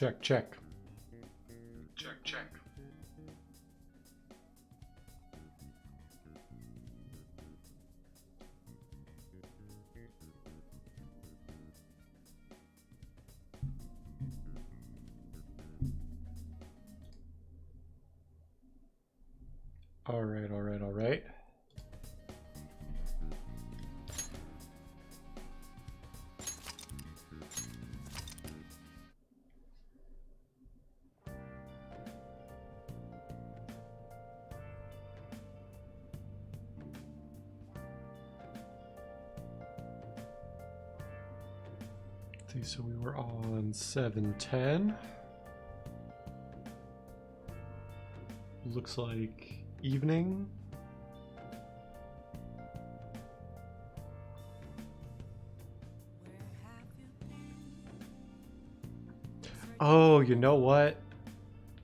Check, check. Check, check. All right, all right, all right. Okay, so we were on 710. Looks like evening. Oh, you know what?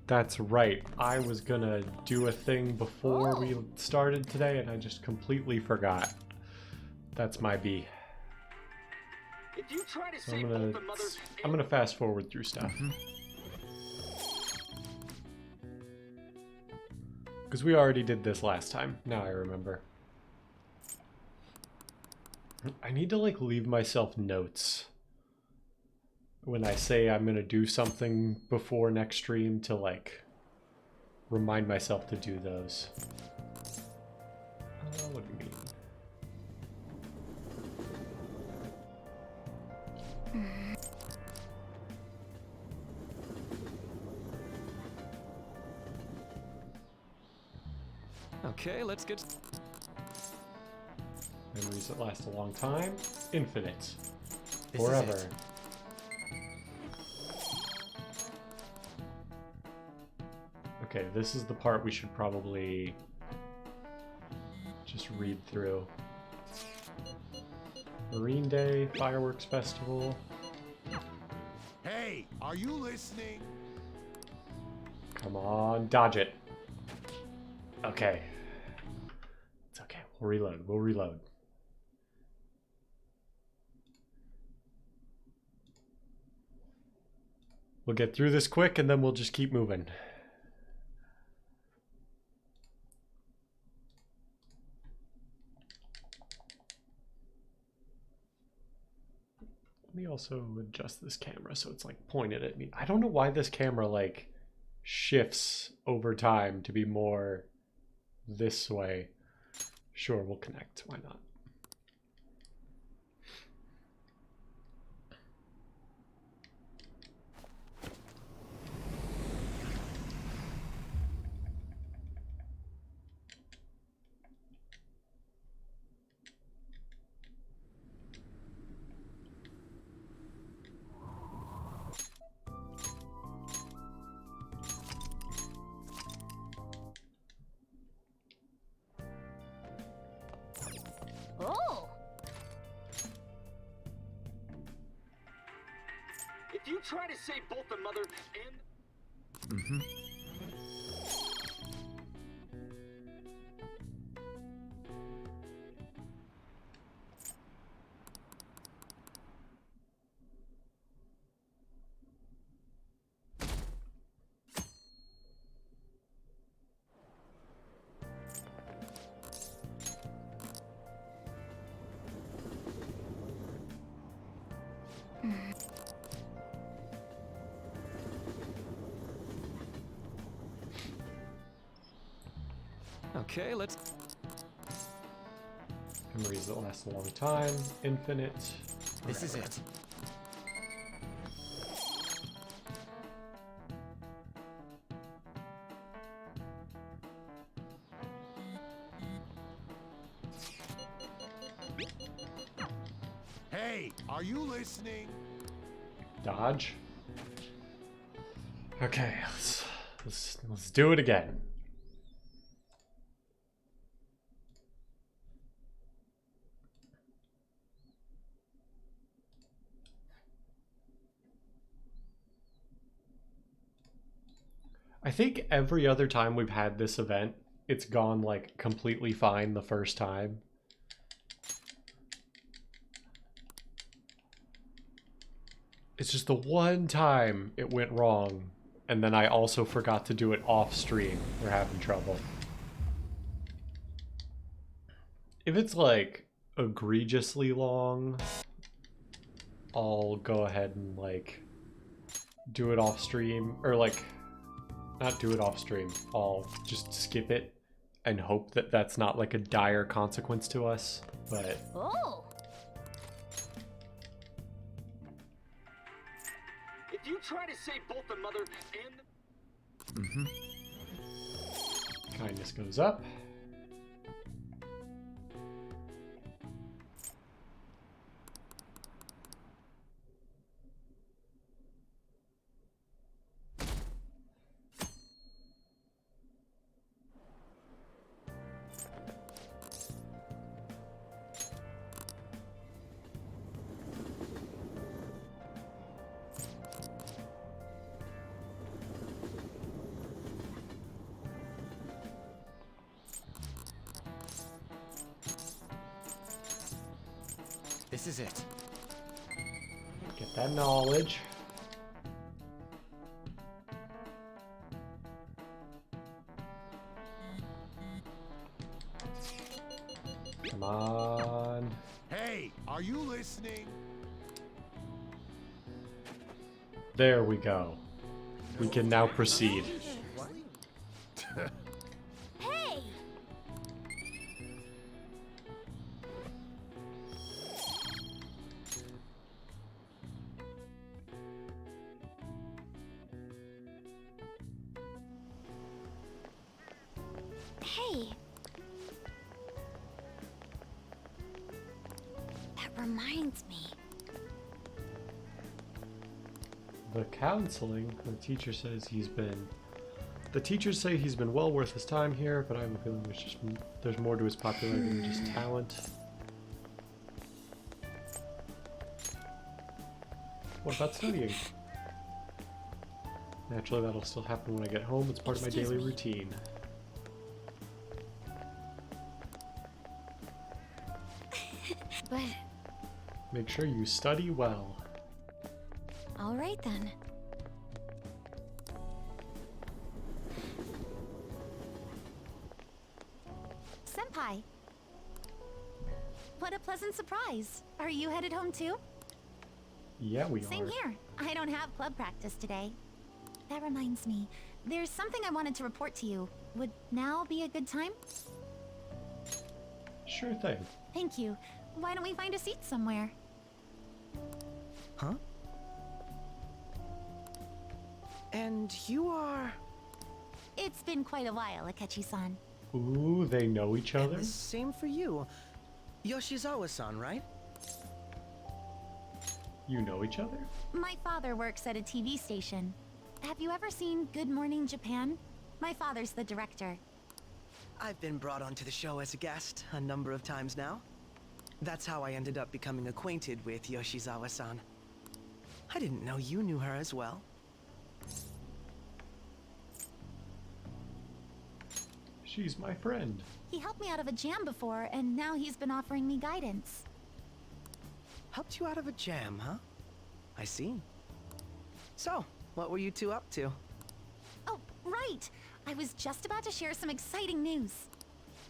That's right. I was gonna do a thing before we started today and I just completely forgot. That's my B. If you try to So save both the mother I'm gonna fast forward through stuff. Because we already did this last time. Now I remember. I need to like leave myself notes when I say I'm gonna do something before next stream to like remind myself to do those. What do you mean? Okay, let's get... Memories that last a long time. Infinite. This Forever. is it. Okay, this is the part we should probably just read through. Marine Day, Fireworks Festival. Hey, are you listening? Come on, dodge it. Okay. It's okay. We'll reload. We'll reload. We'll get through this quick and then we'll just keep moving. Let me also adjust this camera so it's like pointed at me. I don't know why this camera like shifts over time to be more this way. Sure, we'll connect. Why not? Oh! If you try to save both the mother and... Okay, let's... Memories that last a long time. Infinite. This is it. Hey, are you listening? Dodge. Okay, let's do it again. I think every other time we've had this event, it's gone like completely fine the first time. It's just the one time it went wrong, and then I also forgot to do it off stream. We're having trouble. If it's like egregiously long, I'll go ahead and like do it off stream, or like not do it off stream. I'll just skip it and hope that that's not like a dire consequence to us. But Oh. If you try to save both the mother and kindness goes up. This is it. Get that knowledge. Come on. Hey, are you listening? There we go. We can now proceed. Hey. Hey. That reminds me. The counseling, the teacher says he's been... The teachers say he's been well worth his time here, but I have a feeling there's more to his popularity than just talent. What about studying? Naturally, that'll still happen when I get home. It's part of my Excuse daily me. routine. But, Make sure you study well. all right then. Senpai. What a pleasant surprise. Are you headed home too? Yeah, we Same are. here. I don't have club practice today. That reminds me, there's something I wanted to report to you. Would now be a good time? Sure thing. Thank you. Why don't we find a seat somewhere? Huh? And you are... It's been quite a while, Akechi-san. Ooh, they know each other? The same for you. Yoshizawa-san, right? You know each other? My father works at a TV station. Have you ever seen Good Morning Japan? My father's the director. I've been brought onto the show as a guest a number of times now. That's how I ended up becoming acquainted with Yoshizawa-san. I didn't know you knew her as well. She's my friend. He helped me out of a jam before, and now he's been offering me guidance. Helped you out of a jam, huh? I see. So, what were you two up to? Oh, right! I was just about to share some exciting news.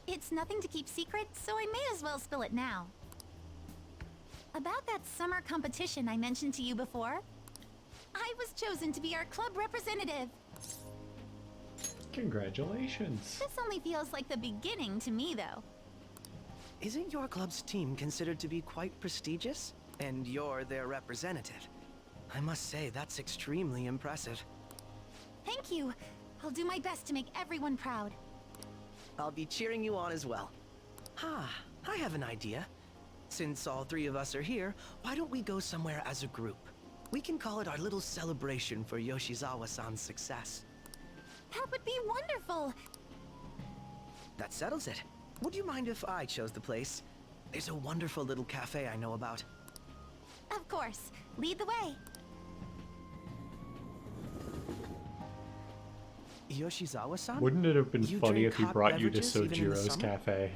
It's nothing to keep secret, so I may as well spill it now. About that summer competition I mentioned to you before, I was chosen to be our club representative. Congratulations. This only feels like the beginning to me, though. Isn't your club's team considered to be quite prestigious? And you're their representative. I must say, that's extremely impressive. Thank you. I'll do my best to make everyone proud. I'll be cheering you on as well. Ah, I have an idea. Since all three of us are here, why don't we go somewhere as a group? We can call it our little celebration for Yoshizawa-san's success. That would be wonderful! That settles it. Would you mind if I chose the place? There's a wonderful little cafe I know about. Of course. Lead the way. Yoshizawa-san? Wouldn't it have been You funny drink if he hot brought you to beverages even in the Sojiro's summer? cafe?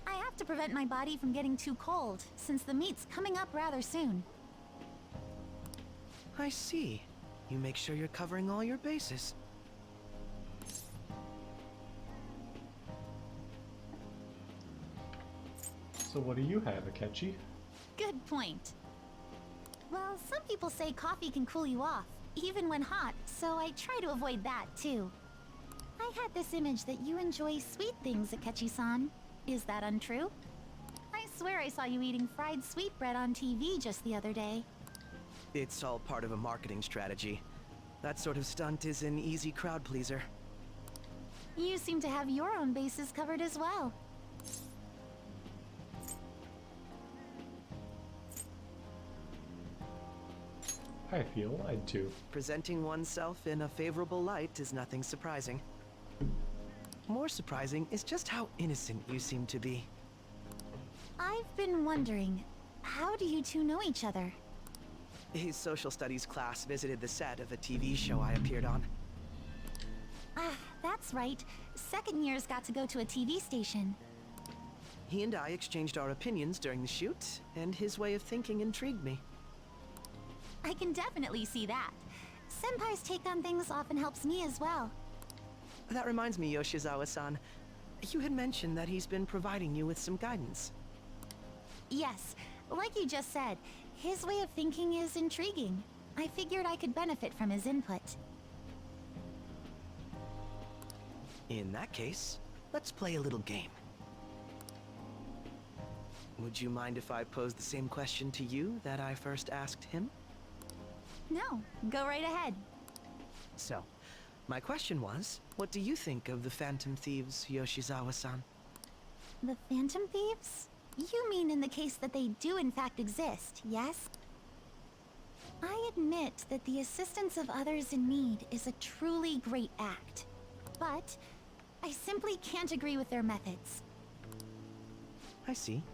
I have to prevent my body from getting too cold, since the meet's coming up rather soon. I see. You make sure you're covering all your bases. So what do you have, Akechi? Good point. Well, some people say coffee can cool you off, even when hot, so I try to avoid that, too. I had this image that you enjoy sweet things, Akechi-san. Is that untrue? I swear I saw you eating fried sweetbread on TV just the other day. It's all part of a marketing strategy. That sort of stunt is an easy crowd pleaser. You seem to have your own bases covered as well. I feel I'd too. Presenting oneself in a favorable light is nothing surprising. More surprising is just how innocent you seem to be. I've been wondering, how do you two know each other? His social studies class visited the set of a TV show I appeared on. Ah, that's right. Second years got to go to a TV station. He and I exchanged our opinions during the shoot, and his way of thinking intrigued me. I can definitely see that. Senpai's take on things often helps me as well. That reminds me, Yoshizawa-san. You had mentioned that he's been providing you with some guidance. Yes, like you just said, his way of thinking is intriguing. I figured I could benefit from his input. In that case, let's play a little game. Would you mind if I posed the same question to you that I first asked him? No, go right ahead. So, my question was, what do you think of the Phantom Thieves, Yoshizawa-san? The Phantom Thieves? You mean in the case that they do in fact exist, yes? I admit that the assistance of others in need is a truly great act. But I simply can't agree with their methods. I see.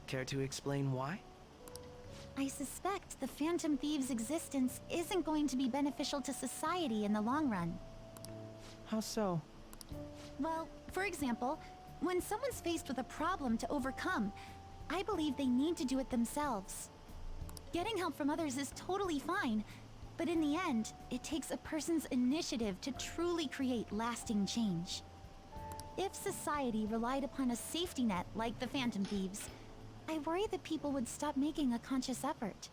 Care to explain why? I suspect the Phantom Thieves' existence isn't going to be beneficial to society in the long run. How so? Well, for example, when someone's faced with a problem to overcome, I believe they need to do it themselves. Getting help from others is totally fine, but in the end, it takes a person's initiative to truly create lasting change. If society relied upon a safety net like the Phantom Thieves, I worry that people would stop making a conscious effort.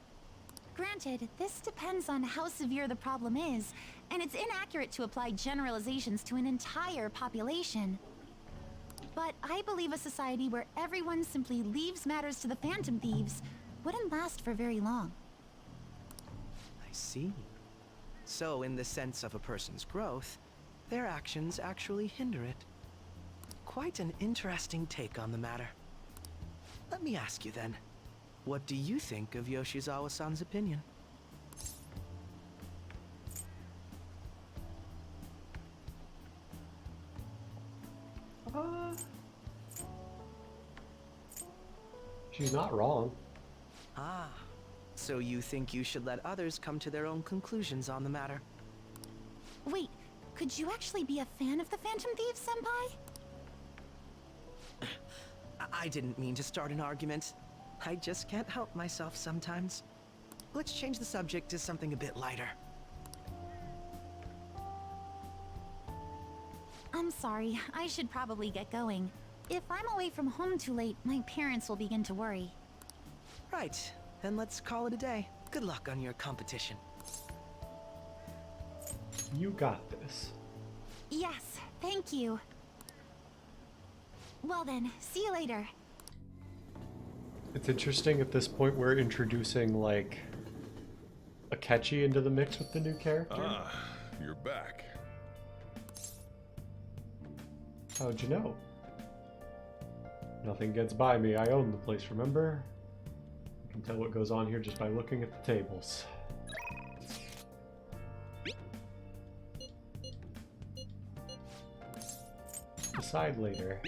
Granted, this depends on how severe the problem is, and it's inaccurate to apply generalizations to an entire population. But I believe a society where everyone simply leaves matters to the Phantom Thieves wouldn't last for very long. I see. So, in the sense of a person's growth, their actions actually hinder it. Quite an interesting take on the matter. Let me ask you then, what do you think of Yoshizawa-san's opinion? She's not wrong. Ah, so you think you should let others come to their own conclusions on the matter? Wait, could you actually be a fan of the Phantom Thieves, Senpai? I didn't mean to start an argument. I just can't help myself sometimes. Let's change the subject to something a bit lighter. I'm sorry, I should probably get going. If I'm away from home too late, my parents will begin to worry. Right, then let's call it a day. Good luck on your competition. You got this. Yes, thank you. Well then, see you later. It's interesting at this point we're introducing, like, Akechi into the mix with the new character. Ah, you're back. How'd you know? Nothing gets by me. I own the place, remember? You can tell what goes on here just by looking at the tables. Decide later.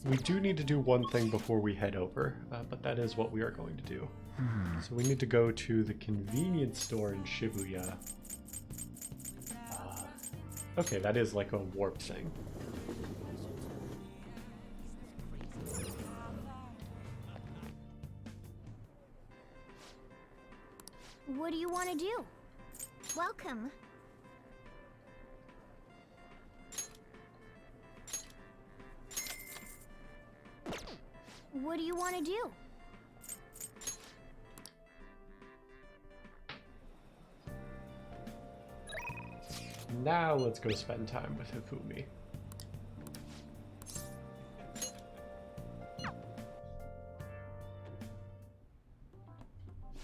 We do need to do one thing before we head over, but that is what we are going to do. So we need to go to the convenience store in Shibuya. Okay, that is like a warp thing. What do you want to do? Welcome. What do you want to do? Now let's go spend time with Hifumi.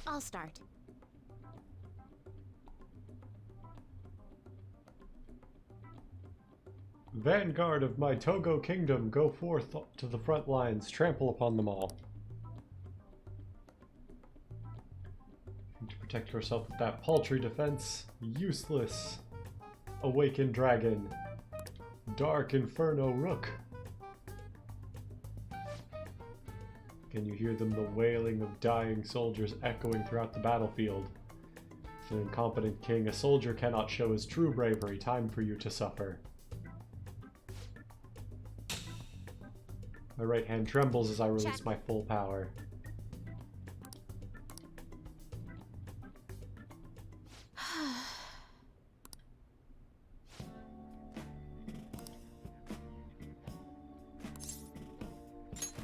I'll start. Vanguard of my Togo kingdom, go forth to the front lines, trample upon them all. To protect yourself with that paltry defense, useless. Awakened dragon, dark inferno rook. Can you hear them, the wailing of dying soldiers echoing throughout the battlefield? With an incompetent king, a soldier cannot show his true bravery. Time for you to suffer. My right hand trembles as I release my full power.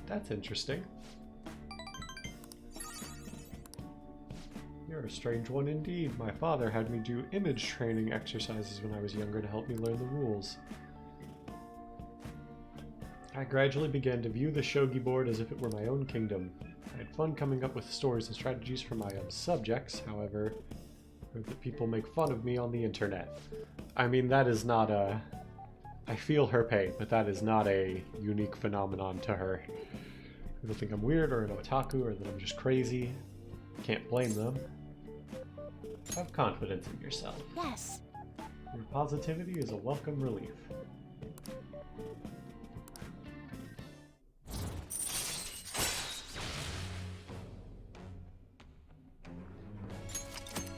That's interesting. You're a strange one indeed. My father had me do image training exercises when I was younger to help me learn the rules. I gradually began to view the shogi board as if it were my own kingdom. I had fun coming up with stories and strategies for my subjects, however, I heard that people make fun of me on the internet. I mean, that is not a... I feel her pain, but that is not a unique phenomenon to her. People think I'm weird or an otaku or that I'm just crazy. Can't blame them. Have confidence in yourself. Yes. Your positivity is a welcome relief.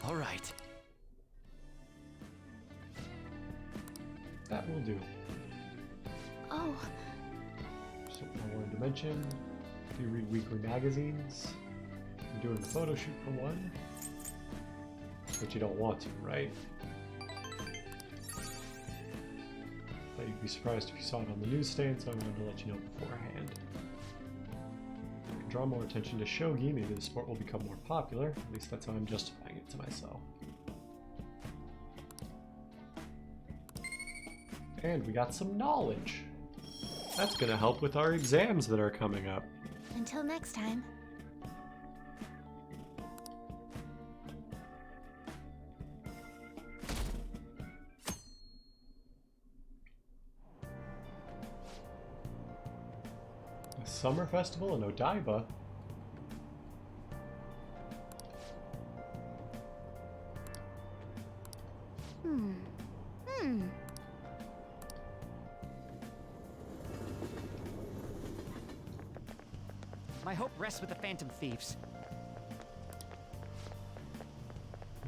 All right. That will do. Oh, Something I wanted to mention. Do you read weekly magazines? I'm doing a photo shoot for one. But you don't want to, right? But you'd be surprised if you saw it on the newsstand, so I wanted to let you know beforehand. If I can draw more attention to shogi, maybe the sport will become more popular. At least that's how I'm justifying it to myself. And we got some knowledge. That's gonna help with our exams that are coming up. until next time. A summer festival in Odaiba? My hope rests with the Phantom Thieves.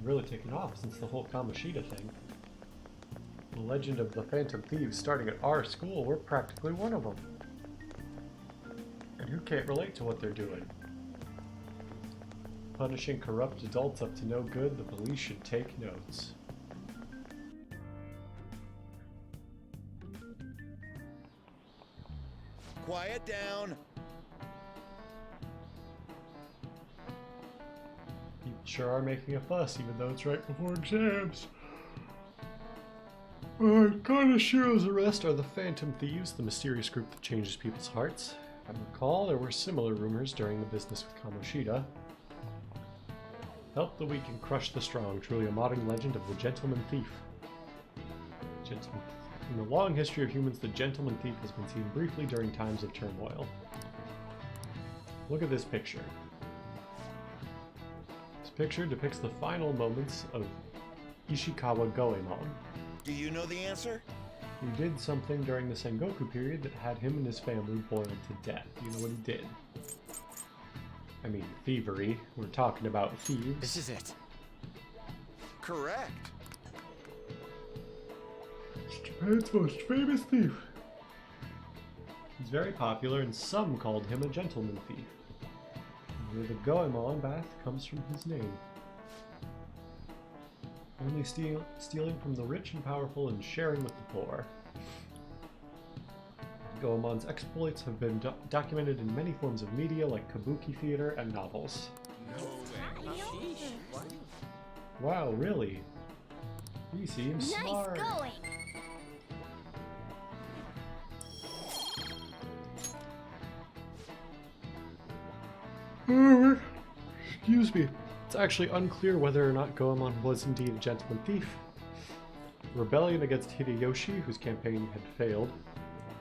Really taken off since the whole Kamoshida thing. The legend of the Phantom Thieves starting at our school, we're practically one of them. And who can't relate to what they're doing? Punishing corrupt adults up to no good, the police should take notes. Quiet down. People sure are making a fuss, even though it's right before exams. Kanashiro's arrest are the Phantom Thieves, the mysterious group that changes people's hearts. If I recall, there were similar rumors during the business with Kamoshida. Help the weak and crush the strong, truly a modern legend of the Gentleman Thief. In the long history of humans, the Gentleman Thief has been seen briefly during times of turmoil. Look at this picture. This picture depicts the final moments of Ishikawa Goemon. Do you know the answer? He did something during the Sengoku period that had him and his family boiled to death. You know what he did? I mean, thievery. We're talking about thieves. This is it. Correct. Japan's most famous thief. He's very popular, and some called him a gentleman thief. And the Goemon bath comes from his name. Only stealing from the rich and powerful and sharing with the poor. Goemon's exploits have been documented in many forms of media like kabuki theater and novels. No way. Wow, really? He seems Nice smart. going! Excuse me. It's actually unclear whether or not Goemon was indeed a gentleman thief. Rebellion against Hideyoshi, whose campaign had failed,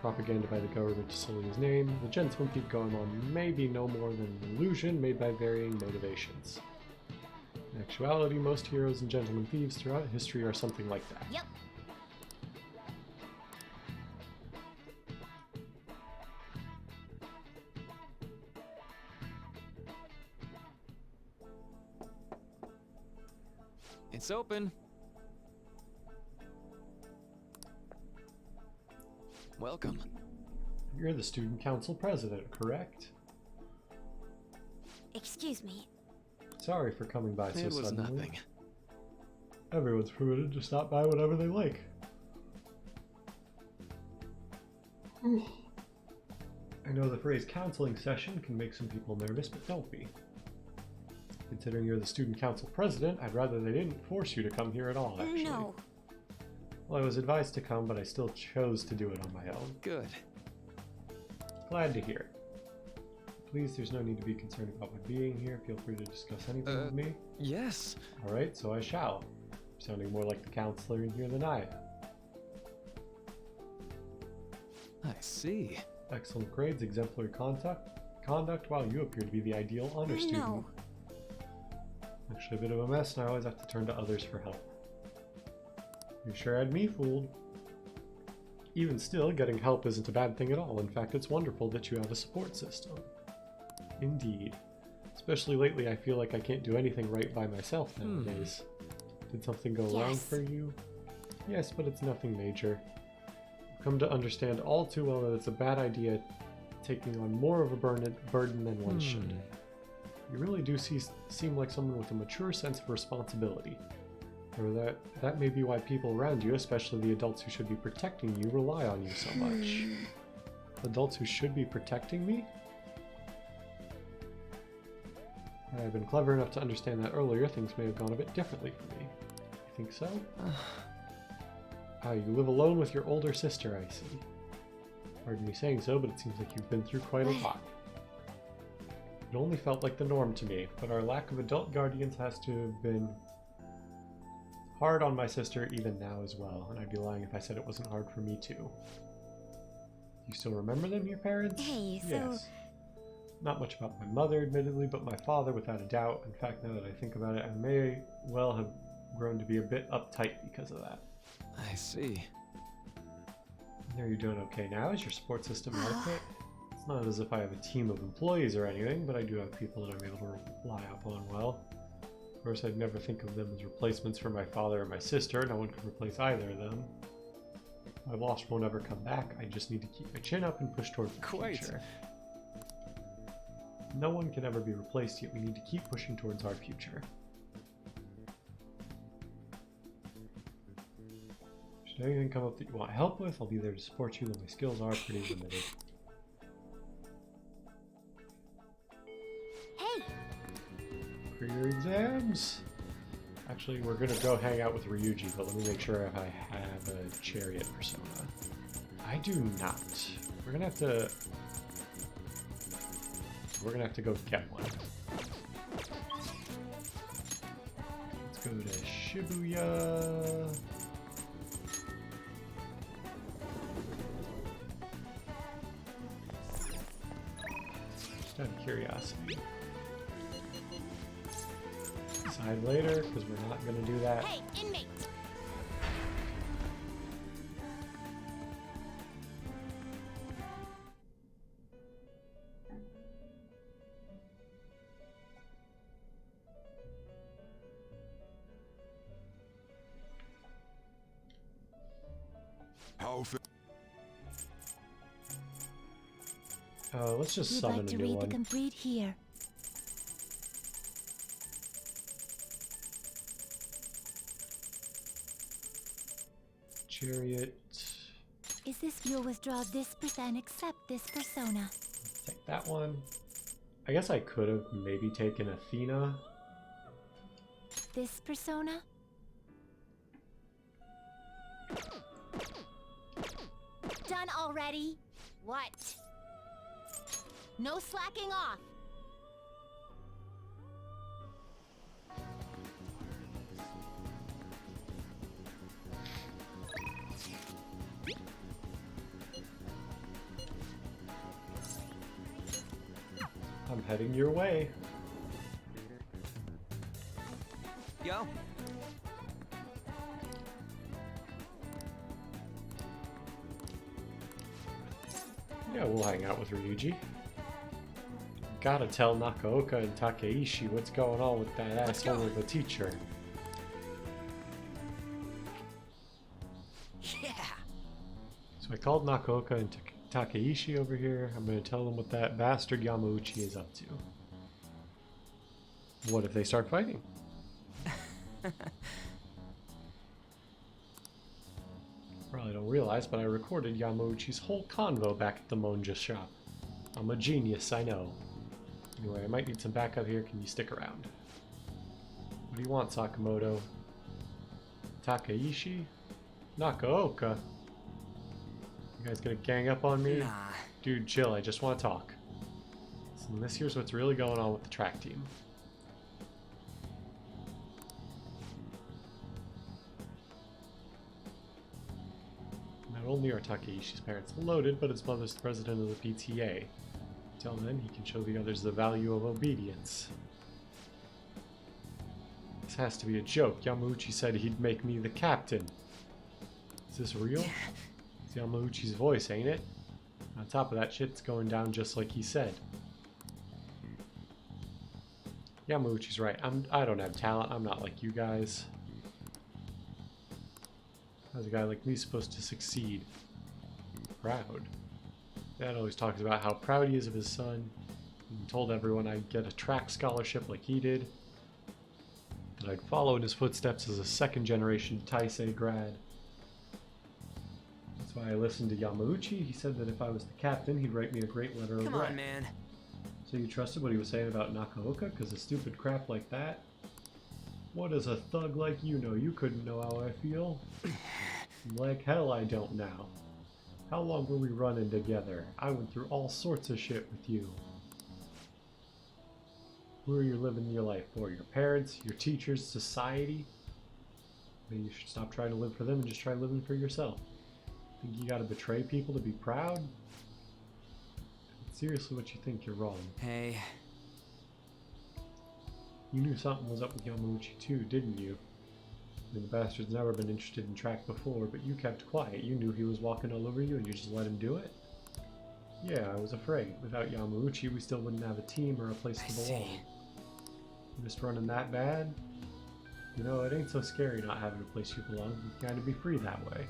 propaganda by the government to sully his name, the gentleman thief Goemon may be no more than an illusion made by varying motivations. In actuality, most heroes and gentleman thieves throughout history are something like that. Yep. It's open. Welcome. You're the student council president, correct? Excuse me. Sorry for coming by so It was suddenly. nothing. Everyone's permitted to stop by whenever they like. I know the phrase counseling session can make some people nervous, but don't be. Considering you're the student council president, I'd rather they didn't force you to come here at all, actually. No. Well, I was advised to come, but I still chose to do it on my own. Good. Glad to hear it. Please, there's no need to be concerned about my being here. Feel free to discuss anything with me. Yes. Alright, so I shall. You're sounding more like the counselor in here than I am. I see. Excellent grades, exemplary conduct, while you appear to be the ideal honor student. No. Actually a bit of a mess, and I always have to turn to others for help. You sure had me fooled. Even still, getting help isn't a bad thing at all. In fact, it's wonderful that you have a support system. Indeed. Especially lately, I feel like I can't do anything right by myself nowadays. Did something go wrong Yes. for you? Yes, but it's nothing major. I've come to understand all too well that it's a bad idea taking on more of a burden than one should. You really do seem like someone with a mature sense of responsibility. Or that may be why people around you, especially the adults who should be protecting you, rely on you so much. Adults who should be protecting me? Had I been clever enough to understand that earlier, things may have gone a bit differently for me. You think so? You live alone with your older sister, I see. Pardon me saying so, but it seems like you've been through quite a lot. It only felt like the norm to me, but our lack of adult guardians has to have been hard on my sister even now as well, and I'd be lying if I said it wasn't hard for me too. You still remember them, your parents? Hey, so... Yes. Not much about my mother, admittedly, but my father, without a doubt. In fact, now that I think about it, I may well have grown to be a bit uptight because of that. I see. Are you doing okay now? Is your support system adequate? It's not as if I have a team of employees or anything, but I do have people that I'm able to rely upon well. Of course, I'd never think of them as replacements for my father or my sister. No one could replace either of them. My lost won't ever come back. I just need to keep my chin up and push toward the future. No one can ever be replaced, yet we need to keep pushing towards our future. Should anything come up that you want help with, I'll be there to support you, though my skills are pretty limited. Hey! For your exams? Actually, we're gonna go hang out with Ryuji, but let me make sure if I have a chariot persona. I do not. We're gonna have to go get one. Let's go to Shibuya. Just out of curiosity. Decide later, because we're not going to do that. Hey, inmate! Let's just You'd summon like a to new read one. the complete here. Chariot. Is this you'll withdraw this and accept this persona? Take that one. I guess I could have maybe taken Athena. This persona? Done already? What? No slacking off. I'm heading your way. Yo. Yeah, we'll hang out with Ryuji. Gotta tell Nakaoka and Takeishi what's going on with that asshole of a teacher. Yeah. So I called Nakaoka and Takeishi over here. I'm gonna tell them what that bastard Yamauchi is up to. What if they start fighting? Probably don't realize, but I recorded Yamauchi's whole convo back at the Monja shop. I'm a genius, I know. Anyway, I might need some backup here. Can you stick around? What do you want, Sakamoto? Takeishi? Nakaoka? You guys gonna gang up on me? Nah. Dude, chill. I just want to talk. So this here's what's really going on with the track team. Not only are Takeishi's parents loaded, but his mother's the president of the PTA. Until then, he can show the others the value of obedience. This has to be a joke. Yamauchi said he'd make me the captain. Is this real? It's Yamauchi's voice, ain't it? On top of that, shit's going down just like he said. Yamauchi's right. I don't have talent. I'm not like you guys. How's a guy like me supposed to succeed? Proud. Dad always talks about how proud he is of his son. He told everyone I'd get a track scholarship like he did. That I'd follow in his footsteps as a second-generation Taisei grad. That's why I listened to Yamauchi. He said that if I was the captain, he'd write me a great letter of Come regret. on, man. So you trusted what he was saying about Nakaoka because of stupid crap like that? What does a thug like you know? You couldn't know how I feel. Like hell I don't now. How long were we running together? I went through all sorts of shit with you. Who are you living your life for? Your parents? Your teachers? Society? Maybe you should stop trying to live for them and just try living for yourself. Think you gotta betray people to be proud? Seriously, what you think? You're wrong. Hey. You knew something was up with Yamauchi too, didn't you? I mean, the bastard's never been interested in track before, but you kept quiet. You knew he was walking all over you and you just let him do it? Yeah, I was afraid. Without Yamauchi, we still wouldn't have a team or a place to belong. Just running that bad? You know, it ain't so scary not having a place you belong. You can kind of be free that way.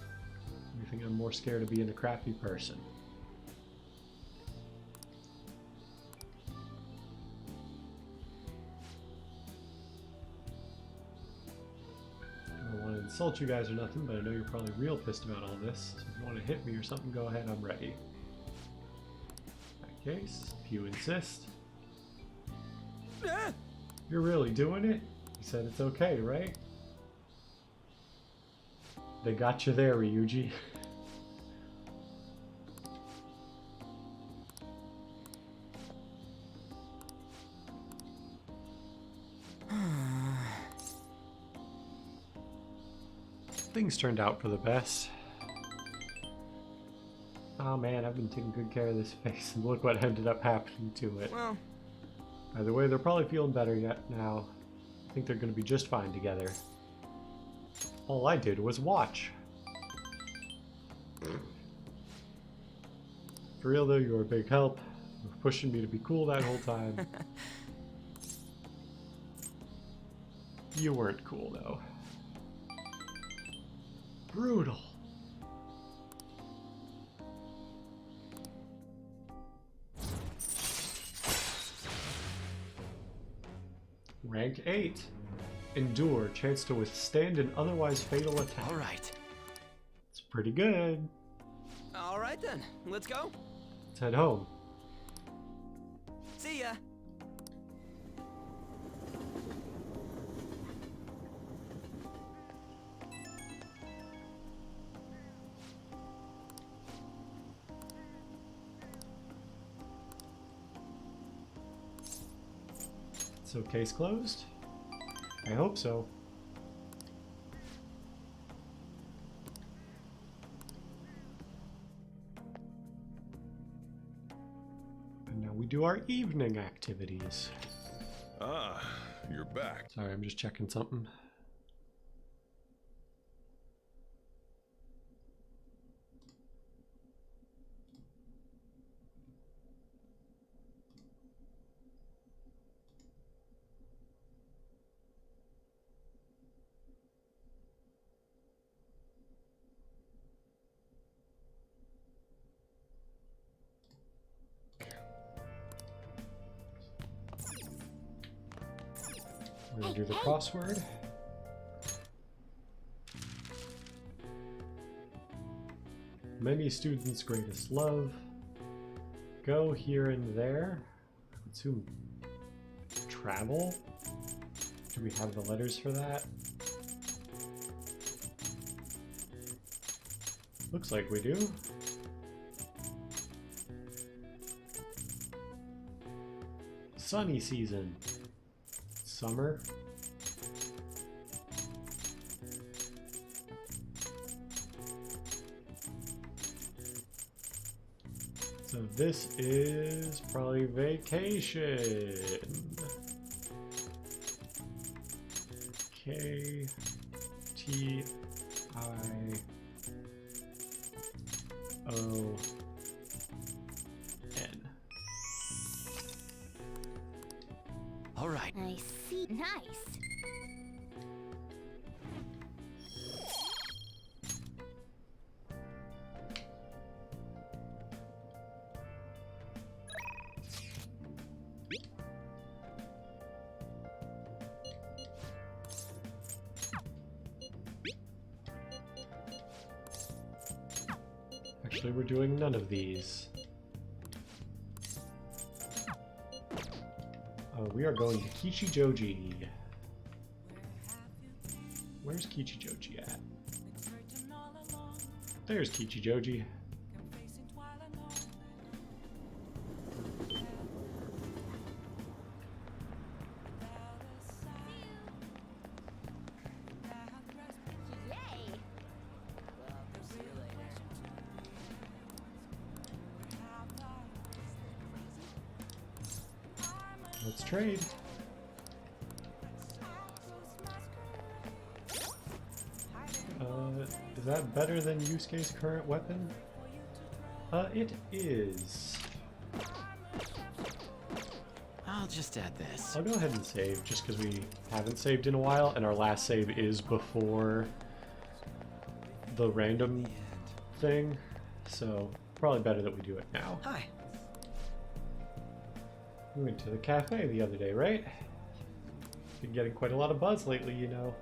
You think I'm more scared of being a crappy person? I don't want to insult you guys or nothing, but I know you're probably real pissed about all this. So if you want to hit me or something, go ahead, I'm ready. In that case, if you insist. You're really doing it? You said it's okay, right? They got you there, Ryuji. Things turned out for the best. Oh man, I've been taking good care of this face, and look what ended up happening to it. Well, Either way, they're probably feeling better yet now. I think they're going to be just fine together. All I did was watch. For real though, you were a big help. You were pushing me to be cool that whole time. You weren't cool though. Brutal. Rank 8. Endure. Chance to withstand an otherwise fatal attack. All right. It's pretty good. All right then. Let's go. Let's head home. See ya. So case closed? I hope so. And now we do our evening activities. Ah, you're back. Sorry, I'm just checking something. We're gonna do the crossword. Many students' greatest love. Go here and there. To travel? Do we have the letters for that? Looks like we do. Sunny season. Summer. So this is probably vacation. K T I O N. All right. I see. Nice. Actually, we're doing none of these. We are going to Kichijoji. Where's Kichijoji at? There's Kichijoji. Let's trade. Is that better than Yusuke's current weapon? It is. I'll just add this. I'll go ahead and save, just because we haven't saved in a while, and our last save is before the random thing, so probably better that we do it now. Hi. We went to the cafe the other day, right? Been getting quite a lot of buzz lately, you know.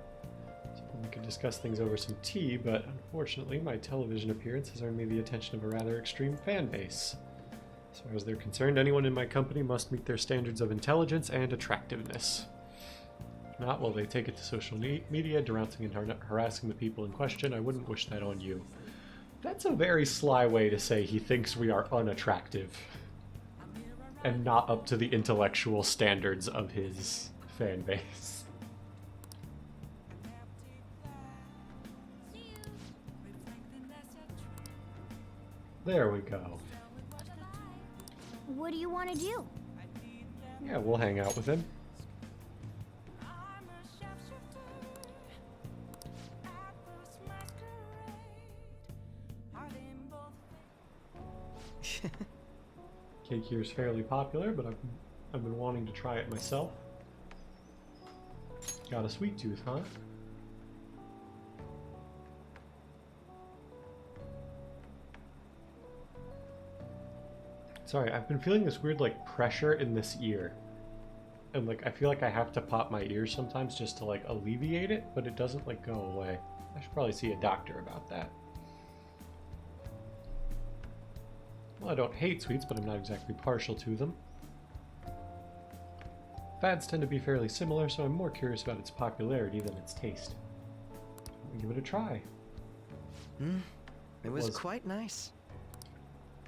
So we could discuss things over some tea, but unfortunately my television appearance has earned me the attention of a rather extreme fan base. As far as they're concerned, anyone in my company must meet their standards of intelligence and attractiveness. If not, well, they take it to social media, denouncing and harassing the people in question. I wouldn't wish that on you. That's a very sly way to say he thinks we are unattractive and not up to the intellectual standards of his fan base. There we go. What do you want to do? Yeah, we'll hang out with him. Cake here is fairly popular, but I've been wanting to try it myself. Got a sweet tooth, huh? Sorry, I've been feeling this weird, like, pressure in this ear. And like I feel like I have to pop my ears sometimes just to like alleviate it, but it doesn't like go away. I should probably see a doctor about that. Well, I don't hate sweets, but I'm not exactly partial to them. Fads tend to be fairly similar, so I'm more curious about its popularity than its taste. Let me give it a try. It was quite nice.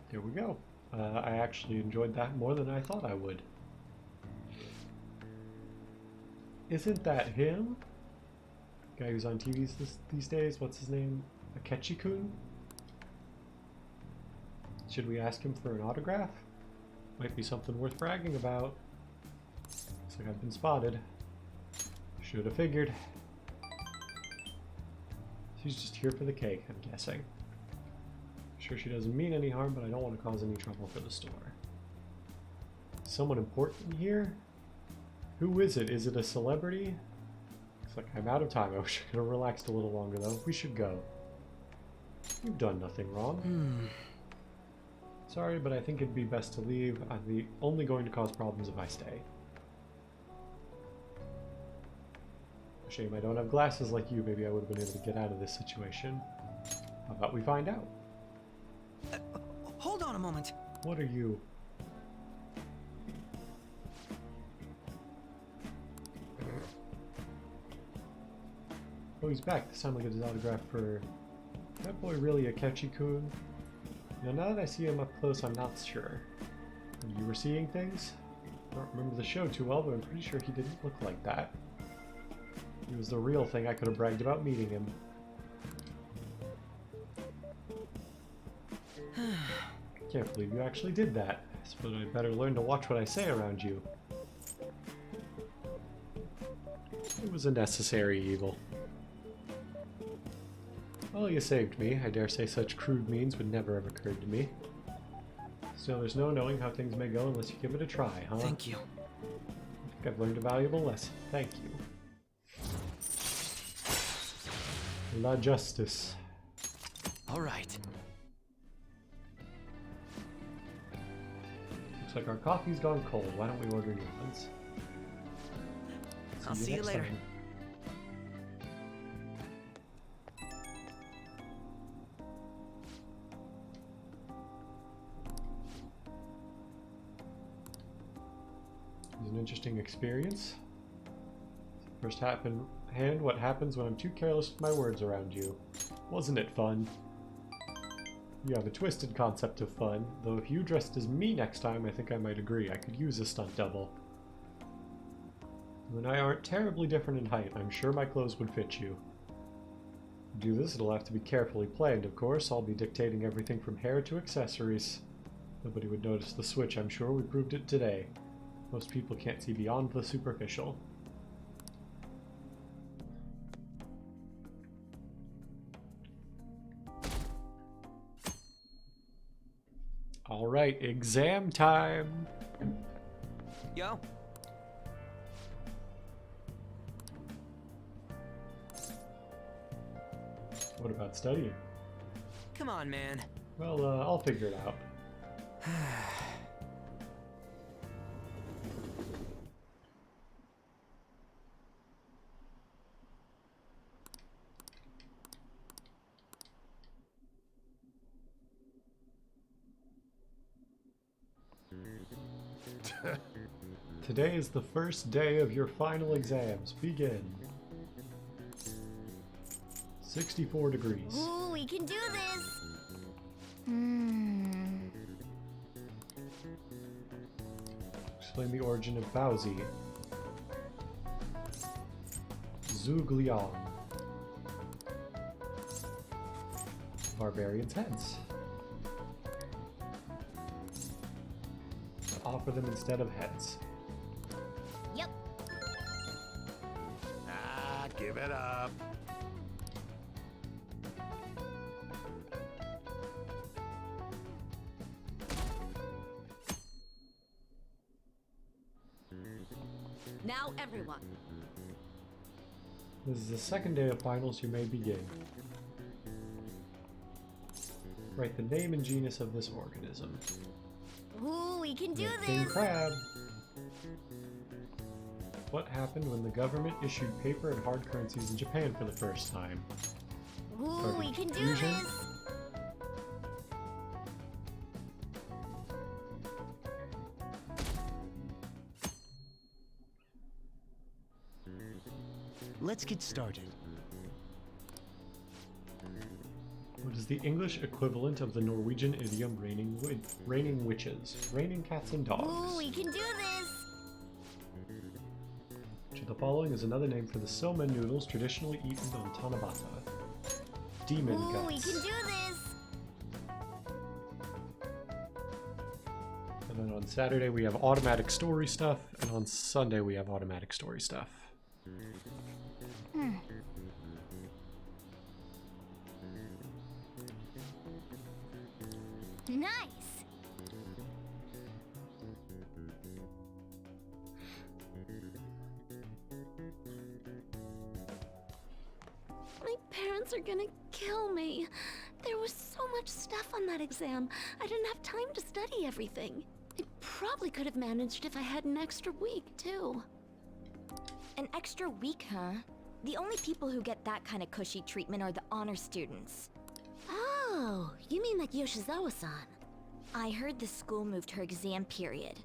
There we go. I actually enjoyed that more than I thought I would. Isn't that him? Guy who's on TV these days? What's his name? Akechi-kun? Should we ask him for an autograph? Might be something worth bragging about. Looks like I've been spotted. Should have figured. She's just here for the cake, I'm guessing. Sure she doesn't mean any harm, but I don't want to cause any trouble for the store. Someone important here? Who is it? Is it a celebrity? Looks like I'm out of time. I wish I could have relaxed a little longer though. We should go. You've done nothing wrong. Sorry, but I think it'd be best to leave. I'm only going to cause problems if I stay. Shame I don't have glasses like you. Maybe I would have been able to get out of this situation. How about we find out? Hold on a moment. What are you? Oh, he's back. This time I'll get his autograph for... That boy really Akechi-kun? Now that I see him up close, I'm not sure. You were seeing things? I don't remember the show too well, but I'm pretty sure he didn't look like that. He was the real thing. I could have bragged about meeting him. Can't believe you actually did that. I suppose I'd better learn to watch what I say around you. It was a necessary evil. Well, you saved me. I dare say such crude means would never have occurred to me. Still, there's no knowing how things may go unless you give it a try, huh? Thank you. I think I've learned a valuable lesson. Thank you. La Justice. All right. Looks like our coffee's gone cold. Why don't we order new ones? I'll see you next later. time. It was an interesting experience. First hand, what happens when I'm too careless with my words around you. Wasn't it fun? You have a twisted concept of fun, though if you dressed as me next time, I think I might agree. I could use a stunt double. You and I aren't terribly different in height. I'm sure my clothes would fit you. To do this, it'll have to be carefully planned, of course. I'll be dictating everything from hair to accessories. Nobody would notice the switch, I'm sure. We proved it today. Most people can't see beyond the superficial. Alright, exam time! Yo. What about studying? Come on, man. Well, I'll figure it out. Today is the first day of your final exams. Begin. 64 degrees. Ooh, we can do this! Explain the origin of Baozi. Zhugliang. Barbarians' heads. Offer them instead of heads. Yep. Ah, give it up. Now everyone. This is the second day of finals. You may begin. Write the name and genus of this organism. Ooh, we can do King this! crab. What happened when the government issued paper and hard currencies in Japan for the first time? Ooh, we can do Confusion? this! Let's get started. What is the English equivalent of the Norwegian idiom raining witches? Raining cats and dogs. Ooh, we can do this! Which of the following is another name for the somen noodles traditionally eaten on Tanabata? Demon Ooh, guts. we can do this! And then on Saturday we have automatic story stuff, and on Sunday we have automatic story stuff. Nice! My parents are gonna kill me. There was so much stuff on that exam. I didn't have time to study everything. I probably could have managed if I had an extra week, too. An extra week, huh? The only people who get that kind of cushy treatment are the honor students. Oh, you mean like Yoshizawa-san? I heard the school moved her exam period.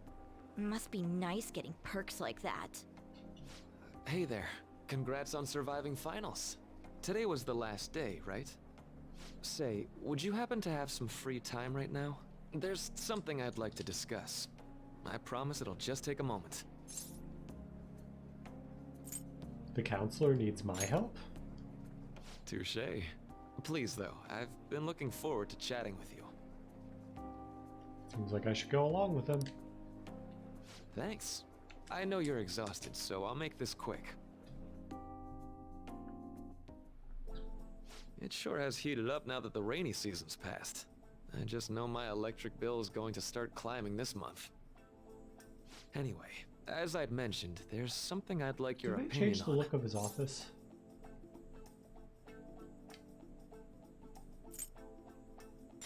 Must be nice getting perks like that. Hey there. Congrats on surviving finals. Today was the last day, right? Say, would you happen to have some free time right now? There's something I'd like to discuss. I promise it'll just take a moment. The counselor needs my help? Touché. Please, though, I've been looking forward to chatting with you. Seems like I should go along with him. Thanks. I know you're exhausted, so I'll make this quick. It sure has heated up now that the rainy season's passed. I just know my electric bill is going to start climbing this month. Anyway, as I'd mentioned, there's something I'd like your Did they opinion change the on. look of his office?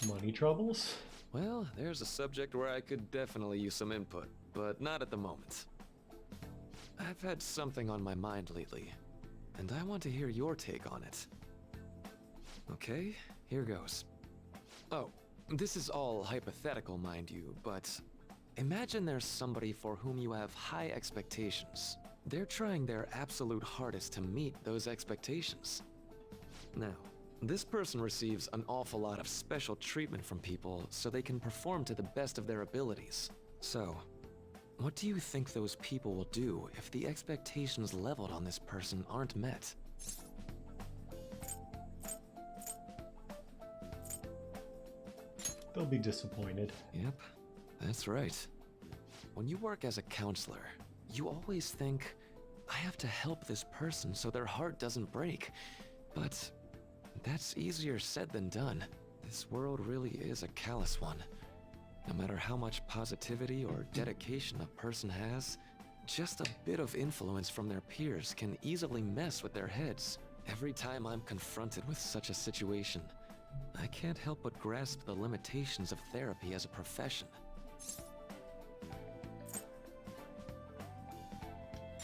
Money troubles? Well, there's a subject where I could definitely use some input, but not at the moment. I've had something on my mind lately, and I want to hear your take on it. Okay, here goes. Oh, this is all hypothetical, mind you, but imagine there's somebody for whom you have high expectations. They're trying their absolute hardest to meet those expectations. Now, this person receives an awful lot of special treatment from people so they can perform to the best of their abilities. So, what do you think those people will do if the expectations leveled on this person aren't met? They'll be disappointed. Yep, that's right. When you work as a counselor, you always think, I have to help this person so their heart doesn't break. But that's easier said than done. This world really is a callous one. No matter how much positivity or dedication a person has, just a bit of influence from their peers can easily mess with their heads. Every time I'm confronted with such a situation, I can't help but grasp the limitations of therapy as a profession.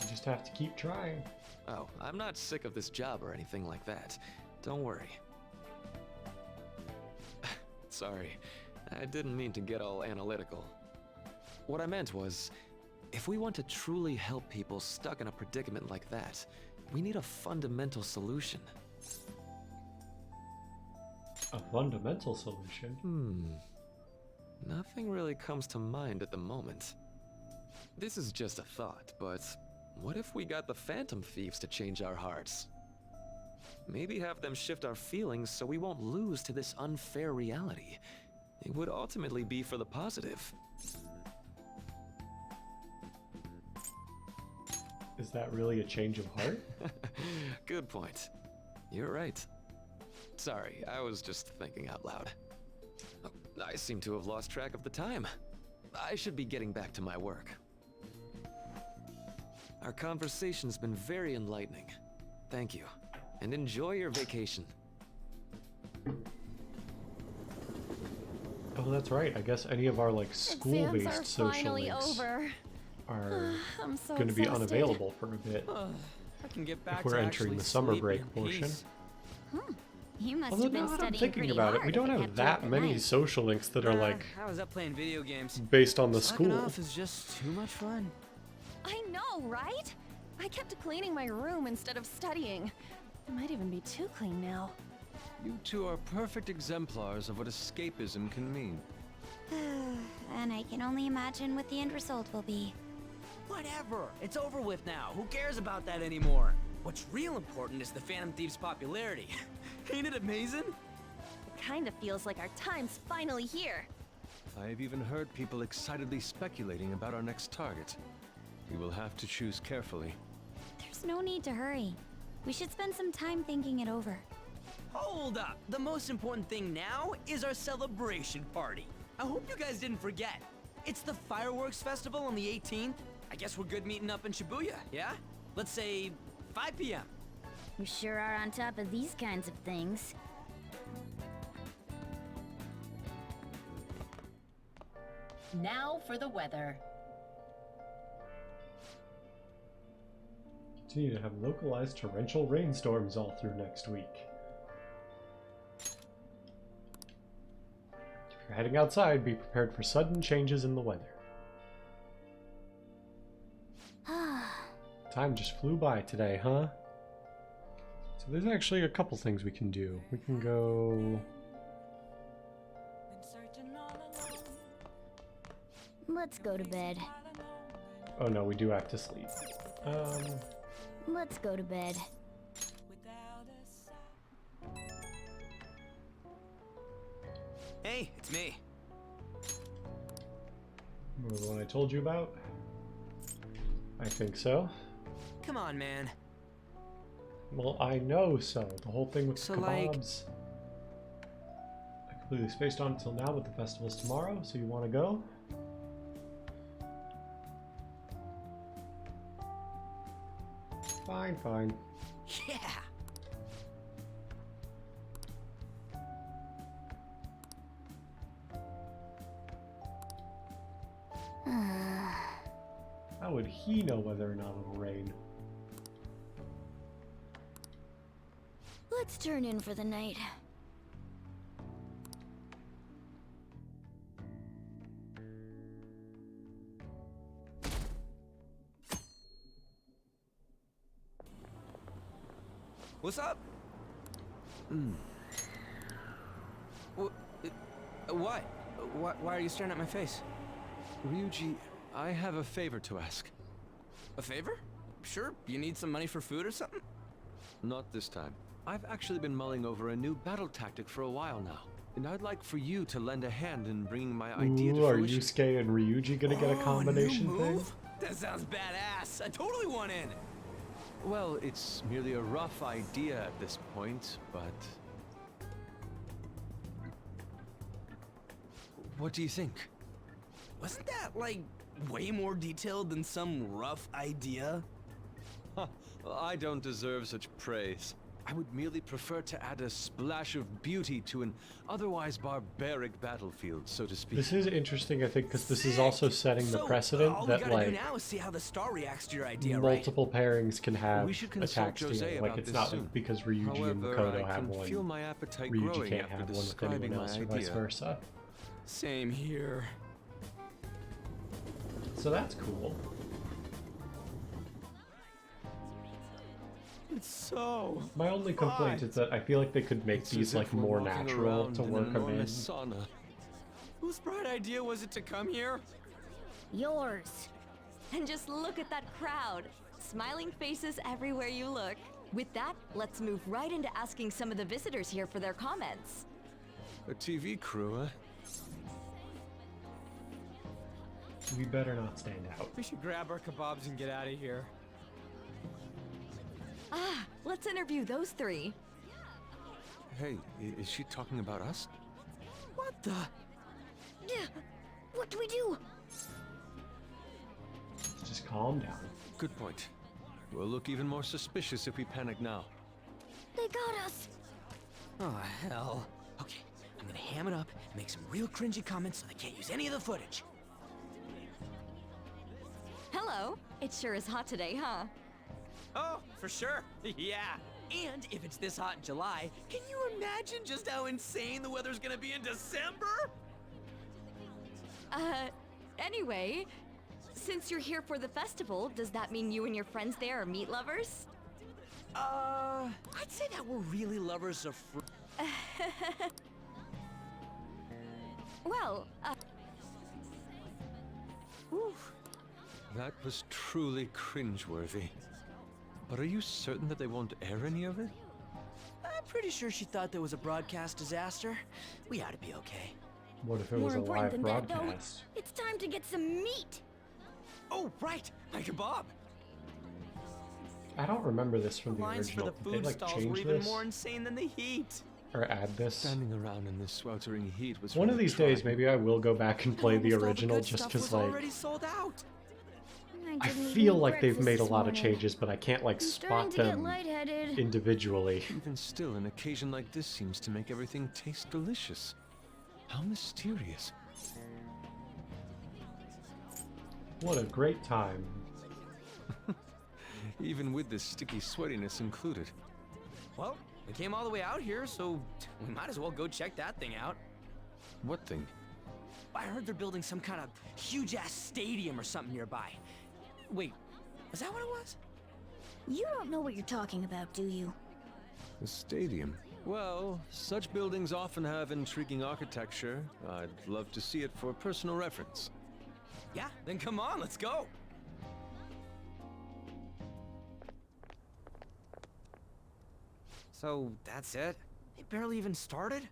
You just have to keep trying. Oh, I'm not sick of this job or anything like that. Don't worry. Sorry, I didn't mean to get all analytical. What I meant was, if we want to truly help people stuck in a predicament like that, we need a fundamental solution. A fundamental solution? Nothing really comes to mind at the moment. This is just a thought, but what if we got the Phantom Thieves to change our hearts? Maybe have them shift our feelings so we won't lose to this unfair reality. It would ultimately be for the positive. Is that really a change of heart? Good point. You're right. Sorry, I was just thinking out loud. Oh, I seem to have lost track of the time. I should be getting back to my work. Our conversation's been very enlightening. Thank you, and enjoy your vacation. Oh, that's right. I guess any of our like school-based Exams are social finally links. over. are I'm so going to be exhausted. unavailable for a bit. I can get back If we're to entering actually the summer sleeping break in portion. peace. You must Although have been now that I'm studying thinking pretty about it, hard we if don't you have kept you that up at many night. social links that are like I was up playing video games. based on the Slacking school. off is just too much fun. I know, right? I kept cleaning my room instead of studying. It might even be too clean now. You two are perfect exemplars of what escapism can mean. And I can only imagine what the end result will be. Whatever. It's over with now. Who cares about that anymore? What's real important is the Phantom Thief's popularity. Ain't it amazing? It kind of feels like our time's finally here. I have even heard people excitedly speculating about our next target. We will have to choose carefully. There's no need to hurry. We should spend some time thinking it over. Hold up. The most important thing now is our celebration party. I hope you guys didn't forget. It's the fireworks festival on the 18th. I guess we're good meeting up in Shibuya, yeah? Let's say 5 p.m. We sure are on top of these kinds of things. Now for the weather. Continue to have localized torrential rainstorms all through next week. If you're heading outside, be prepared for sudden changes in the weather. Time just flew by today, huh? So there's actually a couple things we can do. We can go... Let's go to bed. Oh no, we do have to sleep. Let's go to bed. Hey, it's me. Remember the one I told you about? I think so. Come on, man. Well, I know so. The whole thing with So, the like- kebabs. I completely spaced on until now, but the festival's tomorrow, so you want to go? Fine, fine. Yeah. How would he know whether or not it'll rain? Let's turn in for the night. What's up? What? Why are you staring at my face? Ryuji, I have a favor to ask. A favor? Sure. You need some money for food or something? Not this time. I've actually been mulling over a new battle tactic for a while now, and I'd like for you to lend a hand in bringing my idea Ooh, to are fruition. Yusuke and Ryuji gonna get a combination new thing? move? That sounds badass. I totally want in. Well, it's merely a rough idea at this point, but... What do you think? Wasn't that, like, way more detailed than some rough idea? Huh, I don't deserve such praise. I would merely prefer to add a splash of beauty to an otherwise barbaric battlefield, so to speak. This is interesting, I think, because this is also setting the precedent all that, we gotta do like, now is see how the star reacts to your idea, right? multiple pairings can have We should consult attacks Jose together. Like, about it's this not soon. like because Ryuji and However, Makoto I have can one, feel my appetite Ryuji growing can't after have one with describing anyone my else, or vice idea. versa. Same here. So that's cool. It's so My only complaint is that I feel like they could make It's these as like if we're more walking natural around to in work an them in. enormous sauna. Whose bright idea was it to come here? Yours. And just look at that crowd. Smiling faces everywhere you look. With that, let's move right into asking some of the visitors here for their comments. A TV crew, huh? We better not stand out. We should grab our kebabs and get out of here. Ah, let's interview those three. Hey, is she talking about us? What the? What do we do? Just calm down. Good point. We'll look even more suspicious if we panic now. They got us. Oh, hell. Okay, I'm gonna ham it up and make some real cringy comments so they can't use any of the footage. Hello Hello. It sure is hot today, huh? Oh, for sure. Yeah. And if it's this hot in July, can you imagine just how insane the weather's gonna be in December? Anyway, since you're here for the festival, does that mean you and your friends there are meat lovers? I'd say that we're really lovers of fruit. Well, Oof. That was truly cringeworthy. But are you certain that they won't air any of it? I'm pretty sure she thought there was a broadcast disaster. We ought to be okay. What if it more was a important live than that, though, broadcast? it's time to get some meat. Oh, right, my kebab. I don't remember this from the Lines for original. the Did they food like stalls were change even this more insane than the heat. or add this? Standing around in this sweltering heat was One of rather these days, trying. maybe I will go back and play the Almost all original good just stuff because, was like, already sold out. I feel like they've made a lot of changes, but I can't like spot them individually. Even still, an occasion like this seems to make everything taste delicious. How mysterious. What a great time. Even with the sticky sweatiness included. Well, we came all the way out here, so we might as well go check that thing out. What thing? I heard they're building some kind of huge-ass stadium or something nearby. Wait, is that what it was? You don't know what you're talking about, do you? The stadium. Well, such buildings often have intriguing architecture. I'd love to see it for personal reference. Yeah, then come on, let's go. So, that's it? They barely even started?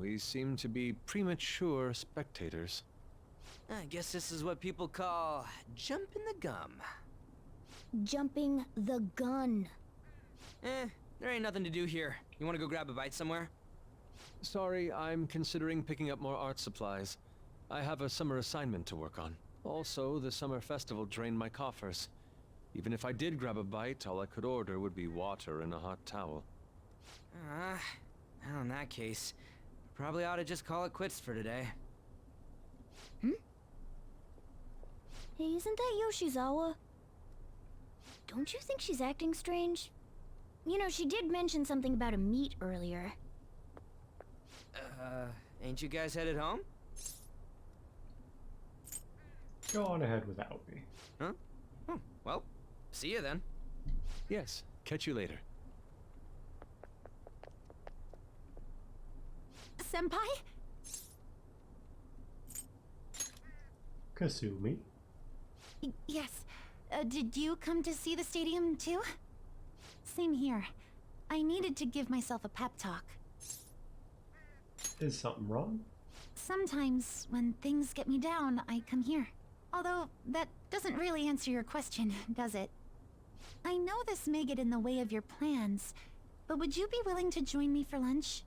We seem to be premature spectators. I guess this is what people call jumping the gum. Jumping the gun. There ain't nothing to do here. You wanna go grab a bite somewhere? Sorry, I'm considering picking up more art supplies. I have a summer assignment to work on. Also, the summer festival drained my coffers. Even if I did grab a bite, all I could order would be water and a hot towel. Well, in that case, probably ought to just call it quits for today. Hey, isn't that Yoshizawa? Don't you think she's acting strange? You know, she did mention something about a meat earlier. Ain't you guys headed home? Go on ahead without me. Huh? Oh, well, see you then. Yes, catch you later. Senpai? Kasumi. Yes. Did you come to see the stadium too? Same here. I needed to give myself a pep talk. Is something wrong? Sometimes, when things get me down, I come here. Although, that doesn't really answer your question, does it? I know this may get in the way of your plans, but would you be willing to join me for lunch?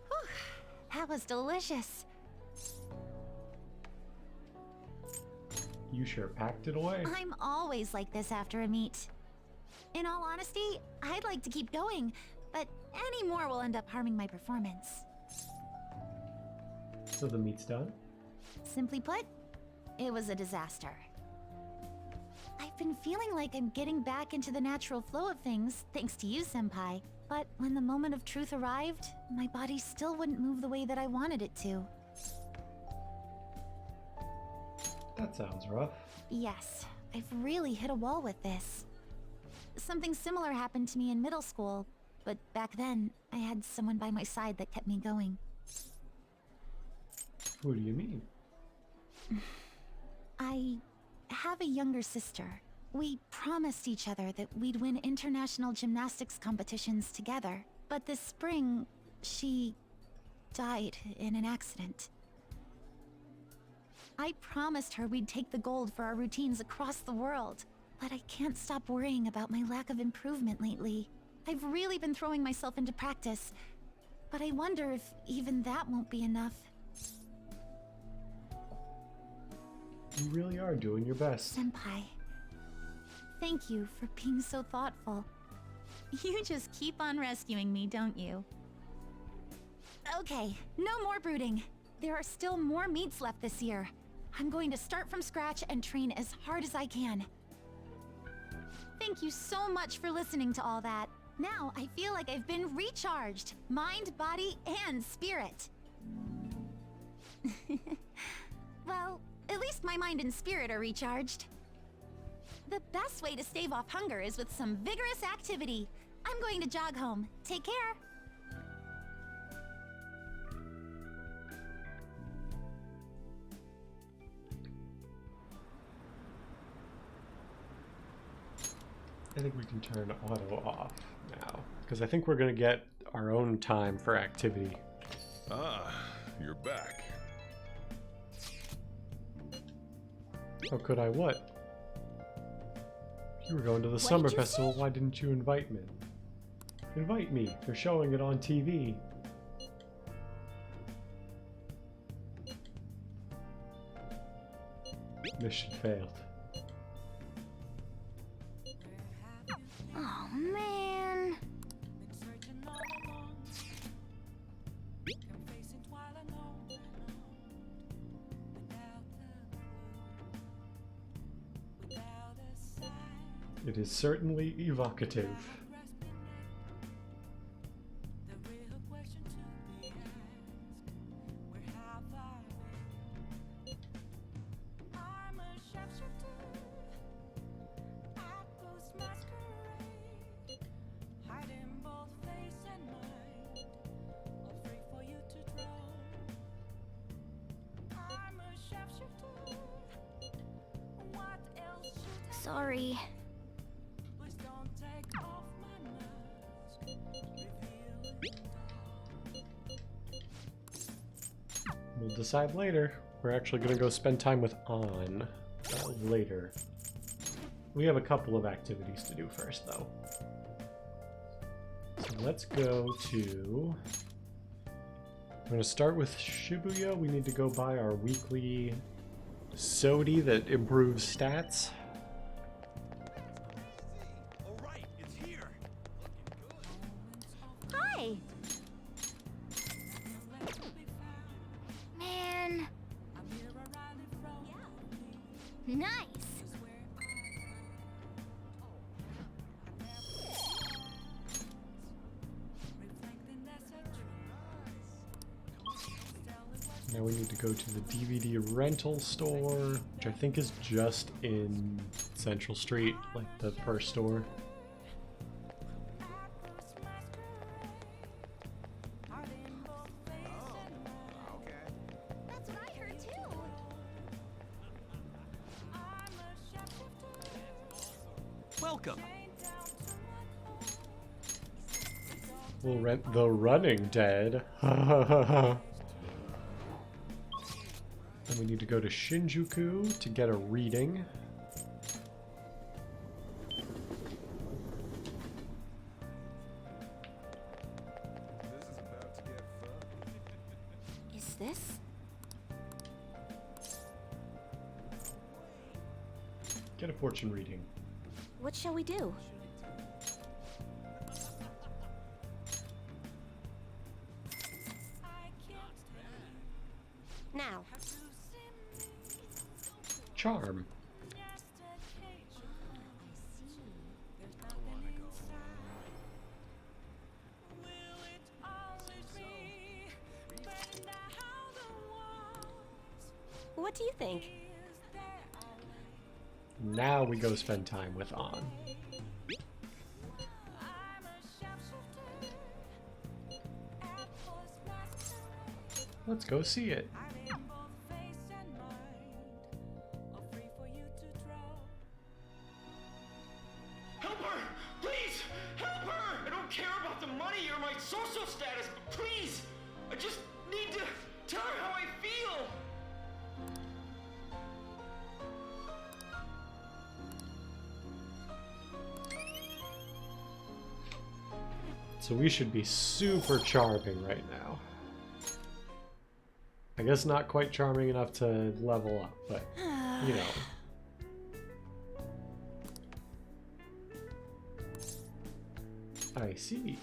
Whew, that was delicious. You sure packed it away. I'm always like this after a meet. In all honesty, I'd like to keep going, but any more will end up harming my performance. So the meat's done? Simply put, it was a disaster. I've been feeling like I'm getting back into the natural flow of things, thanks to you, Senpai. But when the moment of truth arrived, my body still wouldn't move the way that I wanted it to. That sounds rough. Yes, I've really hit a wall with this. Something similar happened to me in middle school, but back then, I had someone by my side that kept me going. Who do you mean? I have a younger sister. We promised each other that we'd win international gymnastics competitions together. But this spring, she died in an accident. I promised her we'd take the gold for our routines across the world. But I can't stop worrying about my lack of improvement lately. I've really been throwing myself into practice, but I wonder if even that won't be enough. You really are doing your best. Senpai, thank you for being so thoughtful. You just keep on rescuing me, don't you? Okay, no more brooding. There are still more meets left this year. I'm going to start from scratch and train as hard as I can. Thank you so much for listening to all that. Now I feel like I've been recharged. Mind, body, and spirit. Well, at least my mind and spirit are recharged. The best way to stave off hunger is with some vigorous activity. I'm going to jog home. Take care. I think we can turn auto off now, because I think we're going to get our own time for activity. Ah, you're back. How could I what? You were going to the summer festival, why didn't you invite me? Invite me, they're showing it on TV. Mission failed. Oh man. It is certainly evocative. Sorry. We'll decide later. We're actually going to go spend time with An later. We have a couple of activities to do first, though. So let's go to... We're going to start with Shibuya. We need to go buy our weekly Sodi that improves stats. Hi. Man. Nice. Now we need to go to the DVD rental store, which I think is just in Central Street, like the first store. That's what I heard too. Welcome. We'll rent The Running Dead. And we need to go to Shinjuku to get a reading. Is this? Get a fortune reading. What shall we do? Now. Charm. What do you think? Now we go spend time with An. Let's go see it. Help her! Please! Help her! I don't care about the money or my social status, but please! I just need to tell her how I feel! So we should be super charming right now. I guess not quite charming enough to level up, but, you know. I see.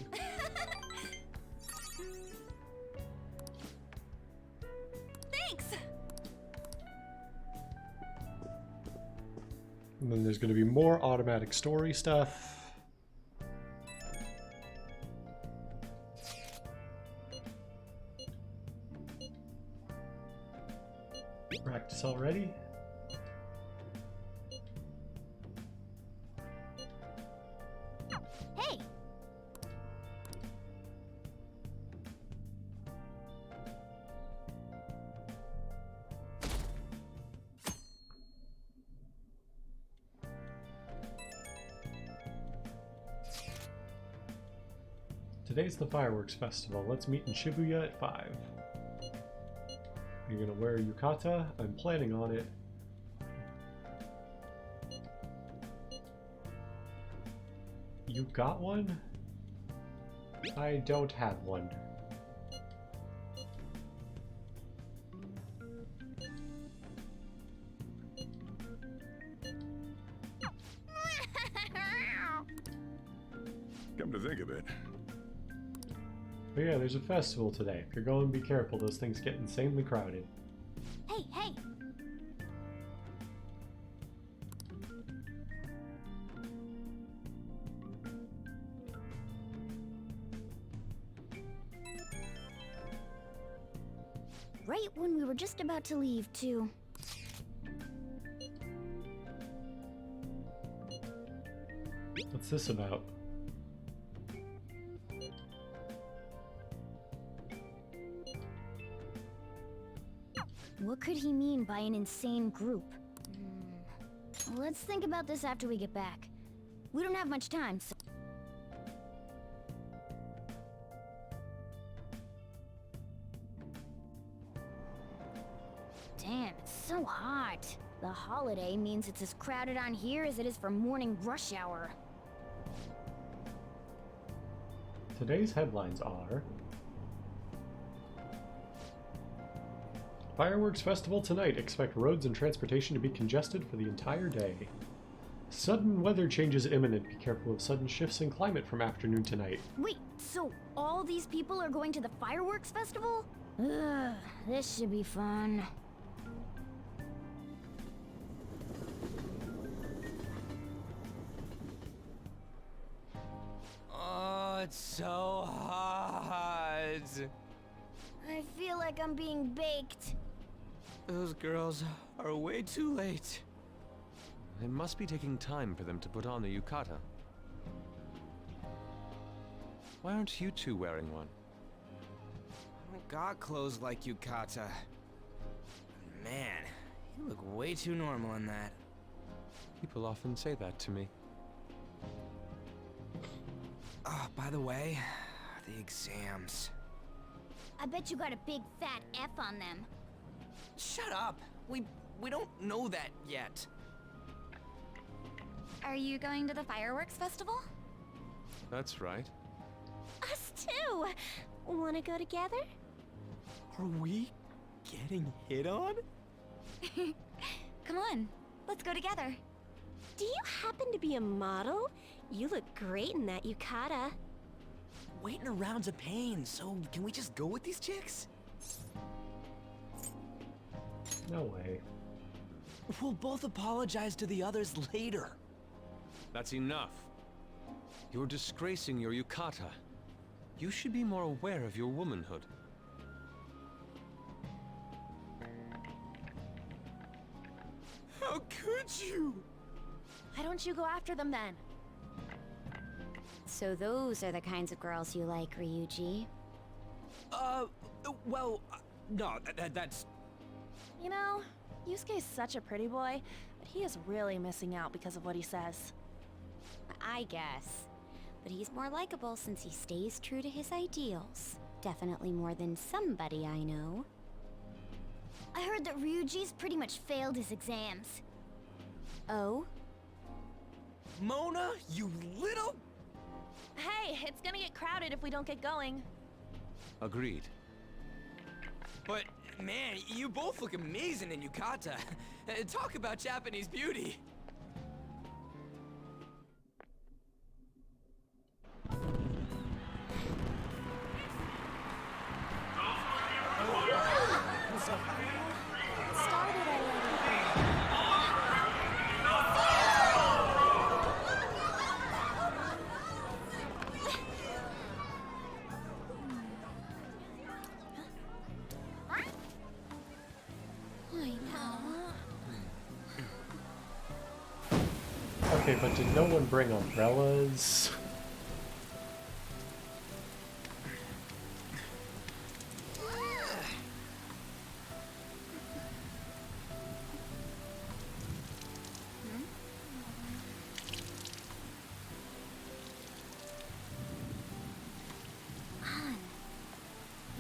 And then there's going to be more automatic story stuff. Practice already? Hey! Today's the fireworks festival. Let's meet in Shibuya at 5. You're gonna wear a yukata? I'm planning on it. You got one? I don't have one. Come to think of it, But yeah, there's a festival today. If you're going, be careful. Those things get insanely crowded. Hey, hey! Right when we were just about to leave, too. What's this about? What could he mean by an insane group? Let's think about this after we get back. We don't have much time, so... Damn, it's so hot. The holiday means it's as crowded on here as it is for morning rush hour. Today's headlines are... Fireworks Festival tonight. Expect roads and transportation to be congested for the entire day. Sudden weather changes imminent. Be careful of sudden shifts in climate from afternoon to night. Wait, so all these people are going to the fireworks festival? Ugh, this should be fun. Oh, it's so hot. I feel like I'm being baked. Those girls are way too late. It must be taking time for them to put on the yukata. Why aren't you two wearing one? I don't got clothes like Yukata. Man, you look way too normal in that. People often say that to me. Oh, by the way, the exams. I bet you got a big fat F on them. Shut up! We don't know that yet. Are you going to the fireworks festival? That's right. Us too! Wanna go together? Are we getting hit on? Come on, let's go together. Do you happen to be a model? You look great in that yukata. Waiting around's a pain, so can we just go with these chicks? No way. We'll both apologize to the others later. That's enough. You're disgracing your yukata. You should be more aware of your womanhood. How could you? Why don't you go after them then? So those are the kinds of girls you like, Ryuji. Well, no, that's... You know, Yusuke's such a pretty boy, but he is really missing out because of what he says. I guess. But he's more likable since he stays true to his ideals. Definitely more than somebody I know. I heard that Ryuji's pretty much failed his exams. Oh? Mona, you little... Hey, it's gonna get crowded if we don't get going. Agreed. But, man, you both look amazing in yukata. Talk about Japanese beauty. Started already. Okay, but did no one bring umbrellas?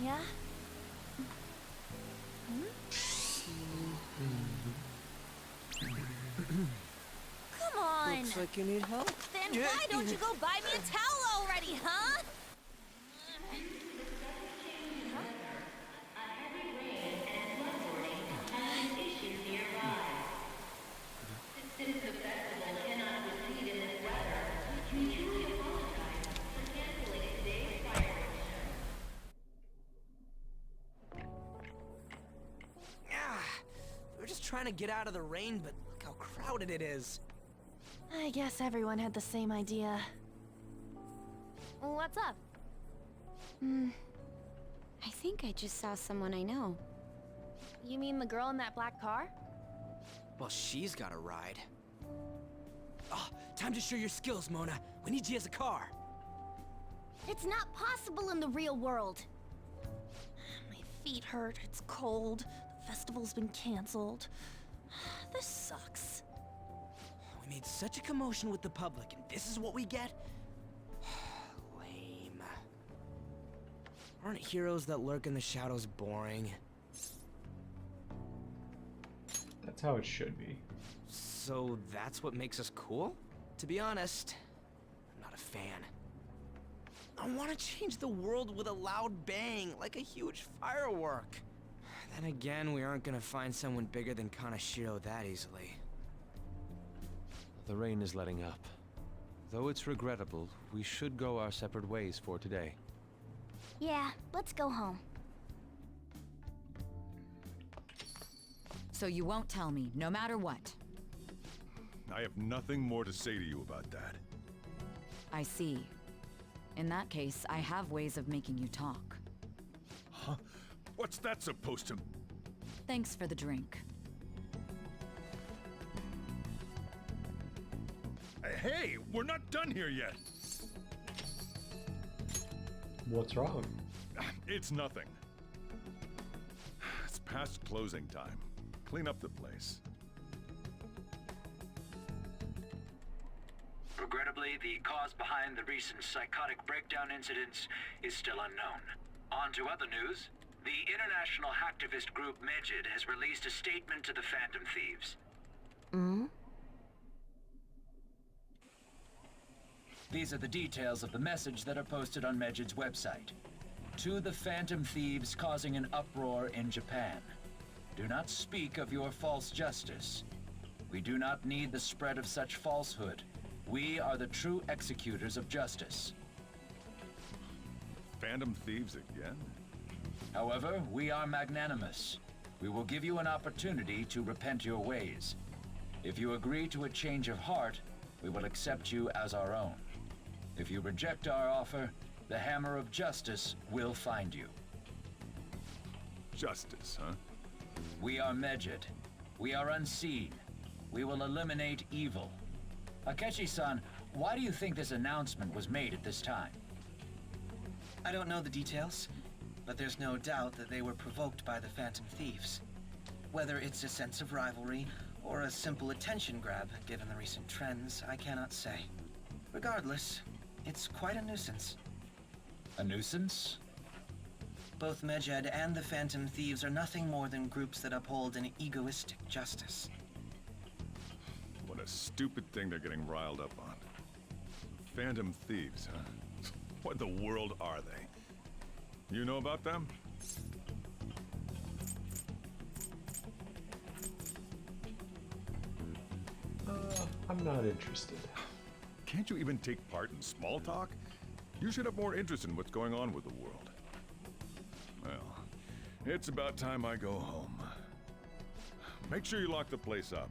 Yeah? Come on! Looks like you need help. Then why don't you go buy me a towel already, huh? We're just trying to get out of the rain, but look how crowded it is. I guess everyone had the same idea. What's up? I think I just saw someone I know. You mean the girl in that black car? Well, she's got a ride. Oh, time to show your skills, Mona. We need you as a car. It's not possible in the real world. My feet hurt, it's cold, the festival's been canceled. This sucks. We made such a commotion with the public, and this is what we get? Lame. Aren't heroes that lurk in the shadows boring? That's how it should be. So that's what makes us cool? To be honest, I'm not a fan. I want to change the world with a loud bang, like a huge firework. Then again, we aren't gonna find someone bigger than Kanashiro that easily. The rain is letting up. Though it's regrettable, we should go our separate ways for today. Yeah, let's go home. So you won't tell me, no matter what. I have nothing more to say to you about that. I see. In that case, I have ways of making you talk. Huh? What's that supposed to... Thanks for the drink. Hey, we're not done here yet. What's wrong? It's nothing. It's past closing time. Clean up the place. Regrettably, the cause behind the recent psychotic breakdown incidents is still unknown. On to other news. The international hacktivist group Medjed has released a statement to the Phantom Thieves. These are the details of the message that are posted on Medjed's website. To the Phantom Thieves causing an uproar in Japan. Do not speak of your false justice. We do not need the spread of such falsehood. We are the true executors of justice. Phantom Thieves again? However, we are magnanimous. We will give you an opportunity to repent your ways. If you agree to a change of heart, we will accept you as our own. If you reject our offer, the hammer of justice will find you. Justice, huh? We are Medjed. We are unseen. We will eliminate evil. Akechi-san, why do you think this announcement was made at this time? I don't know the details, but there's no doubt that they were provoked by the Phantom Thieves. Whether it's a sense of rivalry or a simple attention grab, given the recent trends, I cannot say. Regardless, it's quite a nuisance. A nuisance? Both Medjed and the Phantom Thieves are nothing more than groups that uphold an egoistic justice. What a stupid thing they're getting riled up on. Phantom Thieves, huh? What in the world are they? You know about them? I'm not interested. Can't you even take part in small talk? You should have more interest in what's going on with the world. Well, it's about time I go home. Make sure you lock the place up.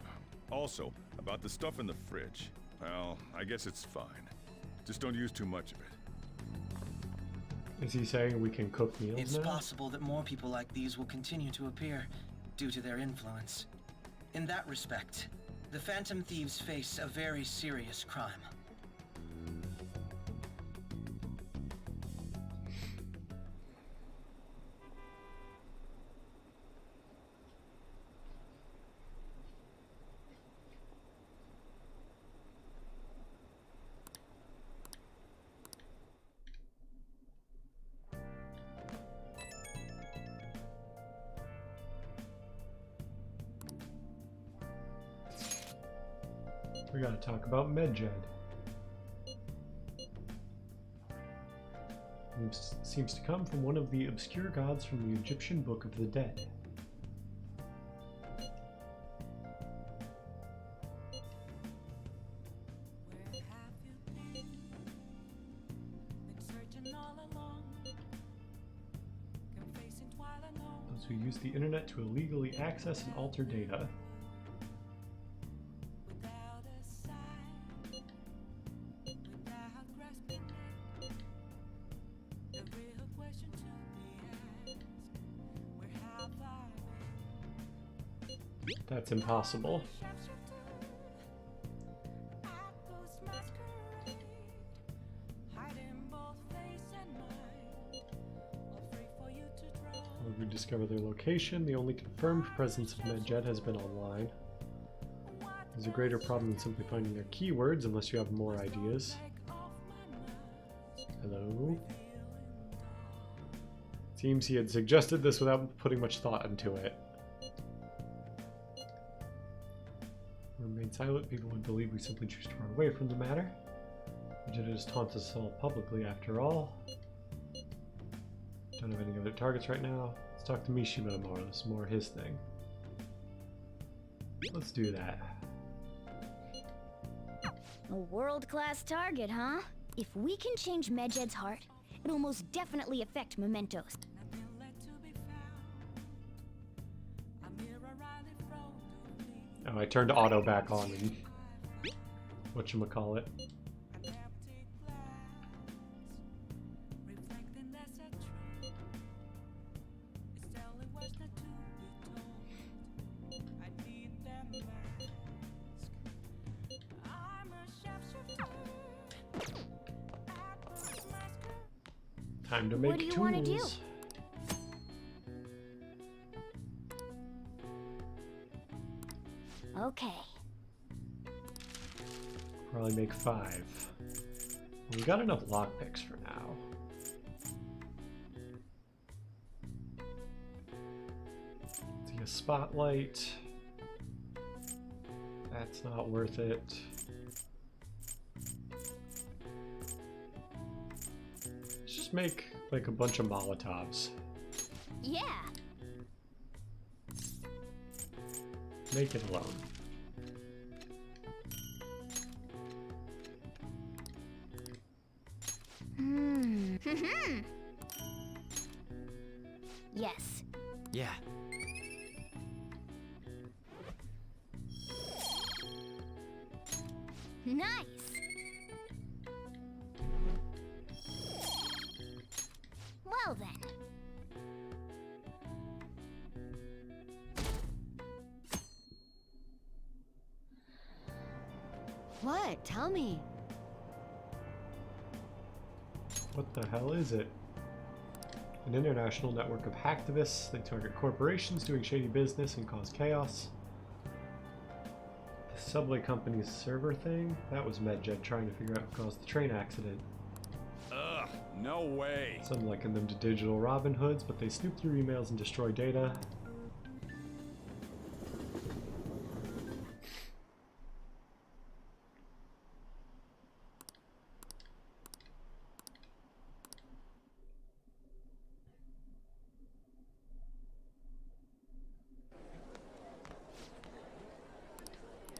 Also, about the stuff in the fridge. Well, I guess it's fine. Just don't use too much of it. Is he saying we can cook meals It's now? possible that more people like these will continue to appear due to their influence. In that respect, The Phantom Thieves face a very serious crime. We gotta talk about Medjed. Seems to come from one of the obscure gods from the Egyptian Book of the Dead. Those who use the internet to illegally access and alter data. That's impossible. When we discover their location, the only confirmed presence of Medjed has been online. There's a greater problem than simply finding their keywords, unless you have more ideas. Hello? Seems he had suggested this without putting much thought into it. Remain silent, people would believe we simply choose to run away from the matter. Vegeta just taunts us all publicly after all. Don't have any other targets right now. Let's talk to Mishima tomorrow. This is more his thing. Let's do that. A world-class target, huh? If we can change Medjed's heart, it'll most definitely affect Mementos. Oh, I turned auto back on and whatchamacallit. Time to make What do you tools. want to do? Okay. Probably make 5. We got enough lockpicks for now. See a spotlight. That's not worth it. Let's just make like a bunch of Molotovs. Yeah. Make it alone. Yes. Yeah. Nice. Well then. What? Tell me. What the hell is it? An international network of hacktivists. They target corporations doing shady business and cause chaos. The subway company's server thing? That was Medjed trying to figure out who caused the train accident. Ugh, no way. Some liken them to digital Robin Hoods, but they snoop through emails and destroy data.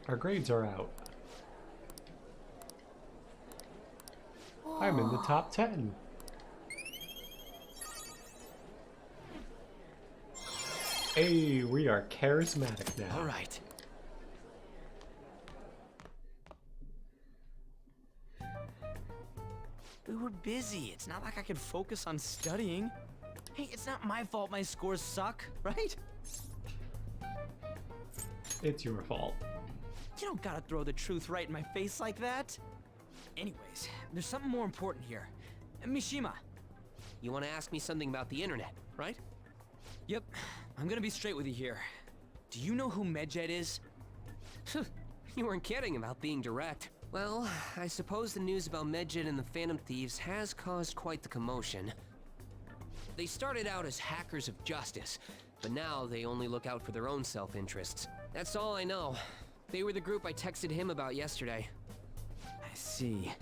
Our grades are out. I'm in the top 10. Hey, we are charismatic now. All right. We were busy. It's not like I could focus on studying. Hey, it's not my fault my scores suck, right? It's your fault. You don't gotta throw the truth right in my face like that. Anyways, there's something more important here. Mishima. You want to ask me something about the internet, right? Yep, I'm gonna be straight with you here. Do you know who Medjed is? You weren't kidding about being direct. Well, I suppose the news about Medjed and the Phantom Thieves has caused quite the commotion. They started out as hackers of justice, but now they only look out for their own self-interests. That's all I know. They were the group I texted him about yesterday. I see.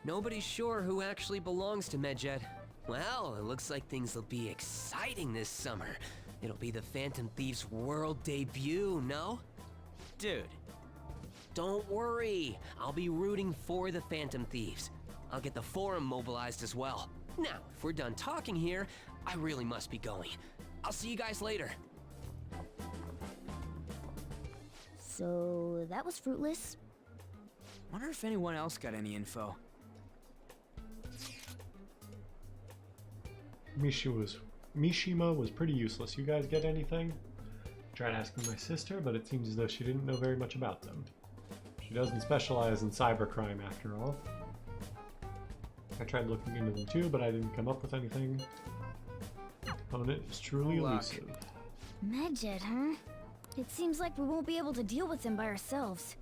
Nobody's sure who actually belongs to Medjed. Well, it looks like things will be exciting this summer. It'll be the Phantom Thieves' world debut, no? Dude. Don't worry, I'll be rooting for the Phantom Thieves. I'll get the forum mobilized as well. Now, if we're done talking here, I really must be going. I'll see you guys later. So, that was fruitless. Wonder if anyone else got any info. Mishima was pretty useless. You guys get anything? Tried asking my sister, but it seems as though she didn't know very much about them. She doesn't specialize in cybercrime after all. I tried looking into them too, but I didn't come up with anything. Opponent is truly elusive. Medjed, huh? It seems like we won't be able to deal with him by ourselves.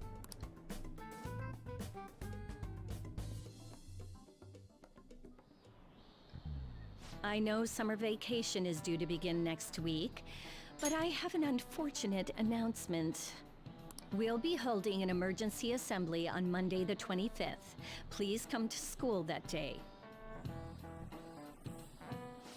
I know summer vacation is due to begin next week, but I have an unfortunate announcement. We'll be holding an emergency assembly on Monday the 25th. Please come to school that day.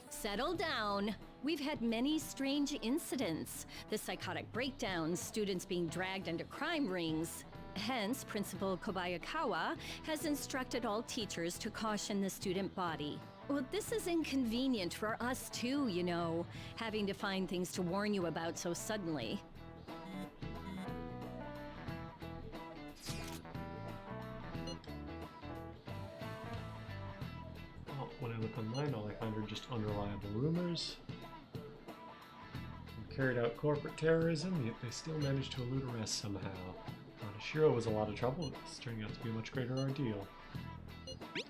Settle down. We've had many strange incidents. The psychotic breakdowns, students being dragged into crime rings. Hence, Principal Kobayakawa has instructed all teachers to caution the student body. Well, this is inconvenient for us too, you know, having to find things to warn you about so suddenly. Well, when I look online, all I find are just unreliable rumors. They carried out corporate terrorism, yet they still managed to elude arrest somehow. Shiro was a lot of trouble. It's turning out to be a much greater ordeal.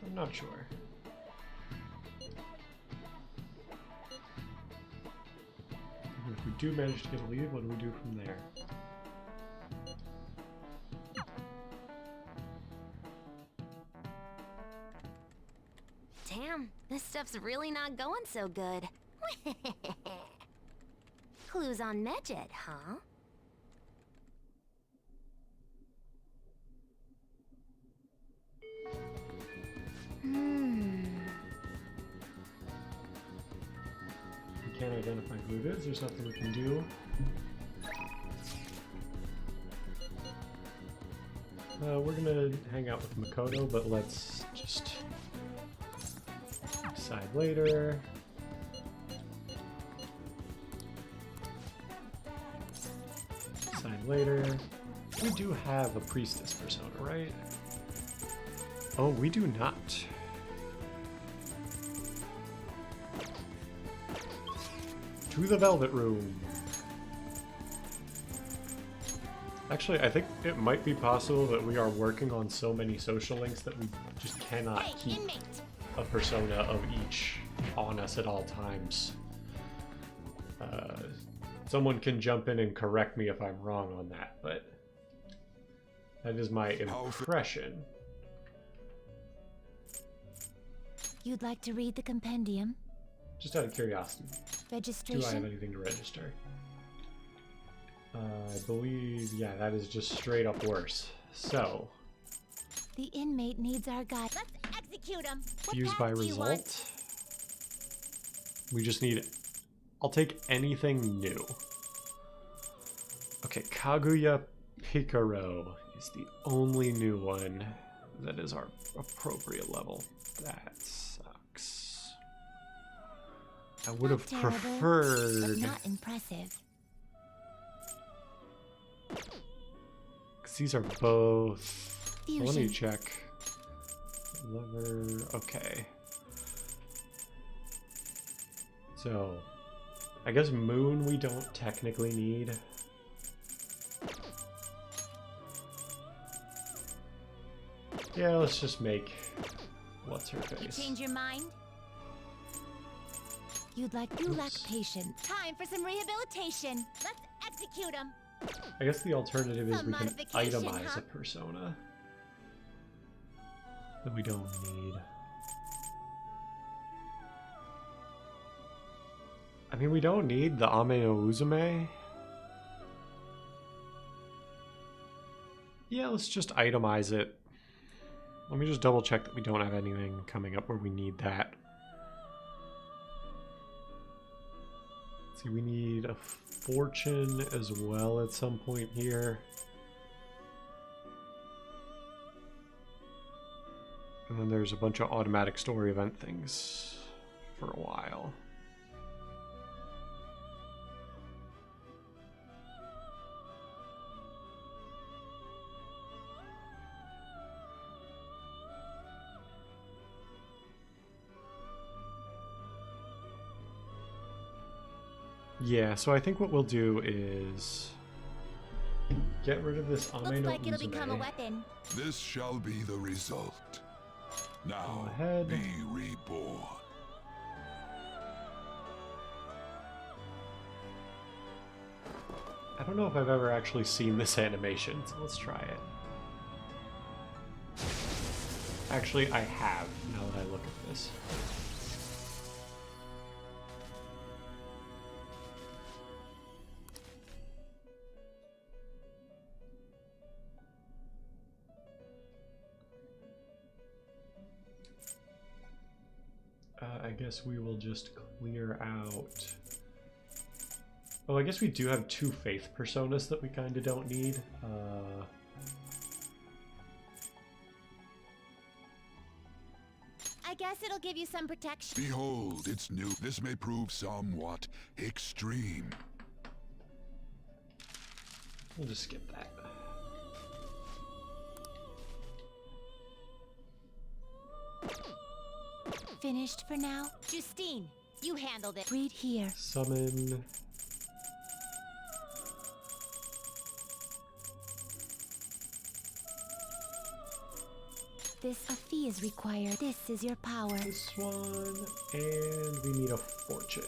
I'm not sure. Even if we do manage to get a lead, what do we do from there? Damn, this stuff's really not going so good. Clues on Medjed, huh? We can't identify who it is, there's nothing we can do. We're gonna hang out with Makoto, but let's just decide later. Decide later. We do have a priestess persona, right? Oh, we do not. To the Velvet Room. Actually, I think it might be possible that we are working on so many social links that we just cannot keep a persona of each on us at all times. Someone can jump in and correct me if I'm wrong on that, but that is my impression. You'd like to read the compendium? Just out of curiosity. Registration? Do I have anything to register? I believe, yeah, that is just straight up worse. So. The inmate needs our guide. Let's execute him. Fuse by result. We just need. I'll take anything new. Okay, Kaguya Picaro is the only new one that is our appropriate level. That sucks. I would have preferred. But not impressive. Because these are both. Well, let me check. Lever. Okay. So, I guess Moon we don't technically need. Yeah, let's just make what's her face. You change your mind? You lack patience. Time for some rehabilitation. Let's execute him. I guess the alternative is Some we can modification, itemize huh? a persona that we don't need. I mean, we don't need the Ame no Uzume. Yeah, let's just itemize it. Let me just double check that we don't have anything coming up where we need that. Let's see, we need a fortune as well at some point here. And then there's a bunch of automatic story event things for a while. Yeah, so I think what we'll do is get rid of this Ame Looks no like it'll become a Uzume. weapon. This shall be the result. Now ahead. be reborn. I don't know if I've ever actually seen this animation, so let's try it. Actually, I have, now that I look at this. I guess we will just clear out... Oh, I guess we do have two faith personas that we kind of don't need. I guess it'll give you some protection. Behold, it's new. This may prove somewhat extreme. We'll just skip that. Finished for now? Justine, you handled it. Read here. Summon... A fee is required. This is your power. This one, and we need a fortune.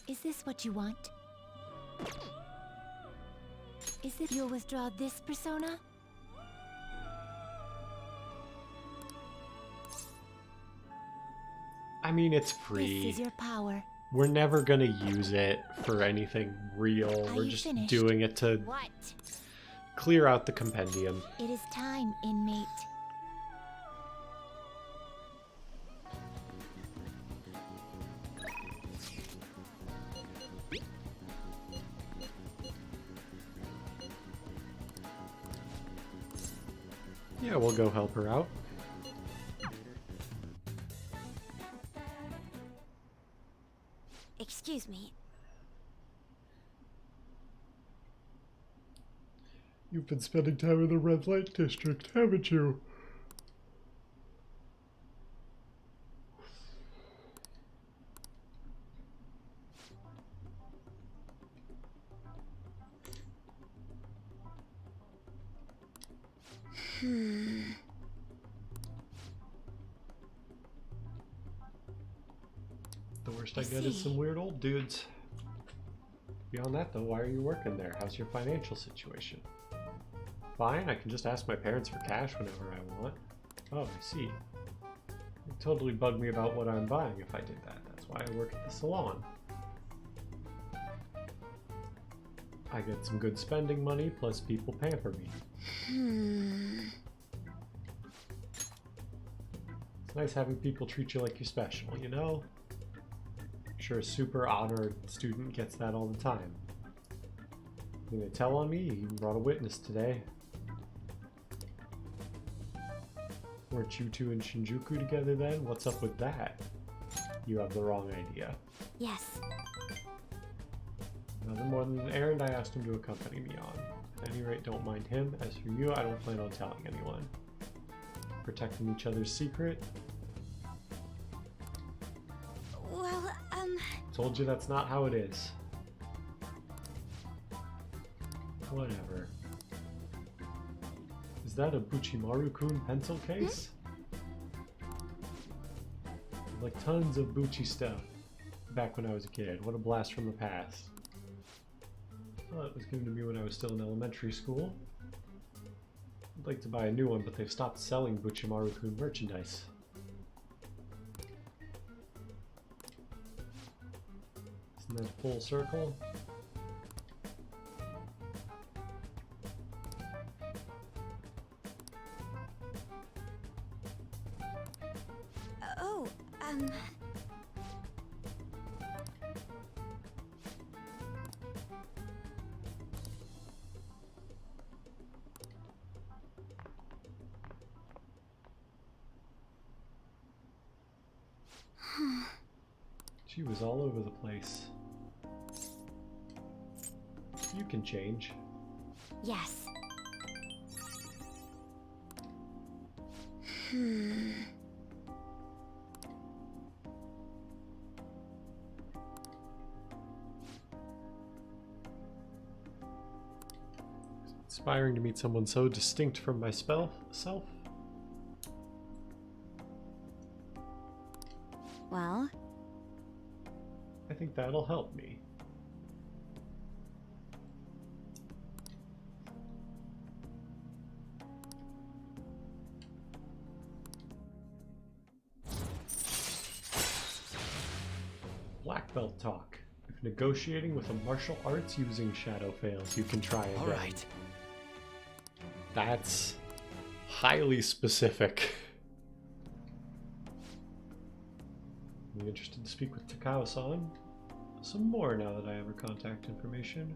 Is this what you want? Is it you'll withdraw this persona? I mean, it's free. This is your power. We're never gonna use it for anything real. Are We're you just finished? doing it to What? clear out the compendium. It is time, inmate. Yeah, we'll go help her out. Excuse me. You've been spending time in the red light district, haven't you? The worst I get is some weird old dudes. Beyond that though, why are you working there? How's your financial situation? Fine, I can just ask my parents for cash whenever I want. Oh, I see. It totally bugged me about what I'm buying if I did that. That's why I work at the salon. I get some good spending money, plus people pamper me. It's nice having people treat you like you're special, you know? I'm sure a super honored student gets that all the time. You gonna tell on me? You even brought a witness today. Weren't you two in Shinjuku together then? What's up with that? You have the wrong idea. Yes. Nothing more than an errand I asked him to accompany me on. At any rate, don't mind him. As for you, I don't plan on telling anyone. Protecting each other's secret. Well, Told you that's not how it is. Whatever. Is that a Buchimaru-kun pencil case? Like tons of Buchi stuff back when I was a kid. What a blast from the past. Well, it was given to me when I was still in elementary school. I'd like to buy a new one, but they've stopped selling Buchimaru-kun merchandise. Isn't that full circle? Oh, She was all over the place. You can change. Yes. Inspiring to meet someone so distinct from my self. Well? I think that'll help me. Black belt talk. If negotiating with a martial arts using shadow fails, you can try again. Alright. That's highly specific. I'm interested to speak with Takao-san some more now that I have her contact information.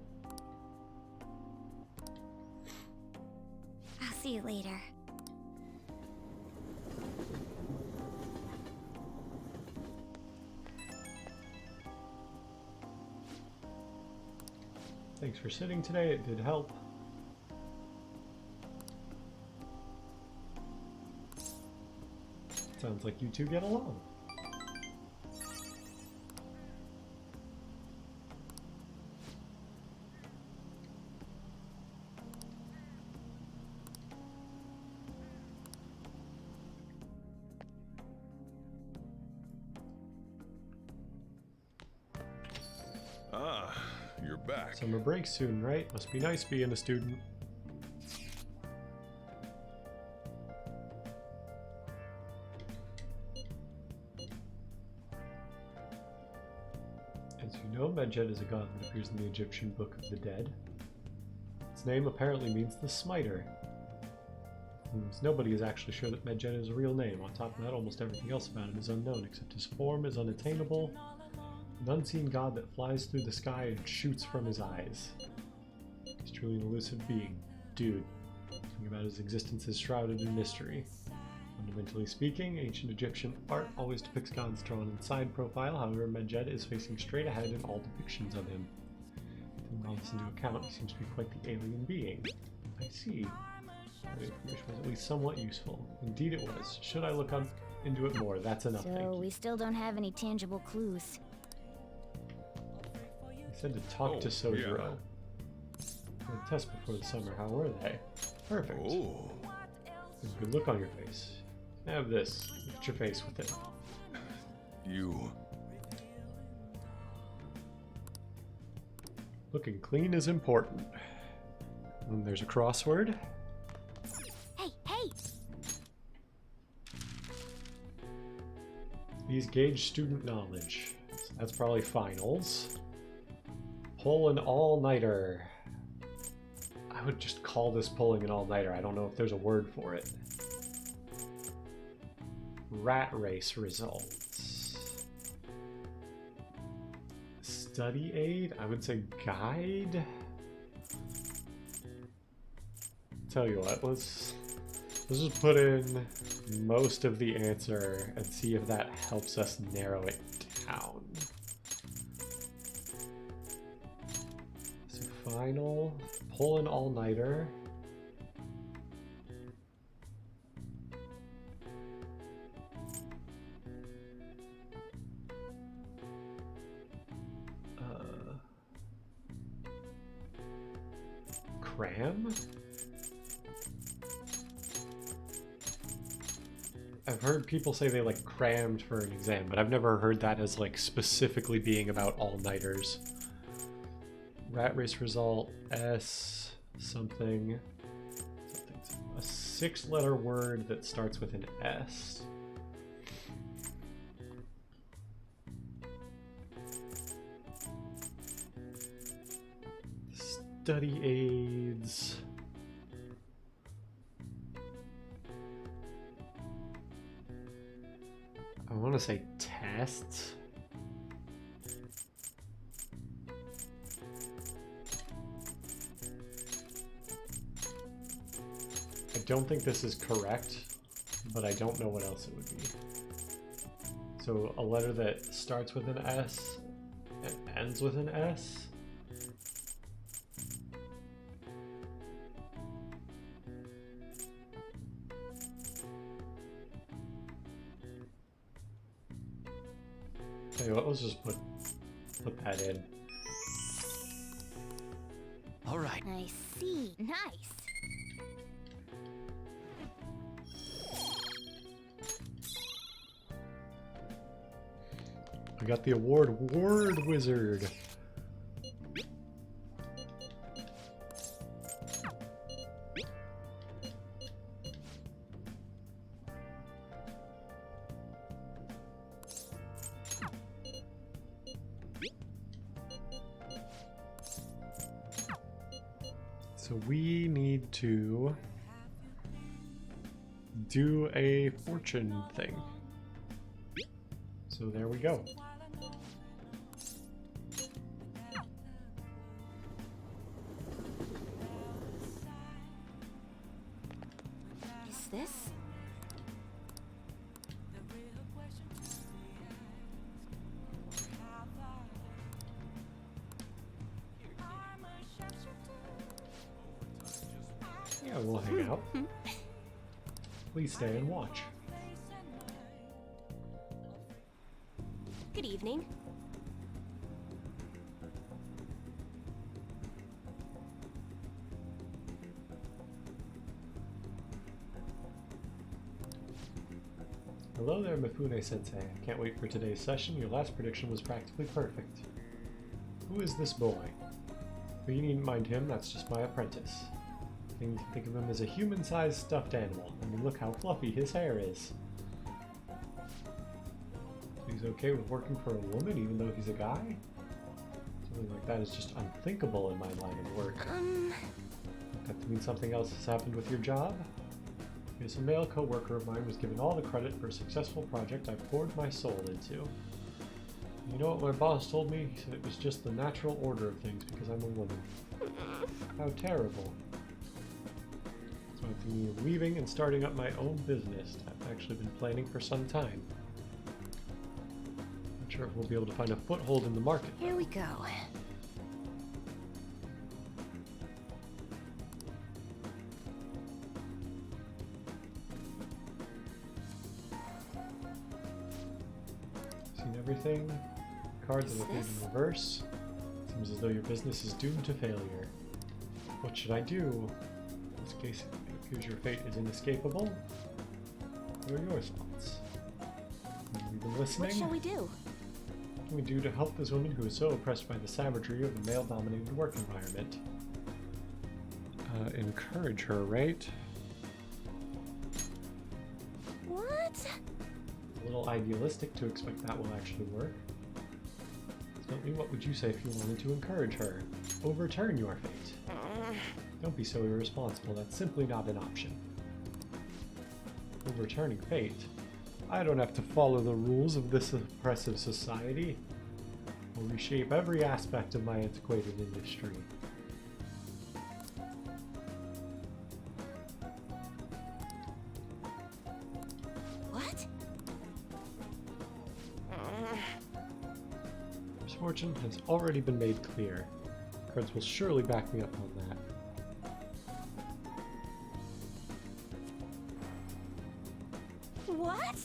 I'll see you later. Thanks for sitting today, it did help. Sounds like you two get along. Ah, you're back. Summer break soon, right? Must be nice being a student. As you know, Medjed is a god that appears in the Egyptian Book of the Dead. Its name apparently means the Smiter. Nobody is actually sure that Medjed is a real name. On top of that, almost everything else about him is unknown, except his form is unattainable. An unseen god that flies through the sky and shoots from his eyes. He's truly an elusive being. Dude. Everything about his existence is shrouded in mystery. Fundamentally speaking, ancient Egyptian art always depicts gods drawn in side profile, however Medjed is facing straight ahead in all depictions of him. Taking all this into account, he seems to be quite the alien being. I see. That information was at least somewhat useful. Indeed it was. Should I look into it more? That's enough, thank So you. we still don't have any tangible clues. I said to talk to Sojiro. A test before the summer. How were they? Perfect. Oh. There's a good look on your face. Have this. Look at your face with it. You. Looking clean is important. And there's a crossword. Hey, hey! These gauge student knowledge. So that's probably finals. Pull an all-nighter. I would just call this pulling an all-nighter. I don't know if there's a word for it. Rat race results. Study aid? I would say guide? Tell you what, let's just put in most of the answer and see if that helps us narrow it down. So final, pull an all-nighter. cram? I've heard people say they like crammed for an exam, but I've never heard that as like specifically being about all-nighters. Rat race result, S something. A 6-letter word that starts with an S. Study aids. I want to say tests. I don't think this is correct, but I don't know what else it would be. So a letter that starts with an S and ends with an S. Tell you what, let's just put that in. All right. I see. Nice. I got the award, Word Wizard. So we need to do a fortune thing. So there we go. Is this? Yeah, we'll hang out. Please stay and watch. Good evening. Hello there, Mifune-sensei. I can't wait for today's session. Your last prediction was practically perfect. Who is this boy? But you needn't mind him, that's just my apprentice. Think of him as a human-sized stuffed animal. I mean, look how fluffy his hair is. He's okay with working for a woman even though he's a guy? Something like that is just unthinkable in my line of work. Got to mean something else has happened with your job? Yes, a male co-worker of mine was given all the credit for a successful project I poured my soul into. You know what my boss told me? He said it was just the natural order of things because I'm a woman. How terrible. So I'm thinking of leaving and starting up my own business. I've actually been planning for some time. Not sure if we'll be able to find a foothold in the market. Here we go. Seen everything. Cards are located in reverse. Seems as though your business is doomed to failure. What should I do? In this case, it appears your fate is inescapable. What are your thoughts? Have you been listening? What shall we do? What can we do to help this woman who is so oppressed by the savagery of a male-dominated work environment? Encourage her, right? What? A little idealistic to expect that will actually work. Tell me, what would you say if you wanted to encourage her? Overturn your fate. Don't be so irresponsible, that's simply not an option. Overturning fate? I don't have to follow the rules of this oppressive society. I'll reshape every aspect of my antiquated industry. What? Misfortune has already been made clear. Cards will surely back me up on that. What?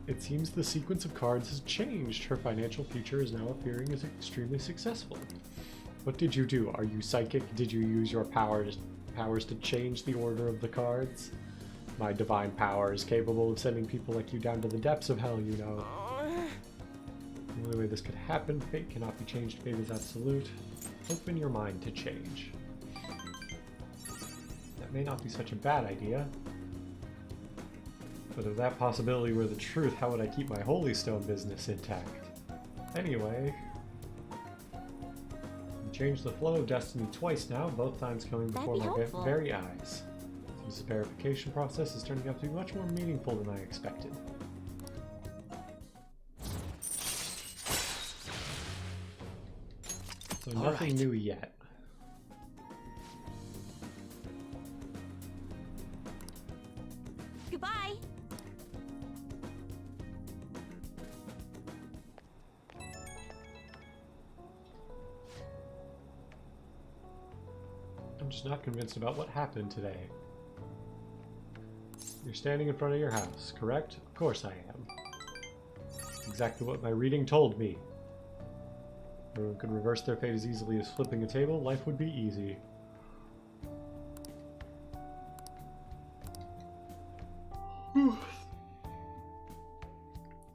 It seems the sequence of cards has changed. Her financial future is now appearing as extremely successful. What did you do? Are you psychic? Did you use your powers to change the order of the cards? My divine power is capable of sending people like you down to the depths of hell, you know. The only way this could happen, fate cannot be changed, fate is absolute. Open your mind to change. That may not be such a bad idea. But if that possibility were the truth, how would I keep my Holy Stone business intact? Anyway, you changed the flow of destiny twice now, both times coming before my very eyes. This verification process is turning out to be much more meaningful than I expected. So nothing new yet. Goodbye. I'm just not convinced about what happened today. You're standing in front of your house, correct? Of course I am. That's exactly what my reading told me. If everyone could reverse their fate as easily as flipping a table, life would be easy. And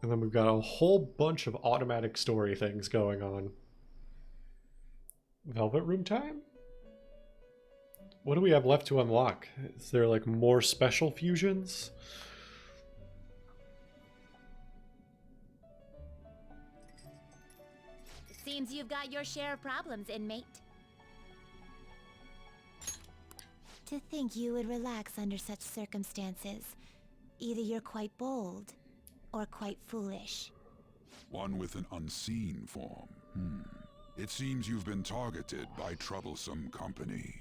then we've got a whole bunch of automatic story things going on. Velvet Room time? What do we have left to unlock? Is there like more special fusions? Seems you've got your share of problems, inmate. To think you would relax under such circumstances. Either you're quite bold, or quite foolish. One with an unseen form. It seems you've been targeted by troublesome company.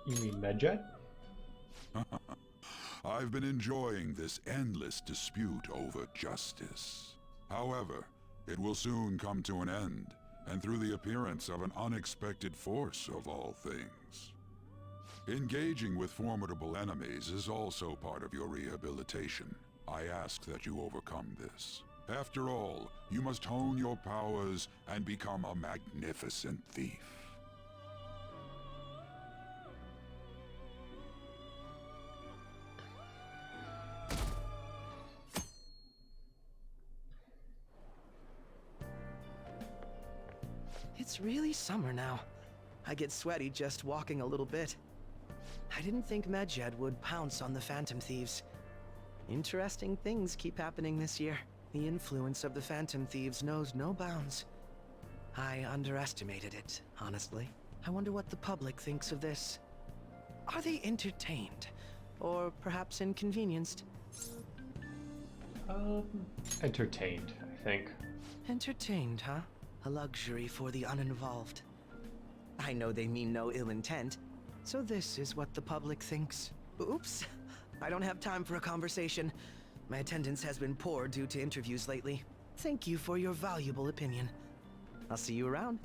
You mean Medjed? I've been enjoying this endless dispute over justice. However, it will soon come to an end, and through the appearance of an unexpected force of all things. Engaging with formidable enemies is also part of your rehabilitation. I ask that you overcome this. After all, you must hone your powers and become a magnificent thief. It's really summer now. I get sweaty just walking a little bit. I didn't think Medjed would pounce on the Phantom Thieves. Interesting things keep happening this year. The influence of the Phantom Thieves knows no bounds. I underestimated it, honestly. I wonder what the public thinks of this. Are they entertained? Or perhaps inconvenienced? Entertained, I think. Entertained, huh? A luxury for the uninvolved. I know they mean no ill intent, so this is what the public thinks. Oops, I don't have time for a conversation. My attendance has been poor due to interviews lately. Thank you for your valuable opinion. I'll see you around.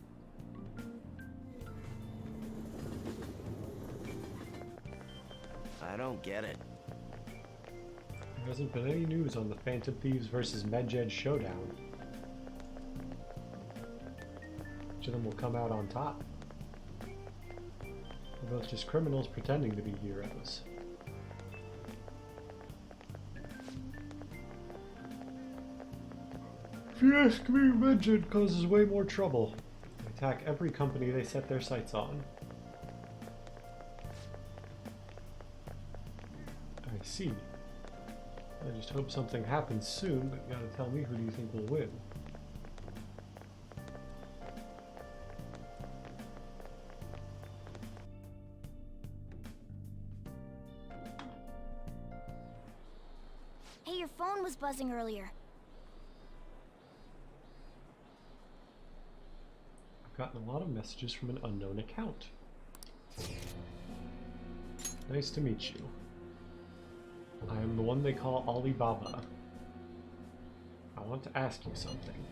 I don't get it. There hasn't been any news on the Phantom Thieves versus Medjed showdown. Which of them will come out on top? They're both just criminals pretending to be heroes. If you ask me, Medjed causes way more trouble. They attack every company they set their sights on. I see. I just hope something happens soon, but you gotta tell me, who do you think will win? Hey, your phone was buzzing earlier. I've gotten a lot of messages from an unknown account. Nice to meet you. I am the one they call Alibaba. I want to ask you something.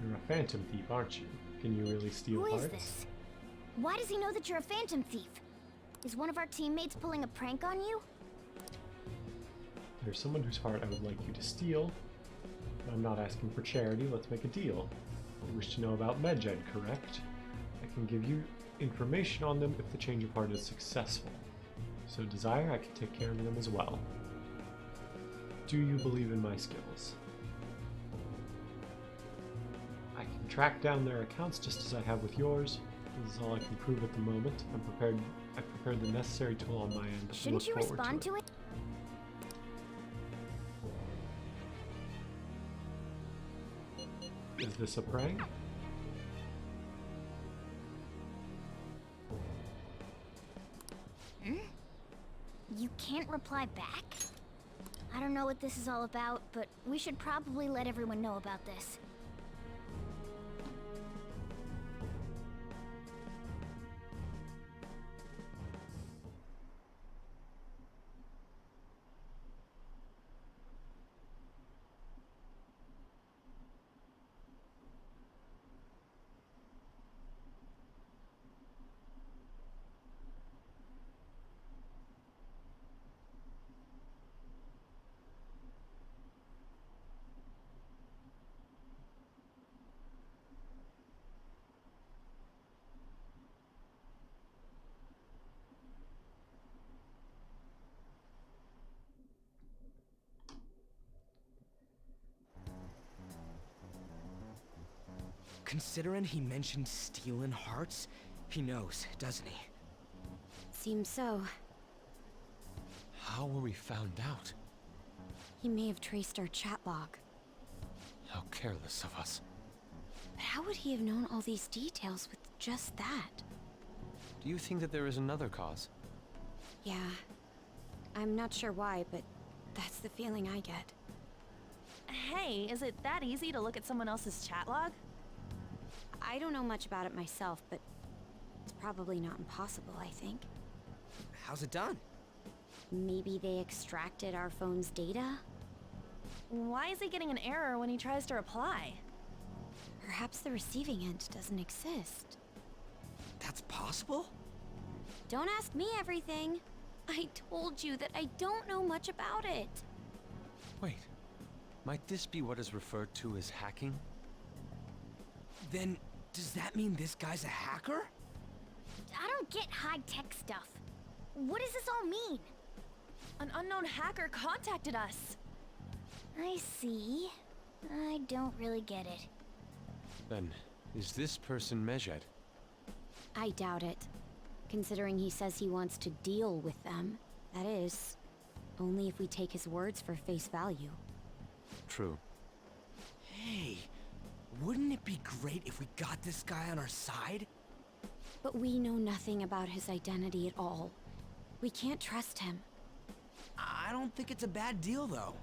You're a phantom thief, aren't you? Can you really steal Who parts? is this? Why does he know that you're a phantom thief? Is one of our teammates pulling a prank on you? There's someone whose heart I would like you to steal. I'm not asking for charity, let's make a deal. You wish to know about Medjed, correct? I can give you information on them if the change of heart is successful. So desire, I can take care of them as well. Do you believe in my skills? I can track down their accounts just as I have with yours. This is all I can prove at the moment. I've prepared the necessary tool on my end. Shouldn't you respond to it? Is this a prank? You can't reply back? I don't know what this is all about, but we should probably let everyone know about this. Considering he mentioned stealing hearts, he knows, doesn't he? Seems so. How were we found out? He may have traced our chat log. How careless of us. But how would he have known all these details with just that? Do you think that there is another cause? Yeah. I'm not sure why, but that's the feeling I get. Hey, is it that easy to look at someone else's chat log? I don't know much about it myself, but it's probably not impossible, I think. How's it done? Maybe they extracted our phone's data? Why is he getting an error when he tries to reply? Perhaps the receiving end doesn't exist. That's possible? Don't ask me everything. I told you that I don't know much about it. Wait, might this be what is referred to as hacking? Then, does that mean this guy's a hacker? I don't get high-tech stuff. What does this all mean? An unknown hacker contacted us. I see. I don't really get it. Then, is this person Medjed? I doubt it. Considering he says he wants to deal with them. That is, only if we take his words for face value. True. Hey, wouldn't it be great if we got this guy on our side? But we know nothing about his identity at all. We can't trust him. I don't think it's a bad deal, though.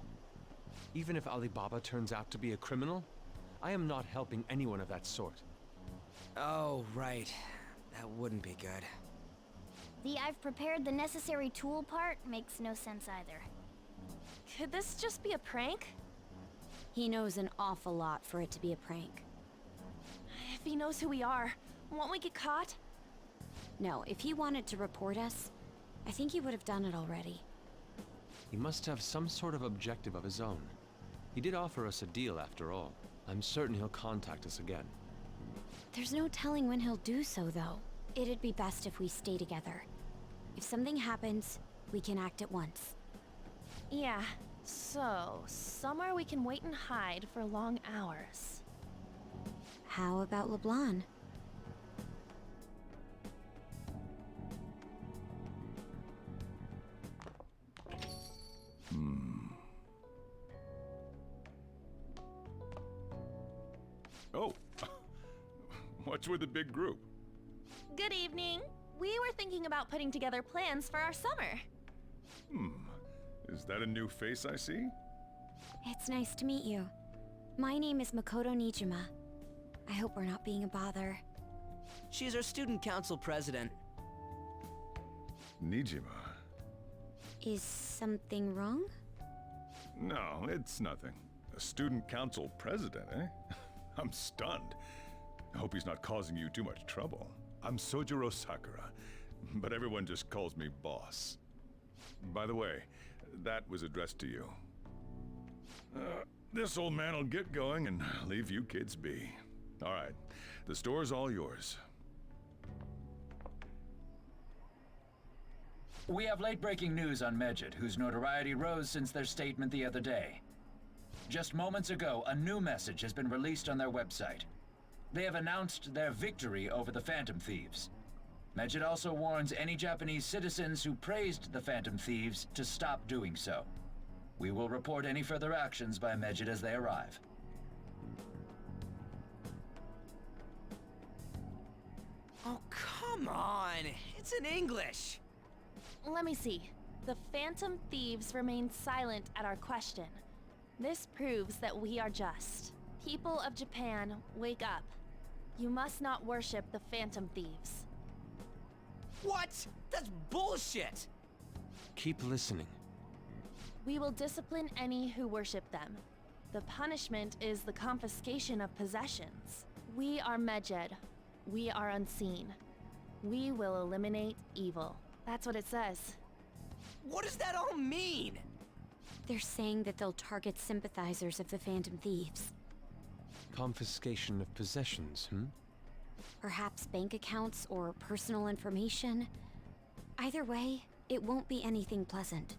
Even if Alibaba turns out to be a criminal, I am not helping anyone of that sort. Oh, right. That wouldn't be good. The I've prepared the necessary tool part makes no sense either. Could this just be a prank? He knows an awful lot for it to be a prank. If he knows who we are, won't we get caught? No, if he wanted to report us, I think he would have done it already. He must have some sort of objective of his own. He did offer us a deal after all. I'm certain he'll contact us again. There's no telling when he'll do so, though. It'd be best if we stay together. If something happens, we can act at once. Yeah, so somewhere we can wait and hide for long hours. How about LeBlanc? Oh, what's with the big group? Good evening. We were thinking about putting together plans for our summer. Is that a new face I see? It's nice to meet you. My name is Makoto Nijima. I hope we're not being a bother. She's our student council president. Nijima. Is something wrong? No, it's nothing. A student council president, eh? I'm stunned. I hope he's not causing you too much trouble. I'm Sojiro Sakura, but everyone just calls me boss. By the way, that was addressed to you. This old man will get going and leave you kids be. All right, the store's all yours. We have late-breaking news on Medjed, whose notoriety rose since their statement the other day. Just moments ago, a new message has been released on their website. They have announced their victory over the Phantom Thieves. Medjed also warns any Japanese citizens who praised the Phantom Thieves to stop doing so. We will report any further actions by Medjed as they arrive. Oh, come on! It's in English! Let me see. The Phantom Thieves remained silent at our question. This proves that we are just. People of Japan, wake up. You must not worship the Phantom Thieves. What? That's bullshit! Keep listening. We will discipline any who worship them. The punishment is the confiscation of possessions. We are Medjed. We are unseen. We will eliminate evil. That's what it says. What does that all mean? They're saying that they'll target sympathizers of the Phantom Thieves. Confiscation of possessions, Perhaps bank accounts or personal information. Either way, it won't be anything pleasant.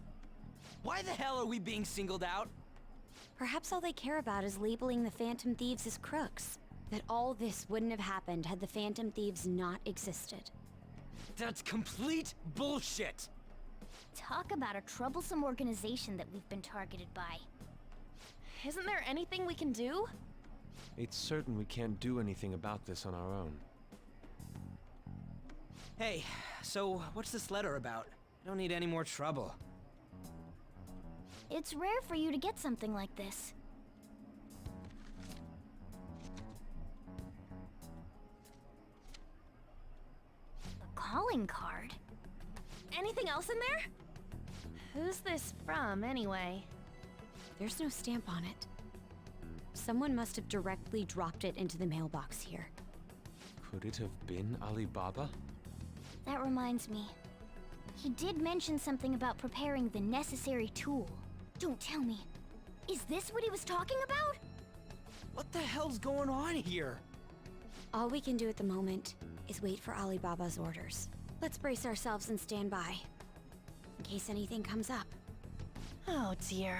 Why the hell are we being singled out? Perhaps all they care about is labeling the Phantom Thieves as crooks. That all this wouldn't have happened had the Phantom Thieves not existed. That's complete bullshit! Talk about a troublesome organization that we've been targeted by. Isn't there anything we can do? It's certain we can't do anything about this on our own. Hey, so what's this letter about? I don't need any more trouble. It's rare for you to get something like this. A calling card? Anything else in there? Who's this from, anyway? There's no stamp on it. Someone must have directly dropped it into the mailbox here. Could it have been Alibaba? That reminds me. He did mention something about preparing the necessary tool. Don't tell me. Is this what he was talking about? What the hell's going on here? All we can do at the moment is wait for Alibaba's orders. Let's brace ourselves and stand by, in case anything comes up. Oh dear.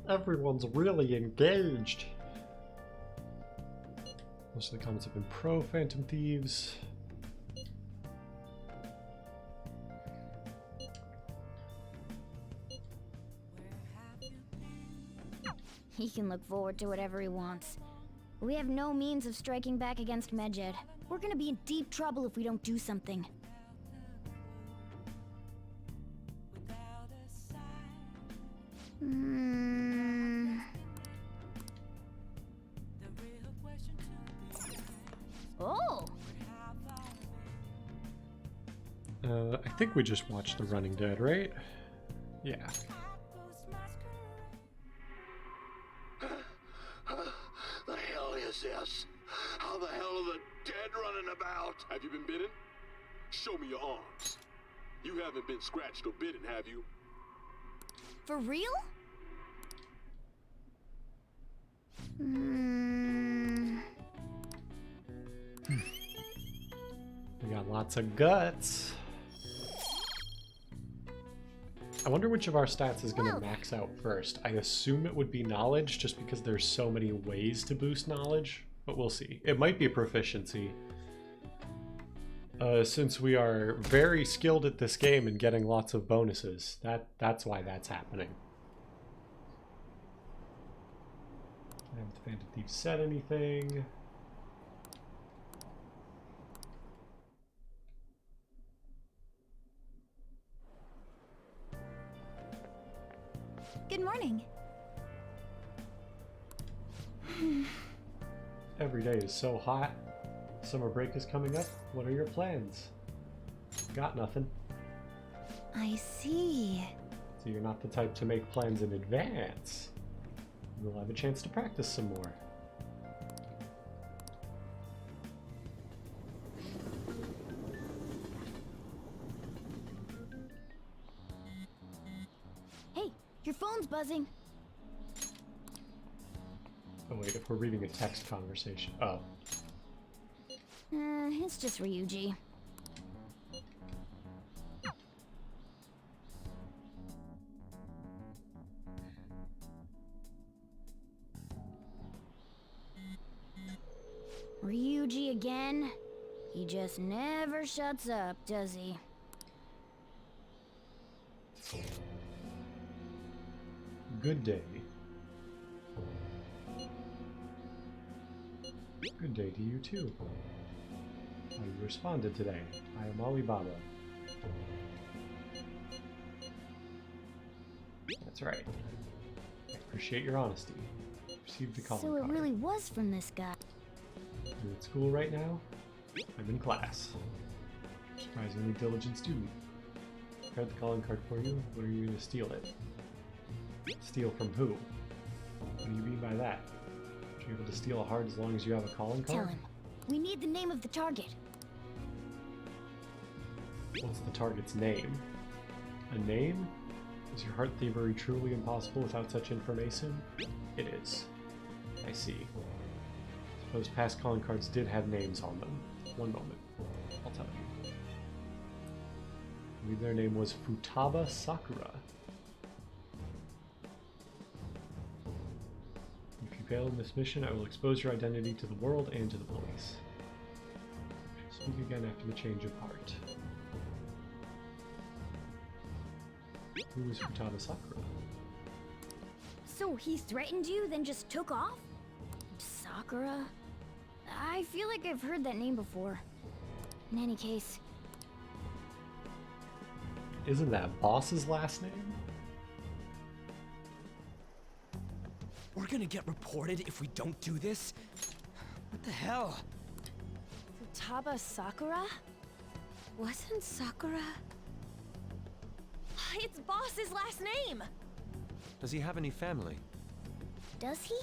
Everyone's really engaged. Most of the comments have been pro Phantom Thieves. He can look forward to whatever he wants. We have no means of striking back against Medjed. We're gonna be in deep trouble if we don't do something. Oh! I think we just watched The Running Dead, right? Yeah. The hell is this? How the hell are the dead running about? Have you been bitten? Show me your arms. You haven't been scratched or bitten, have you? For real? We got lots of guts. I wonder which of our stats is going to max out first. I assume it would be knowledge, just because there's so many ways to boost knowledge, but we'll see. It might be proficiency. Since we are very skilled at this game and getting lots of bonuses, that's why that's happening. Haven't the Phantom Thief said anything? Good morning. Every day is so hot. Summer break is coming up. What are your plans? Got nothing. I see. So you're not the type to make plans in advance. We'll have a chance to practice some more. buzzing? Oh wait, if we're reading a text conversation. Oh. It's just Ryuji. Ryuji again? He just never shuts up, does he? Good day. Good day to you too. How you responded today. I am Alibaba. That's right. I appreciate your honesty. Received the calling So it card. really was from this guy. You at school right now? I'm in class. Surprisingly diligent student. Prepared the calling card for you. When are you going to steal it? Steal from who? What do you mean by that? Are you able to steal a heart as long as you have a calling card? Tell him. We need the name of the target. What's the target's name? A name? Is your heart thievery truly impossible without such information? It is. I see. Suppose past calling cards did have names on them. One moment. I'll tell you. I believe their name was Futaba Sakura. If you fail in this mission, I will expose your identity to the world and to the police. I shall speak again after the change of heart. Who is Futaba Sakura? So he threatened you, then just took off? Sakura? I feel like I've heard that name before. In any case... Isn't that Boss's last name? We're gonna get reported if we don't do this? What the hell? Futaba Sakura? Wasn't Sakura? It's Boss's last name! Does he have any family? Does he?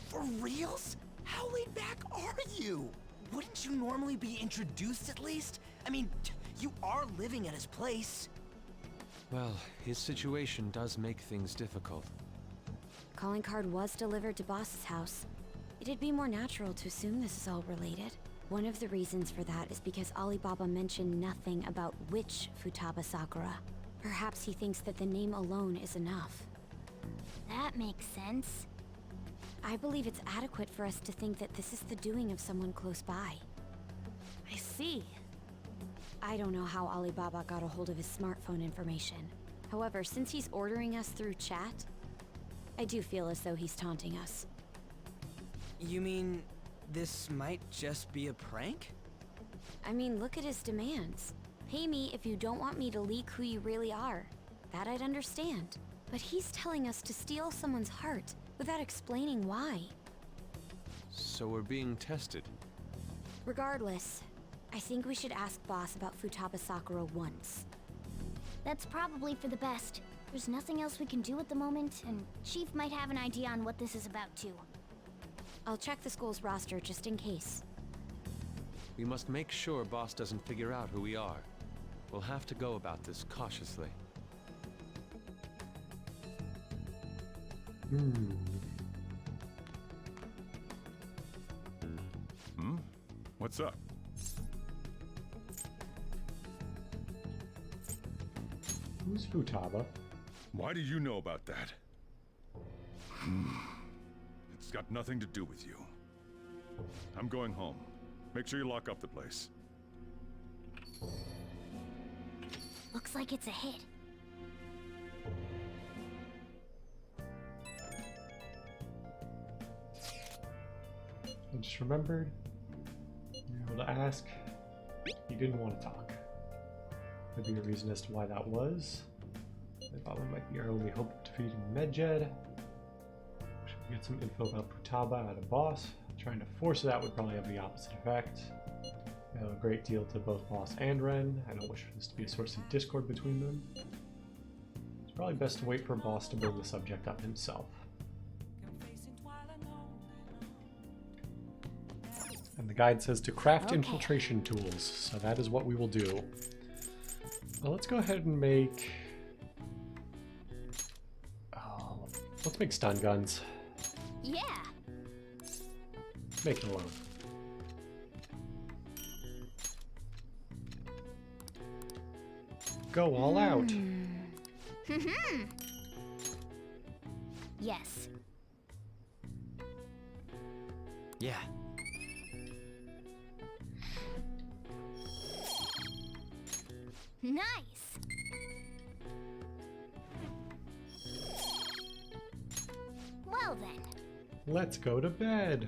For reals? How laid back are you? Wouldn't you normally be introduced at least? I mean, you are living at his place. Well, his situation does make things difficult. Calling card was delivered to Boss's house. It'd be more natural to assume this is all related. One of the reasons for that is because Alibaba mentioned nothing about which Futaba Sakura. Perhaps he thinks that the name alone is enough. That makes sense. I believe it's adequate for us to think that this is the doing of someone close by. I see. I don't know how Alibaba got a hold of his smartphone information. However, since he's ordering us through chat, I do feel as though he's taunting us. You mean this might just be a prank? I mean, look at his demands. Pay me if you don't want me to leak who you really are. That I'd understand. But he's telling us to steal someone's heart without explaining why. So we're being tested. Regardless, I think we should ask Boss about Futaba Sakura once. That's probably for the best. There's nothing else we can do at the moment, and Chief might have an idea on what this is about too. I'll check the school's roster just in case. We must make sure Boss doesn't figure out who we are. We'll have to go about this cautiously. What's up? Who's Futaba? Why do you know about that? It's got nothing to do with you. I'm going home. Make sure you lock up the place. Looks like it's a hit. I just remembered. You were able to ask. He didn't want to talk. Could be a reason as to why that was. I thought we might be our only hope of defeating Medjed. Should get some info about Futaba out of Boss. Trying to force it out would probably have the opposite effect. I owe a great deal to both Boss and Ren. I don't wish for this to be a source of discord between them. It's probably best to wait for Boss to bring the subject up himself. And the guide says to craft infiltration tools, so that is what we will do. Well, let's go ahead and make Let's make stun guns. Yeah. Make it alone. Go all out. Yes. Yeah. Nice. Well then. Let's go to bed.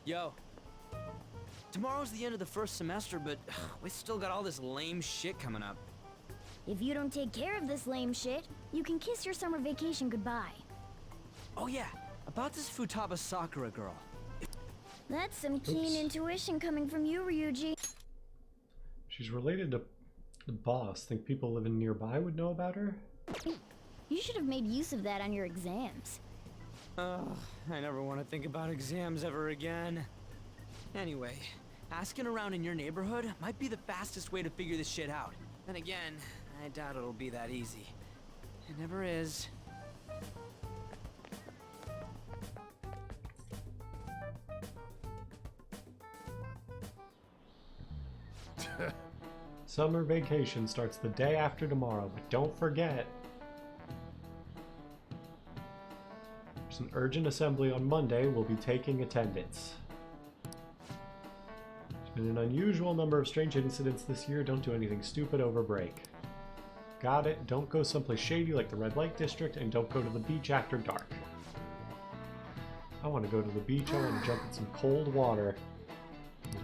Yo. Tomorrow's the end of the first semester, but we still got all this lame shit coming up. If you don't take care of this lame shit, you can kiss your summer vacation goodbye. Oh yeah, about this Futaba Sakura girl. That's some keen intuition coming from you, Ryuji. She's related to the boss. Think people living nearby would know about her? You should have made use of that on your exams. Ugh, I never want to think about exams ever again. Anyway, asking around in your neighborhood might be the fastest way to figure this shit out. Then again, I doubt it'll be that easy. It never is. Summer vacation starts the day after tomorrow, but don't forget. There's an urgent assembly on Monday. We'll be taking attendance. There's been an unusual number of strange incidents this year. Don't do anything stupid over break. Got it. Don't go someplace shady like the Red Light District, and don't go to the beach after dark. I want to go to the beach. I want to jump in some cold water.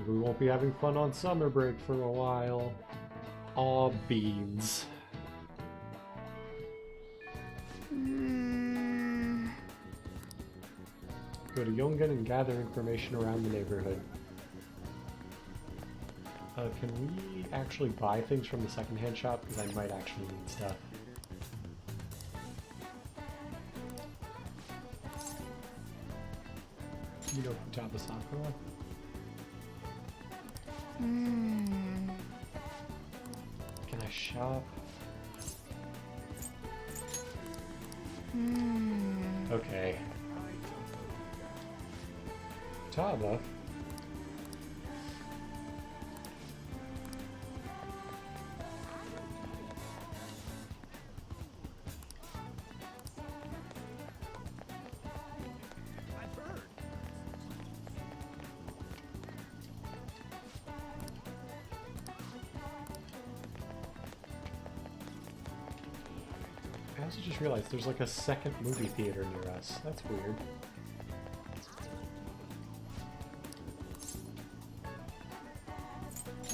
We won't be having fun on summer break for a while. Aw, beans. Go to Yongan and gather information around the neighborhood. Can we actually buy things from the secondhand shop? Because I might actually need stuff. You know Futaba Sakura? Can I shop? Okay. Futaba? I also just realized there's like a second movie theater near us. That's weird.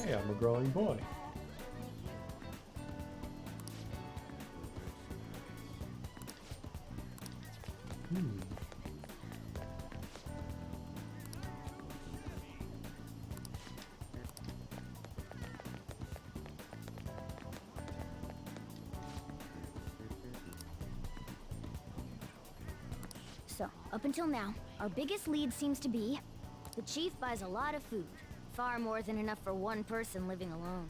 Hey, I'm a growing boy. So, up until now, our biggest lead seems to be the chief buys a lot of food. Far more than enough for one person living alone.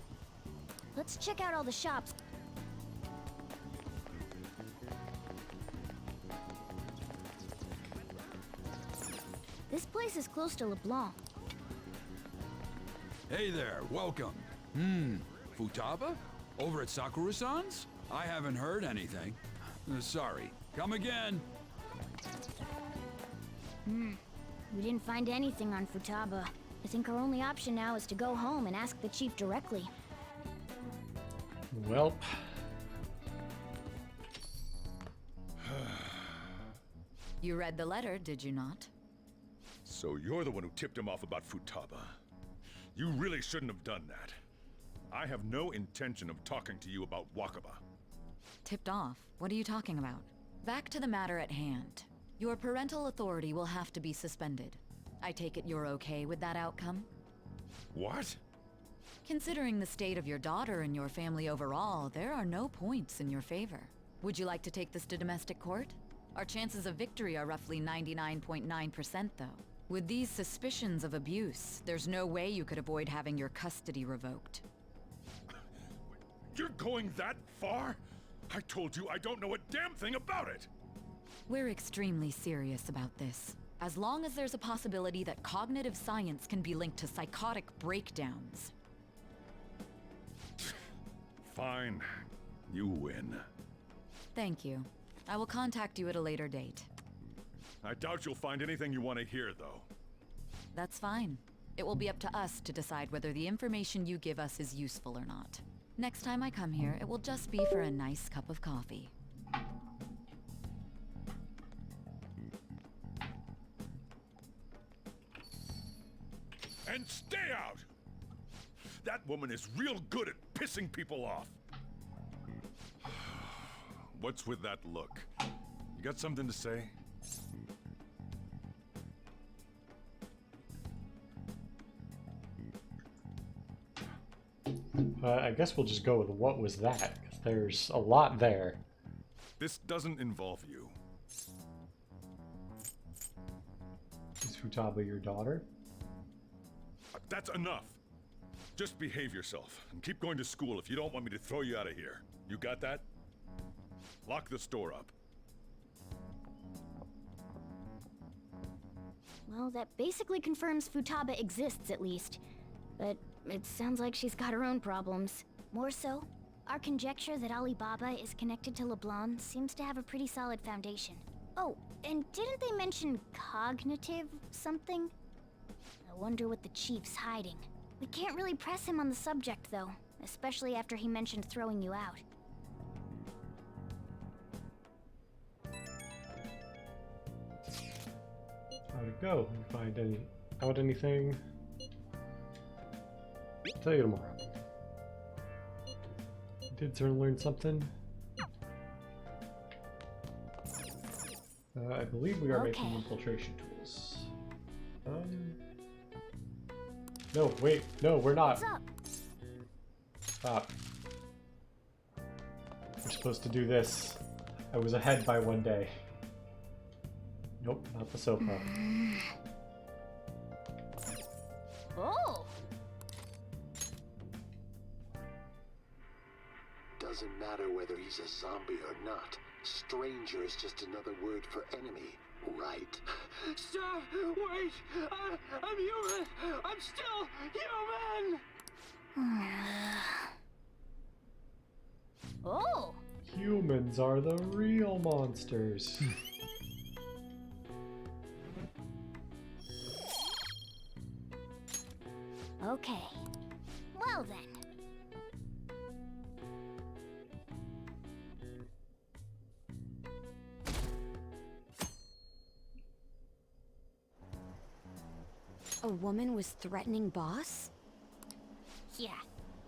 Let's check out all the shops. This place is close to LeBlanc. Hey there, welcome. Futaba? Over at Sakura-san's? I haven't heard anything. Sorry. Come again. We didn't find anything on Futaba. I think our only option now is to go home and ask the chief directly. Welp. You read the letter, did you not? So you're the one who tipped him off about Futaba. You really shouldn't have done that. I have no intention of talking to you about Wakaba. Tipped off? What are you talking about? Back to the matter at hand. Your parental authority will have to be suspended. I take it you're okay with that outcome? What? Considering the state of your daughter and your family overall, there are no points in your favor. Would you like to take this to domestic court? Our chances of victory are roughly 99.9%, though. With these suspicions of abuse, there's no way you could avoid having your custody revoked. You're going that far? I told you I don't know a damn thing about it! We're extremely serious about this. As long as there's a possibility that cognitive science can be linked to psychotic breakdowns. Fine. You win. Thank you. I will contact you at a later date. I doubt you'll find anything you want to hear, though. That's fine. It will be up to us to decide whether the information you give us is useful or not. Next time I come here, it will just be for a nice cup of coffee. And stay out! That woman is real good at pissing people off. What's with that look? You got something to say? I guess we'll just go with what was that, because there's a lot there. This doesn't involve you. Is Futaba your daughter? That's enough. Just behave yourself and keep going to school if you don't want me to throw you out of here. You got that? Lock the store up. Well, that basically confirms Futaba exists, at least. But it sounds like she's got her own problems. More so, our conjecture that Alibaba is connected to LeBlanc seems to have a pretty solid foundation. Oh, and didn't they mention cognitive something? I wonder what the chief's hiding. We can't really press him on the subject, though, especially after he mentioned throwing you out. How'd it go? Find anything? I'll tell you tomorrow. Did Zern learn something? I believe we are making infiltration tools. No, wait, no, we're not. What's up? Stop. We're supposed to do this. I was ahead by one day. Nope, not the sofa. Oh! Doesn't matter whether he's a zombie or not. Stranger is just another word for enemy, right? Sir, wait! I'm human! I'm still human! Oh! Humans are the real monsters. Okay. Well then. A woman was threatening Boss? Yeah.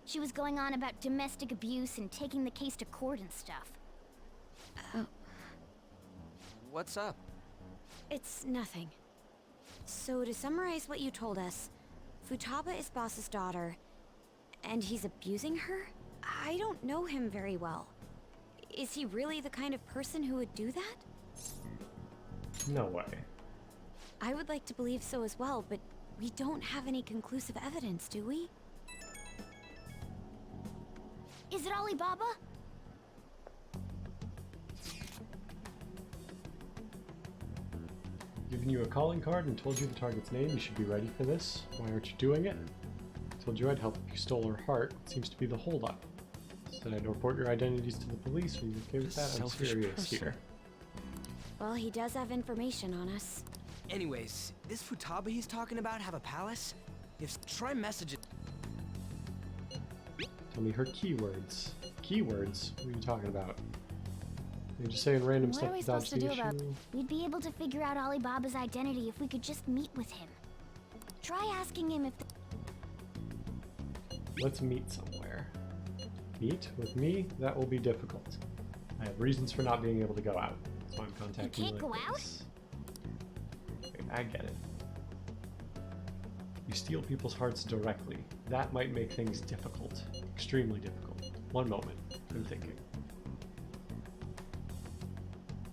She was going on about domestic abuse and taking the case to court and stuff. What's up? It's nothing. So to summarize what you told us, Futaba is Boss's daughter, and he's abusing her? I don't know him very well. Is he really the kind of person who would do that? No way. I would like to believe so as well, but we don't have any conclusive evidence, do we? Is it Alibaba? Given you a calling card and told you the target's name, you should be ready for this. Why aren't you doing it? Told you I'd help if you stole her heart. What seems to be the holdup? Said I'd report your identities to the police. Are you okay with that? I'm serious here. Well, he does have information on us. Anyways, this Futaba he's talking about have a palace? If try message it. Tell me her keywords. Keywords? What are you talking about? You're just saying random What stuff are we to dodge supposed to the do about issue? We'd be able to figure out Alibaba's identity if we could just meet with him. Try asking him if Let's meet somewhere. Meet with me? That will be difficult. I have reasons for not being able to go out, so I'm contacting You can't like go this. Wait, I get it. You steal people's hearts directly. That might make things difficult. Extremely difficult. One moment. I'm thinking.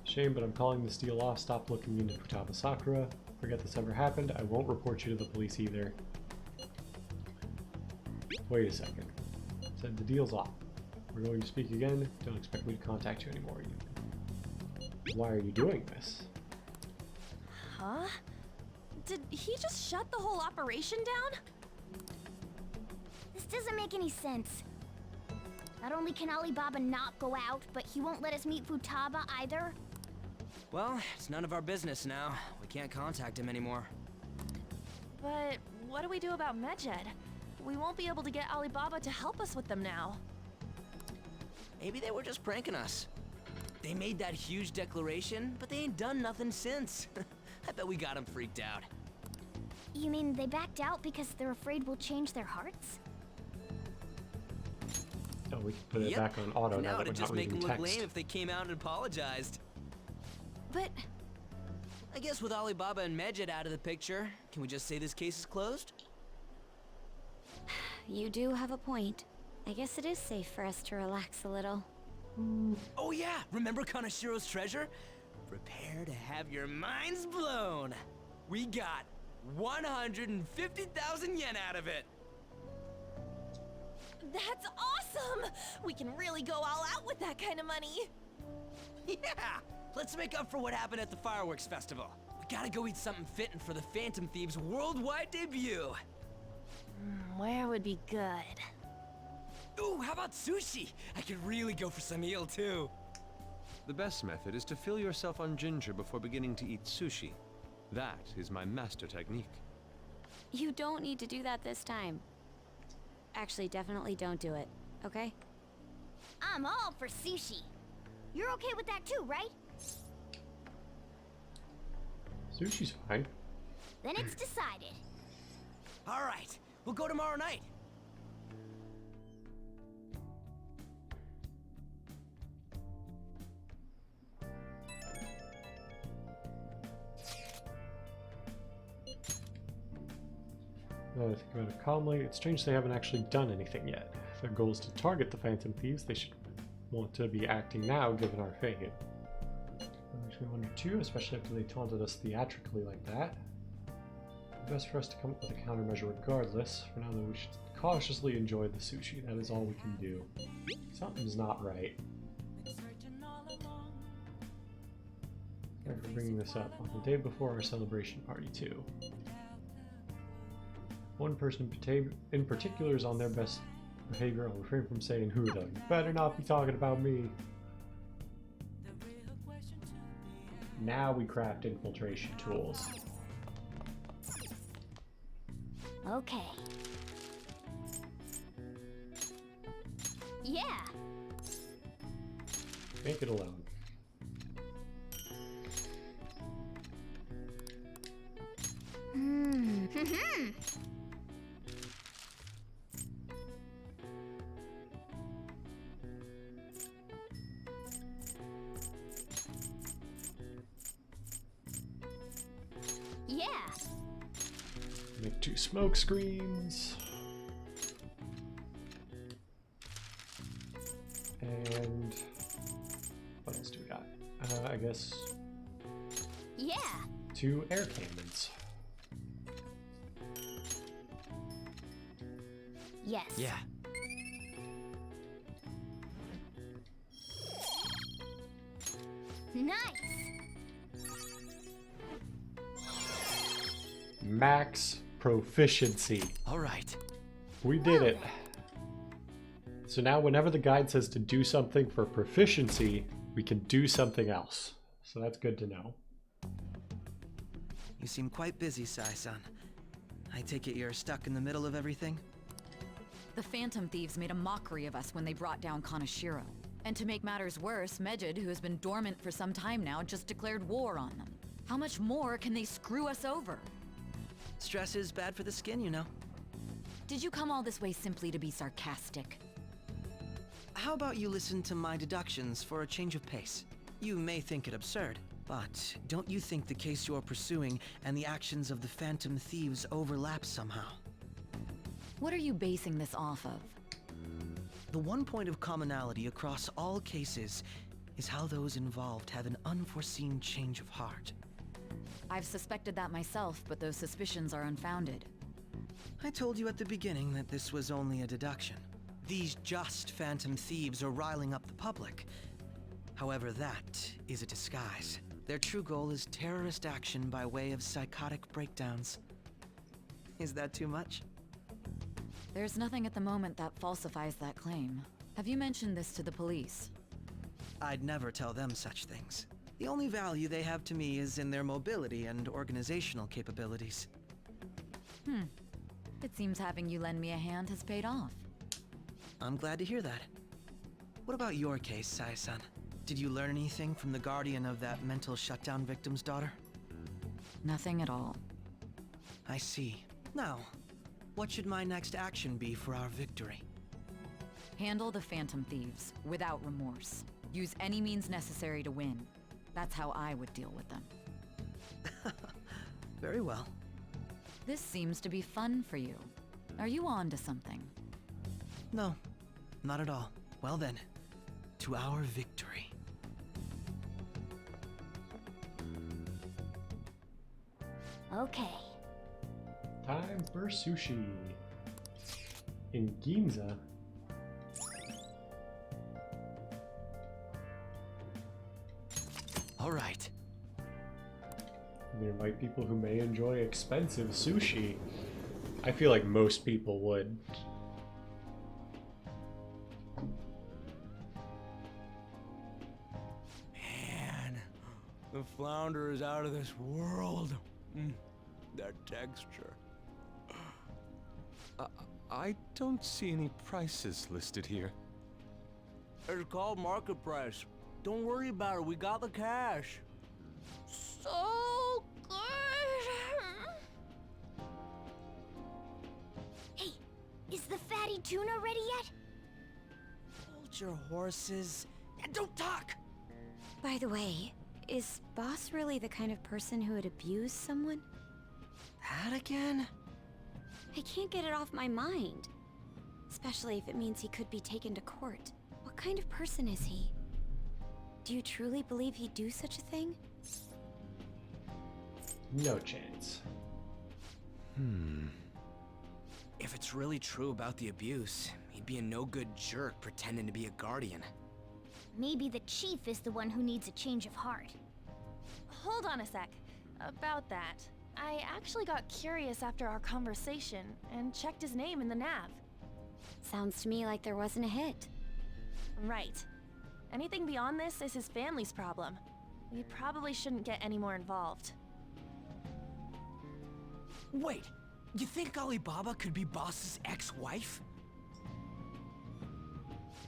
Shame, but I'm calling this deal off. Stop looking into Futaba Sakura. Forget this ever happened. I won't report you to the police either. Wait a second. Said the deal's off. We're going to speak again. Don't expect me to contact you anymore. Why are you doing this? Huh? Did he just shut the whole operation down? This doesn't make any sense. Not only can Alibaba not go out, but he won't let us meet Futaba either. Well, it's none of our business now. We can't contact him anymore. But what do we do about Medjed? We won't be able to get Alibaba to help us with them now. Maybe they were just pranking us. They made that huge declaration, but they ain't done nothing since. I bet we got them freaked out. You mean they backed out because they're afraid we'll change their hearts? Oh, we can put it back on auto now that we're it'd not just make reading them look text. lame if they came out and apologized. But I guess with Alibaba and Medjed out of the picture, can we just say this case is closed? You do have a point. I guess it is safe for us to relax a little. Oh yeah, remember Kanashiro's treasure? Prepare to have your minds blown. We got 150,000 yen out of it. that's awesome! We can really go all out with that kind of money. Yeah, let's make up for what happened at the fireworks festival. We gotta go eat something fitting for the Phantom Thieves' worldwide debut. Where would be good? Ooh, how about sushi? I could really go for some eel too. The best method is to fill yourself on ginger before beginning to eat sushi. That is my master technique. You don't need to do that this time. Actually, definitely don't do it, okay? I'm all for sushi. You're okay with that too, right? Sushi's fine. Then it's decided. All right, we'll go tomorrow night. Now that I think about it calmly, it's strange they haven't actually done anything yet. If their goal is to target the Phantom Thieves, they should want to be acting now, given our fate. It makes me wonder too, especially after they taunted us theatrically like that. Best for us to come up with a countermeasure regardless. For now, though, we should cautiously enjoy the sushi. That is all we can do. Something's not right. Thank you for bringing this up on the day before our celebration party, too. One person in particular is on their best behavior. I'll refrain from saying who, though. You better not be talking about me. Now we craft infiltration tools. Okay. Yeah. Make it alone. Yeah. Make 2 smoke screens. And what else do we got? I guess Yeah. 2 air cannons. Yes. Yeah. Nice. Max proficiency. All right. We did it. So now whenever the guide says to do something for proficiency, we can do something else. So that's good to know. You seem quite busy, Sai-san. I take it you're stuck in the middle of everything? The Phantom Thieves made a mockery of us when they brought down Kanashiro. And to make matters worse, Medjed, who has been dormant for some time now, just declared war on them. How much more can they screw us over? Stress is bad for the skin, you know. Did you come all this way simply to be sarcastic? How about you listen to my deductions for a change of pace? You may think it absurd, but don't you think the case you're pursuing and the actions of the Phantom Thieves overlap somehow? What are you basing this off of? The one point of commonality across all cases is how those involved have an unforeseen change of heart. I've suspected that myself, but those suspicions are unfounded. I told you at the beginning that this was only a deduction. These just Phantom Thieves are riling up the public. However, that is a disguise. Their true goal is terrorist action by way of psychotic breakdowns. Is that too much? There's nothing at the moment that falsifies that claim. Have you mentioned this to the police? I'd never tell them such things. The only value they have to me is in their mobility and organizational capabilities. It seems having you lend me a hand has paid off. I'm glad to hear that. What about your case, Sai-san? Did you learn anything from the guardian of that mental shutdown victim's daughter? Nothing at all. I see. Now, what should my next action be for our victory? Handle the Phantom Thieves without remorse. Use any means necessary to win. That's how I would deal with them. Very well. This seems to be fun for you. Are you on to something? No, not at all. Well then, to our victory. Okay. Time for sushi. In Ginza. All right. There might be people who may enjoy expensive sushi. I feel like most people would. Man, the flounder is out of this world. That texture. I don't see any prices listed here. It's called market price. Don't worry about it, we got the cash. So good. Hey, is the fatty tuna ready yet? Hold your horses and don't talk. By the way, is Boss really the kind of person who would abuse someone? That again? I can't get it off my mind. Especially if it means he could be taken to court. What kind of person is he? Do you truly believe he'd do such a thing? No chance. If it's really true about the abuse, he'd be a no-good jerk pretending to be a guardian. Maybe the chief is the one who needs a change of heart. Hold on a sec. About that, I actually got curious after our conversation and checked his name in the nav. Sounds to me like there wasn't a hit. Right. Anything beyond this is his family's problem. We probably shouldn't get any more involved. Wait, you think Alibaba could be Boss's ex-wife?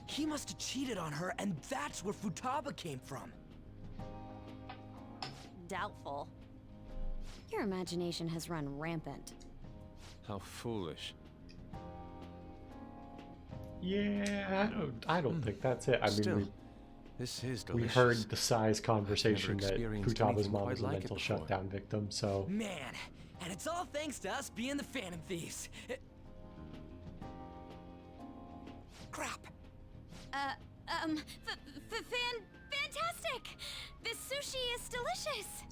He must have cheated on her, and that's where Futaba came from. Doubtful. Your imagination has run rampant. How foolish. Yeah, I don't think that's it. I Still, mean, this is we delicious. heard the size conversation that experienced Futaba's anything mom quite was a like it mental before. shutdown victim, so Man, and it's all thanks to us being the Phantom Thieves. Crap. Fantastic! This sushi is delicious!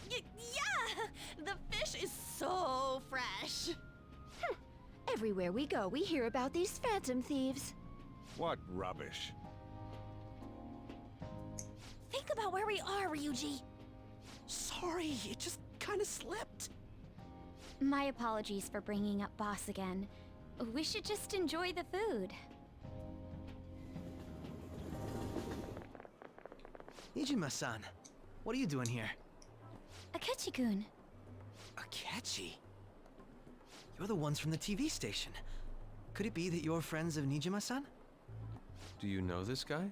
Yeah! The fish is so fresh! Everywhere we go, we hear about these Phantom Thieves. What rubbish. Think about where we are, Ryuji! Sorry, it just kind of slipped. My apologies for bringing up Boss again. We should just enjoy the food. Nijima-san, what are you doing here? Akechi-kun. Akechi? You're the ones from the TV station. Could it be that you're friends of Nijima-san? Do you know this guy?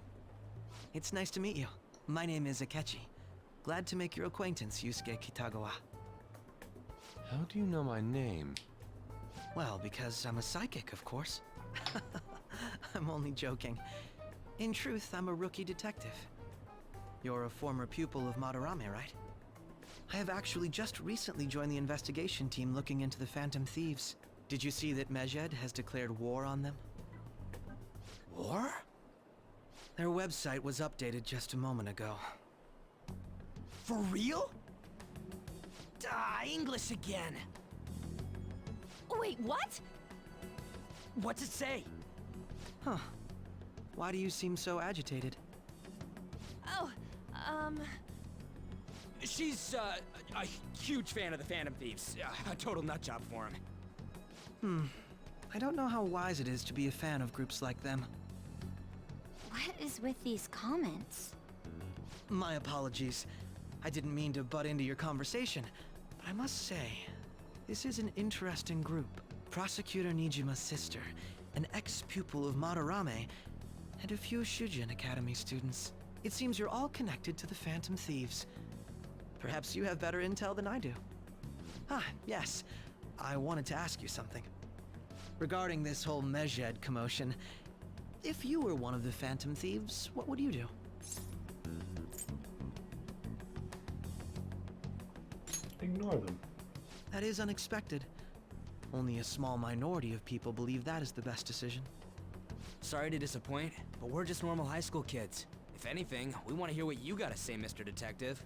It's nice to meet you. My name is Akechi. Glad to make your acquaintance, Yusuke Kitagawa. How do you know my name? Well, because I'm a psychic, of course. I'm only joking. In truth, I'm a rookie detective. You're a former pupil of Madarame, right? I have actually just recently joined the investigation team looking into the Phantom Thieves. Did you see that Medjed has declared war on them? War? Their website was updated just a moment ago. For real? English again. Wait, what? What's it say? Huh. Why do you seem so agitated? Oh, She's, a huge fan of the Phantom Thieves. A total nutjob for him. I don't know how wise it is to be a fan of groups like them. What is with these comments? My apologies. I didn't mean to butt into your conversation, but I must say, this is an interesting group. Prosecutor Nijima's sister, an ex-pupil of Madarame, and a few Shujin Academy students. It seems you're all connected to the Phantom Thieves. Perhaps you have better intel than I do. Ah, yes. I wanted to ask you something. Regarding this whole Medjed commotion, if you were one of the Phantom Thieves, what would you do? Ignore them. That is unexpected. Only a small minority of people believe that is the best decision. Sorry to disappoint, but we're just normal high school kids. If anything, we want to hear what you gotta say, Mr. Detective.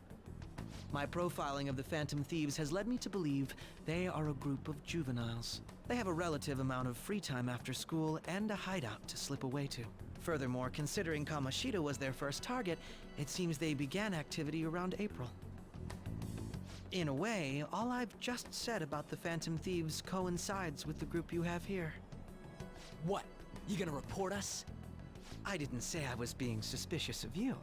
My profiling of the Phantom Thieves has led me to believe they are a group of juveniles. They have a relative amount of free time after school and a hideout to slip away to. Furthermore, considering Kamoshida was their first target, it seems they began activity around April. In a way, all I've just said about the Phantom Thieves coincides with the group you have here. What? You gonna report us? I didn't say I was being suspicious of you.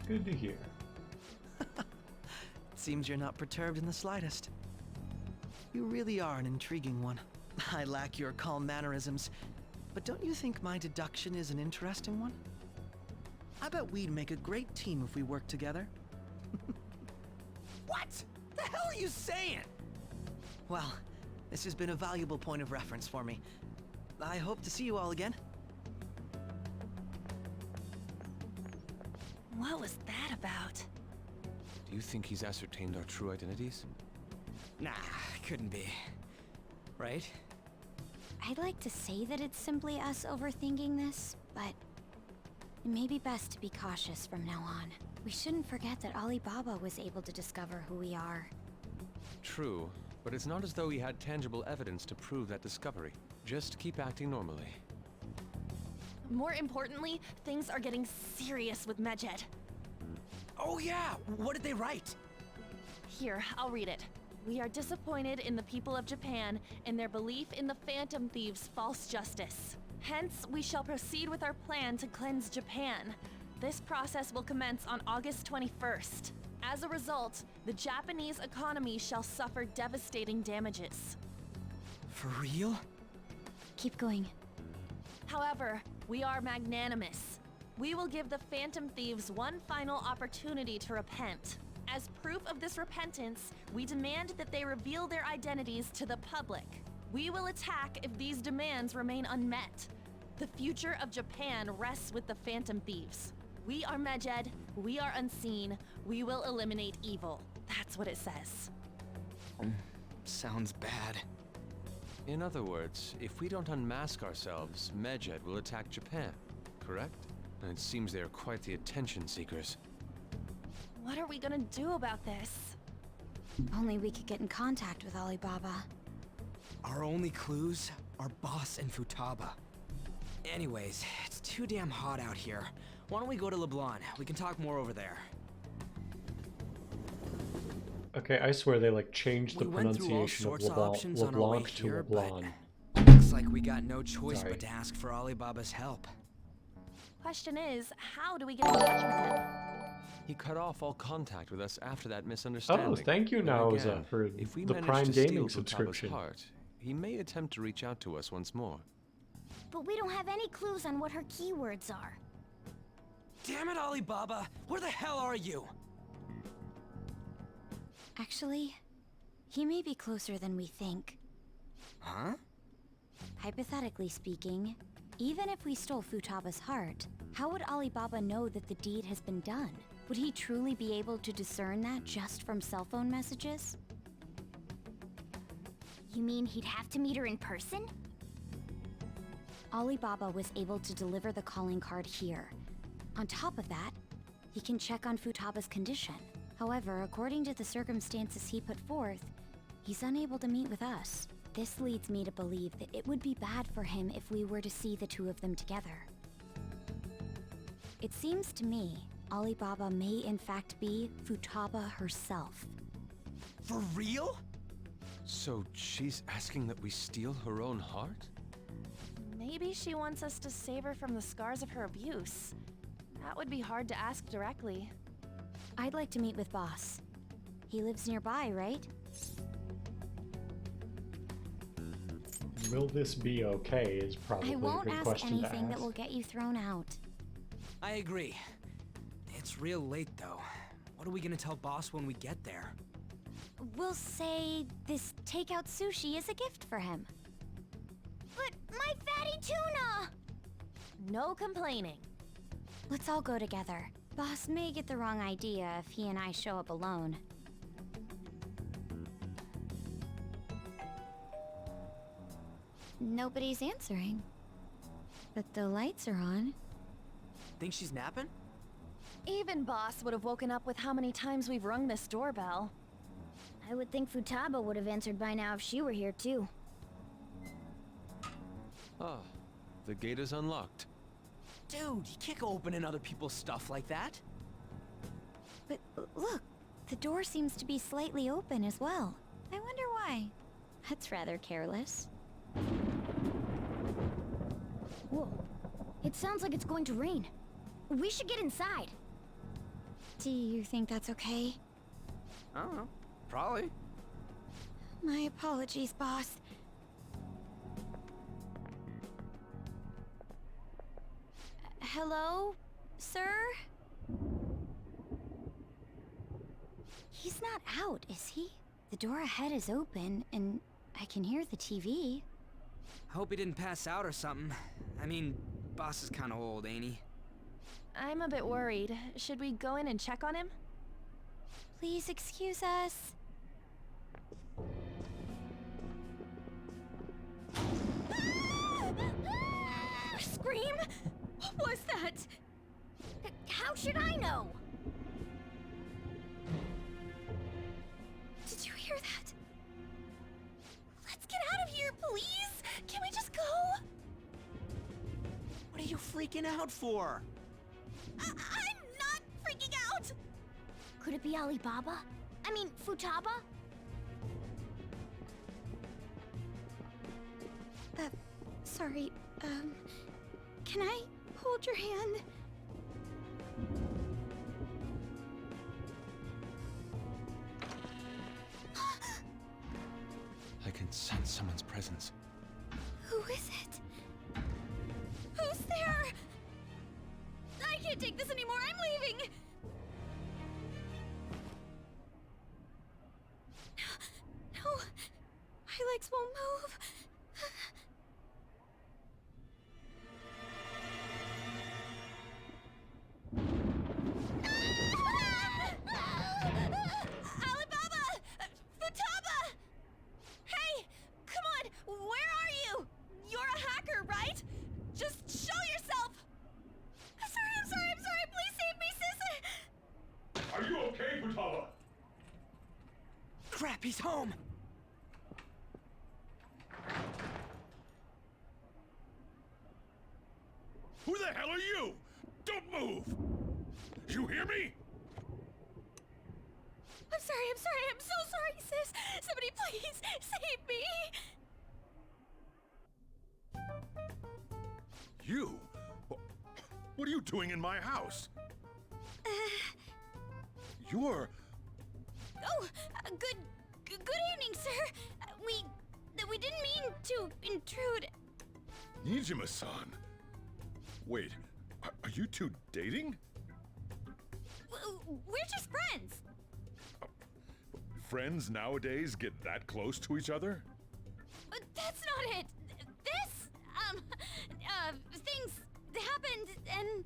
Good to hear. Seems you're not perturbed in the slightest. You really are an intriguing one. I lack your calm mannerisms, but don't you think my deduction is an interesting one? I bet we'd make a great team if we worked together. What? The hell are you saying? Well, this has been a valuable point of reference for me. I hope to see you all again. what was that about? Do you think he's ascertained our true identities? Nah, couldn't be. Right? I'd like to say that it's simply us overthinking this, but it may be best to be cautious from now on. We shouldn't forget that Alibaba was able to discover who we are. True, but it's not as though he had tangible evidence to prove that discovery. Just keep acting normally. More importantly, things are getting serious with Medjed. Oh yeah, what did they write? Here, I'll read it. We are disappointed in the people of Japan and their belief in the Phantom Thieves' false justice. Hence, we shall proceed with our plan to cleanse Japan. This process will commence on August 21st. As a result, the Japanese economy shall suffer devastating damages. For real? Keep going. However, we are magnanimous. We will give the Phantom Thieves one final opportunity to repent. As proof of this repentance, we demand that they reveal their identities to the public. We will attack if these demands remain unmet. The future of Japan rests with the Phantom Thieves. We are Medjed, we are unseen, we will eliminate evil. That's what it says. Sounds bad. In other words, if we don't unmask ourselves, Medjed will attack Japan, correct? And it seems they are quite the attention seekers. What are we gonna do about this? Only we could get in contact with Alibaba. Our only clues are Boss and Futaba. Anyways, it's too damn hot out here. Why don't we go to Leblon? We can talk more over there. Okay, I swear they like changed the We went through all pronunciation of sorts of options on our way LeBlanc to here, LeBlanc. but looks like we got no choice Sorry. but to ask for Alibaba's help. Question is, how do we get in touch with him? He cut off all contact with us after that misunderstanding. Oh, thank you, And Naoza, again, for if we the manage Prime to Gaming steal Futaba's subscription. heart, he may attempt to reach out to us once more. But we don't have any clues on what her keywords are. Damn it, Alibaba! Where the hell are you? Actually, he may be closer than we think. Huh? Hypothetically speaking, even if we stole Futaba's heart, how would Alibaba know that the deed has been done? Would he truly be able to discern that just from cell phone messages? You mean he'd have to meet her in person? Alibaba was able to deliver the calling card here. On top of that, he can check on Futaba's condition. However, according to the circumstances he put forth, He's unable to meet with us. This leads me to believe that it would be bad for him if we were to see the two of them together. It seems to me Alibaba may in fact be Futaba herself. For real? So she's asking that we steal her own heart? Maybe she wants us to save her from the scars of her abuse. That would be hard to ask directly. I'd like to meet with Boss. He lives nearby, right? Will this be okay is probably I a won't good ask question to anything ask. that will get you thrown out. I agree. It's real late, though. What are we gonna tell Boss when we get there? We'll say this takeout sushi is a gift for him. But my fatty tuna! No complaining. Let's all go together. Boss may get the wrong idea if he and I show up alone. Nobody's answering. But the lights are on. Think she's napping? Even Boss would have woken up with how many times we've rung this doorbell. I would think Futaba would have answered by now if she were here too. Ah, the gate is unlocked. Dude, you can't go opening other people's stuff like that. But look, the door seems to be slightly open as well. I wonder why. That's rather careless. Whoa. It sounds like it's going to rain. We should get inside. Do you think that's okay? I don't know. Probably. My apologies, boss. Hello, sir? He's not out, is he? The door ahead is open, and I can hear the TV. I hope he didn't pass out or something. I mean, Boss is kind of old, ain't he? I'm a bit worried. Should we go in and check on him? Please excuse us. Scream? What was that? How should I know? Did you hear that? Let's get out of here, please! Can we just go? What are you freaking out for? I'm not freaking out! Could it be Alibaba? I mean, Futaba? Sorry, can I hold your hand? I can sense someone's presence. Who is it? Who's there? I can't take this anymore, I'm leaving! No, my legs won't move. Alibaba! Futaba! Hey, come on, where are you? You're a hacker, right? Just show yourself! I'm sorry, please save me, sister! Are you okay, Futaba? Crap, he's home! Who the hell are you? Don't move! You hear me? I'm sorry, I'm so sorry, sis! Somebody please save me! You? What are you doing in my house? You're... Good evening, sir! We didn't mean to intrude. Nijima-san. Wait, are you two dating? We're just friends. Friends nowadays get that close to each other? But that's not it. This, things happened and...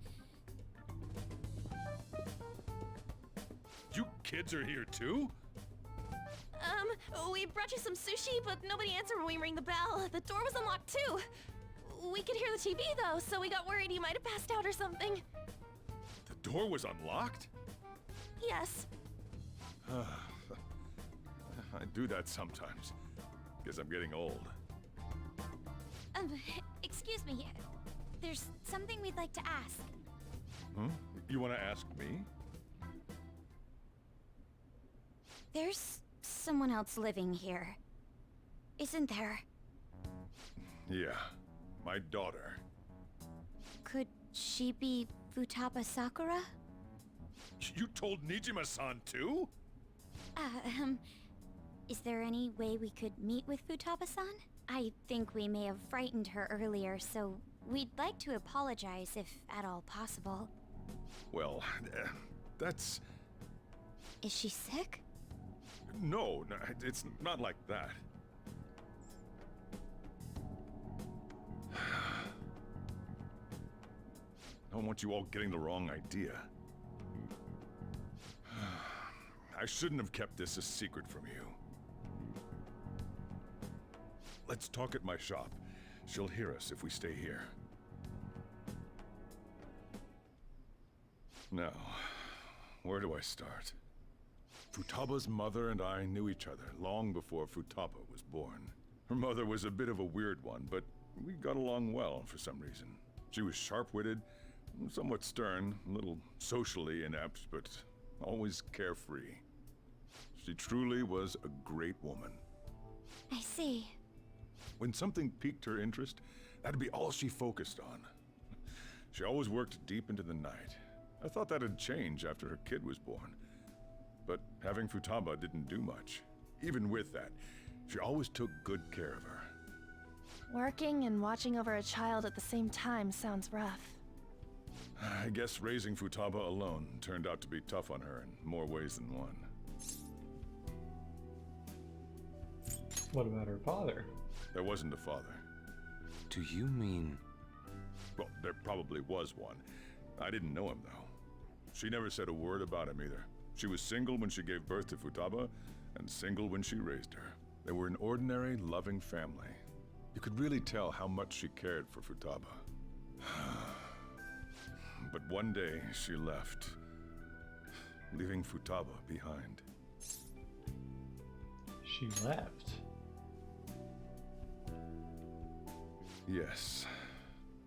You kids are here too? We brought you some sushi, but nobody answered when we rang the bell. The door was unlocked too. We could hear the TV though, so we got worried you might have passed out or something. The door was unlocked? Yes. I do that sometimes. Guess I'm getting old. Excuse me. There's something we'd like to ask. Huh? You want to ask me? There's someone else living here, isn't there? Yeah, my daughter. Could she be Futaba Sakura? You told Nijima-san too? Is there any way we could meet with Futaba-san? I think we may have frightened her earlier, so we'd like to apologize if at all possible. Well, that's... Is she sick? No, it's not like that. I don't want you all getting the wrong idea. I shouldn't have kept this a secret from you. Let's talk at my shop. She'll hear us if we stay here. Now, where do I start? Futaba's mother and I knew each other long before Futaba was born. Her mother was a bit of a weird one, but we got along well for some reason. She was sharp-witted, somewhat stern, a little socially inept, but always carefree. She truly was a great woman. I see. When something piqued her interest, that'd be all she focused on. She always worked deep into the night. I thought that'd change after her kid was born. But having Futaba didn't do much. Even with that, she always took good care of her. Working and watching over a child at the same time sounds rough. I guess raising Futaba alone turned out to be tough on her in more ways than one. What about her father? There wasn't a father. Do you mean... Well, there probably was one. I didn't know him, though. She never said a word about him either. She was single when she gave birth to Futaba, and single when she raised her. They were an ordinary, loving family. You could really tell how much she cared for Futaba. But one day, she left, leaving Futaba behind. She left? Yes.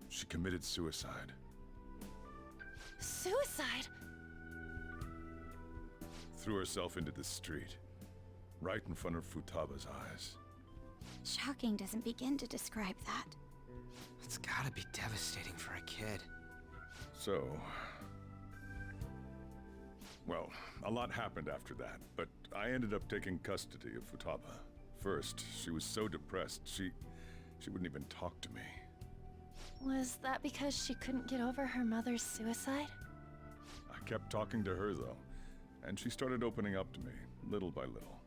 She committed suicide. Suicide? Threw herself into the street, right in front of Futaba's eyes. Shocking doesn't begin to describe that. It's gotta be devastating for a kid. So... Well, a lot happened after that, but I ended up taking custody of Futaba. First, she was so depressed, she wouldn't even talk to me. Was that because she couldn't get over her mother's suicide? I kept talking to her, though, and she started opening up to me, little by little.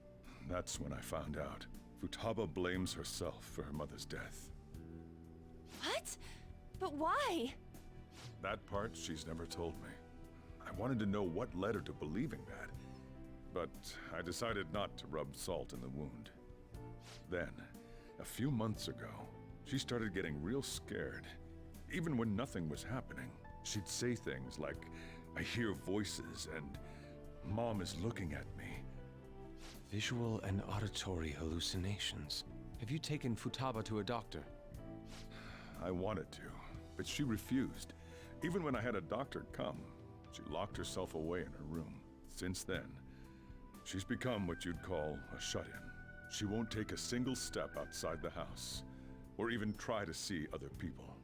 That's when I found out. Futaba blames herself for her mother's death. What? But why? That part she's never told me. I wanted to know what led her to believing that, but I decided not to rub salt in the wound. Then, a few months ago, she started getting real scared. Even when nothing was happening, she'd say things like, "I hear voices," and "Mom is looking at me." Visual and auditory hallucinations. Have you taken Futaba to a doctor? I wanted to, but she refused. Even when I had a doctor come, she locked herself away in her room. Since then, she's become what you'd call a shut-in. She won't take a single step outside the house, or even try to see other people.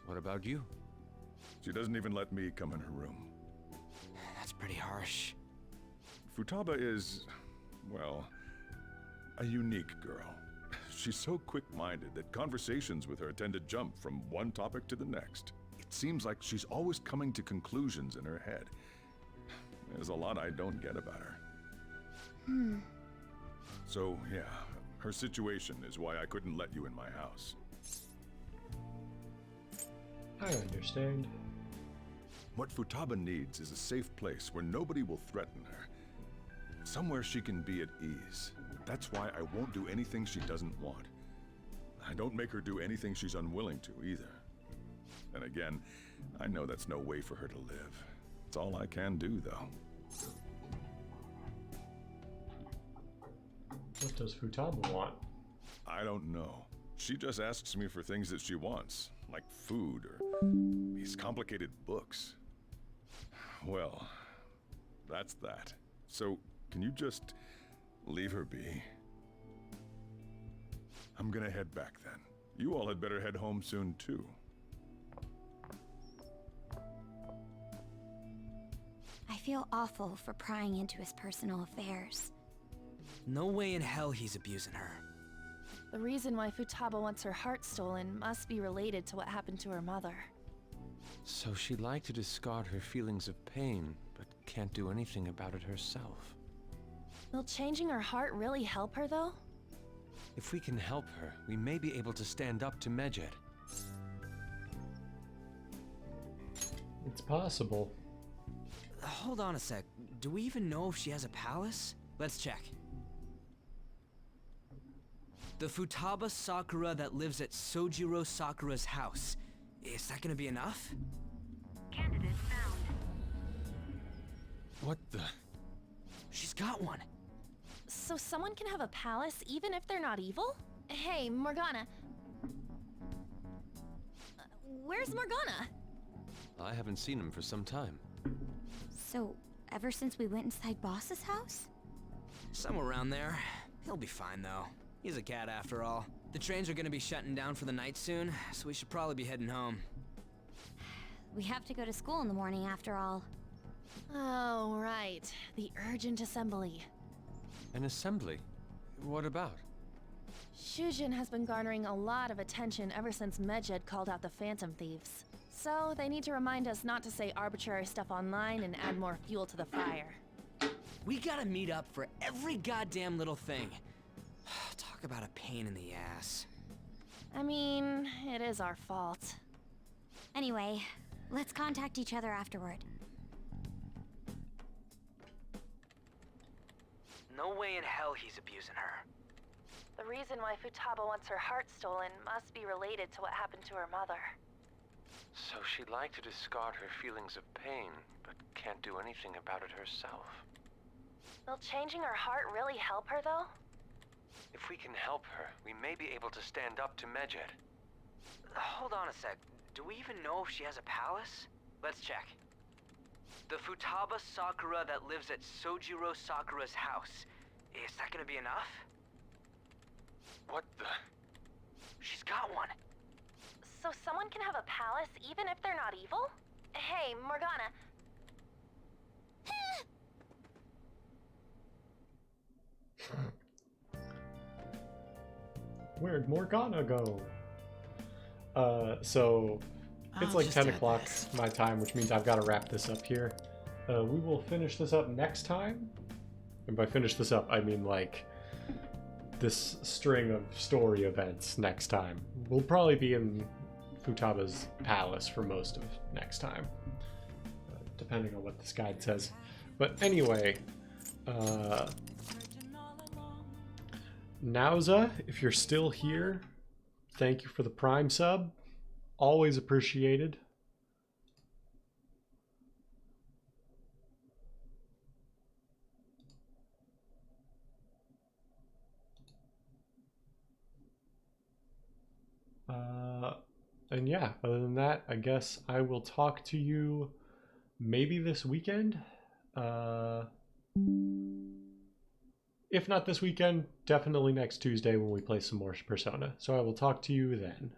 What about you? She doesn't even let me come in her room. That's pretty harsh. Futaba is, well, a unique girl. She's so quick-minded that conversations with her tend to jump from one topic to the next. It seems like she's always coming to conclusions in her head. There's a lot I don't get about her. So, yeah, her situation is why I couldn't let you in my house. I understand. What Futaba needs is a safe place where nobody will threaten her. Somewhere she can be at ease. That's why I won't do anything she doesn't want. I don't make her do anything she's unwilling to, either. And again, I know that's no way for her to live. It's all I can do, though. What does Futaba want? I don't know. She just asks me for things that she wants, like food or these complicated books. Well, that's that. So, can you just leave her be? I'm gonna head back then. You all had better head home soon, too. I feel awful for prying into his personal affairs. No way in hell he's abusing her. The reason why Futaba wants her heart stolen must be related to what happened to her mother. So she'd like to discard her feelings of pain, but can't do anything about it herself. Will changing her heart really help her, though? If we can help her, we may be able to stand up to Medjed. It's possible. Hold on a sec. Do we even know if she has a palace? Let's check. The Futaba Sakura that lives at Sojiro Sakura's house. Is that gonna be enough? Candidate found. What the? She's got one. So someone can have a palace even if they're not evil? Hey, Morgana. Where's Morgana? I haven't seen him for some time. So, ever since we went inside Boss's house? Somewhere around there. He'll be fine, though. He's a cat after all. The trains are gonna be shutting down for the night soon, so we should probably be heading home. We have to go to school in the morning after all. Oh, right. The urgent assembly. An assembly? What about? Shujin has been garnering a lot of attention ever since Medjed called out the Phantom Thieves. So, they need to remind us not to say arbitrary stuff online and add more fuel to the fire. We gotta meet up for every goddamn little thing. Talk about a pain in the ass. I mean, it is our fault. Anyway, let's contact each other afterward. No way in hell he's abusing her. The reason why Futaba wants her heart stolen must be related to what happened to her mother. So she'd like to discard her feelings of pain, but can't do anything about it herself. Will changing her heart really help her, though? If we can help her, we may be able to stand up to Medjed. Hold on a sec. Do we even know if she has a palace? Let's check. The Futaba Sakura that lives at Sojiro Sakura's house. Is that gonna be enough? What the? She's got one. So someone can have a palace even if they're not evil? Hey, Morgana. Where'd Morgana go? So it's like 10 o'clock my time, which means I've got to wrap this up here. We will finish this up next time. And by finish this up, I mean like this string of story events next time. We'll probably be in Futaba's palace for most of next time, depending on what this guide says. But anyway, Nauza, if you're still here, thank you for the Prime sub. Always appreciated. And yeah, other than that, I guess I will talk to you maybe this weekend. If not this weekend, definitely next Tuesday when we play some more Persona. So I will talk to you then.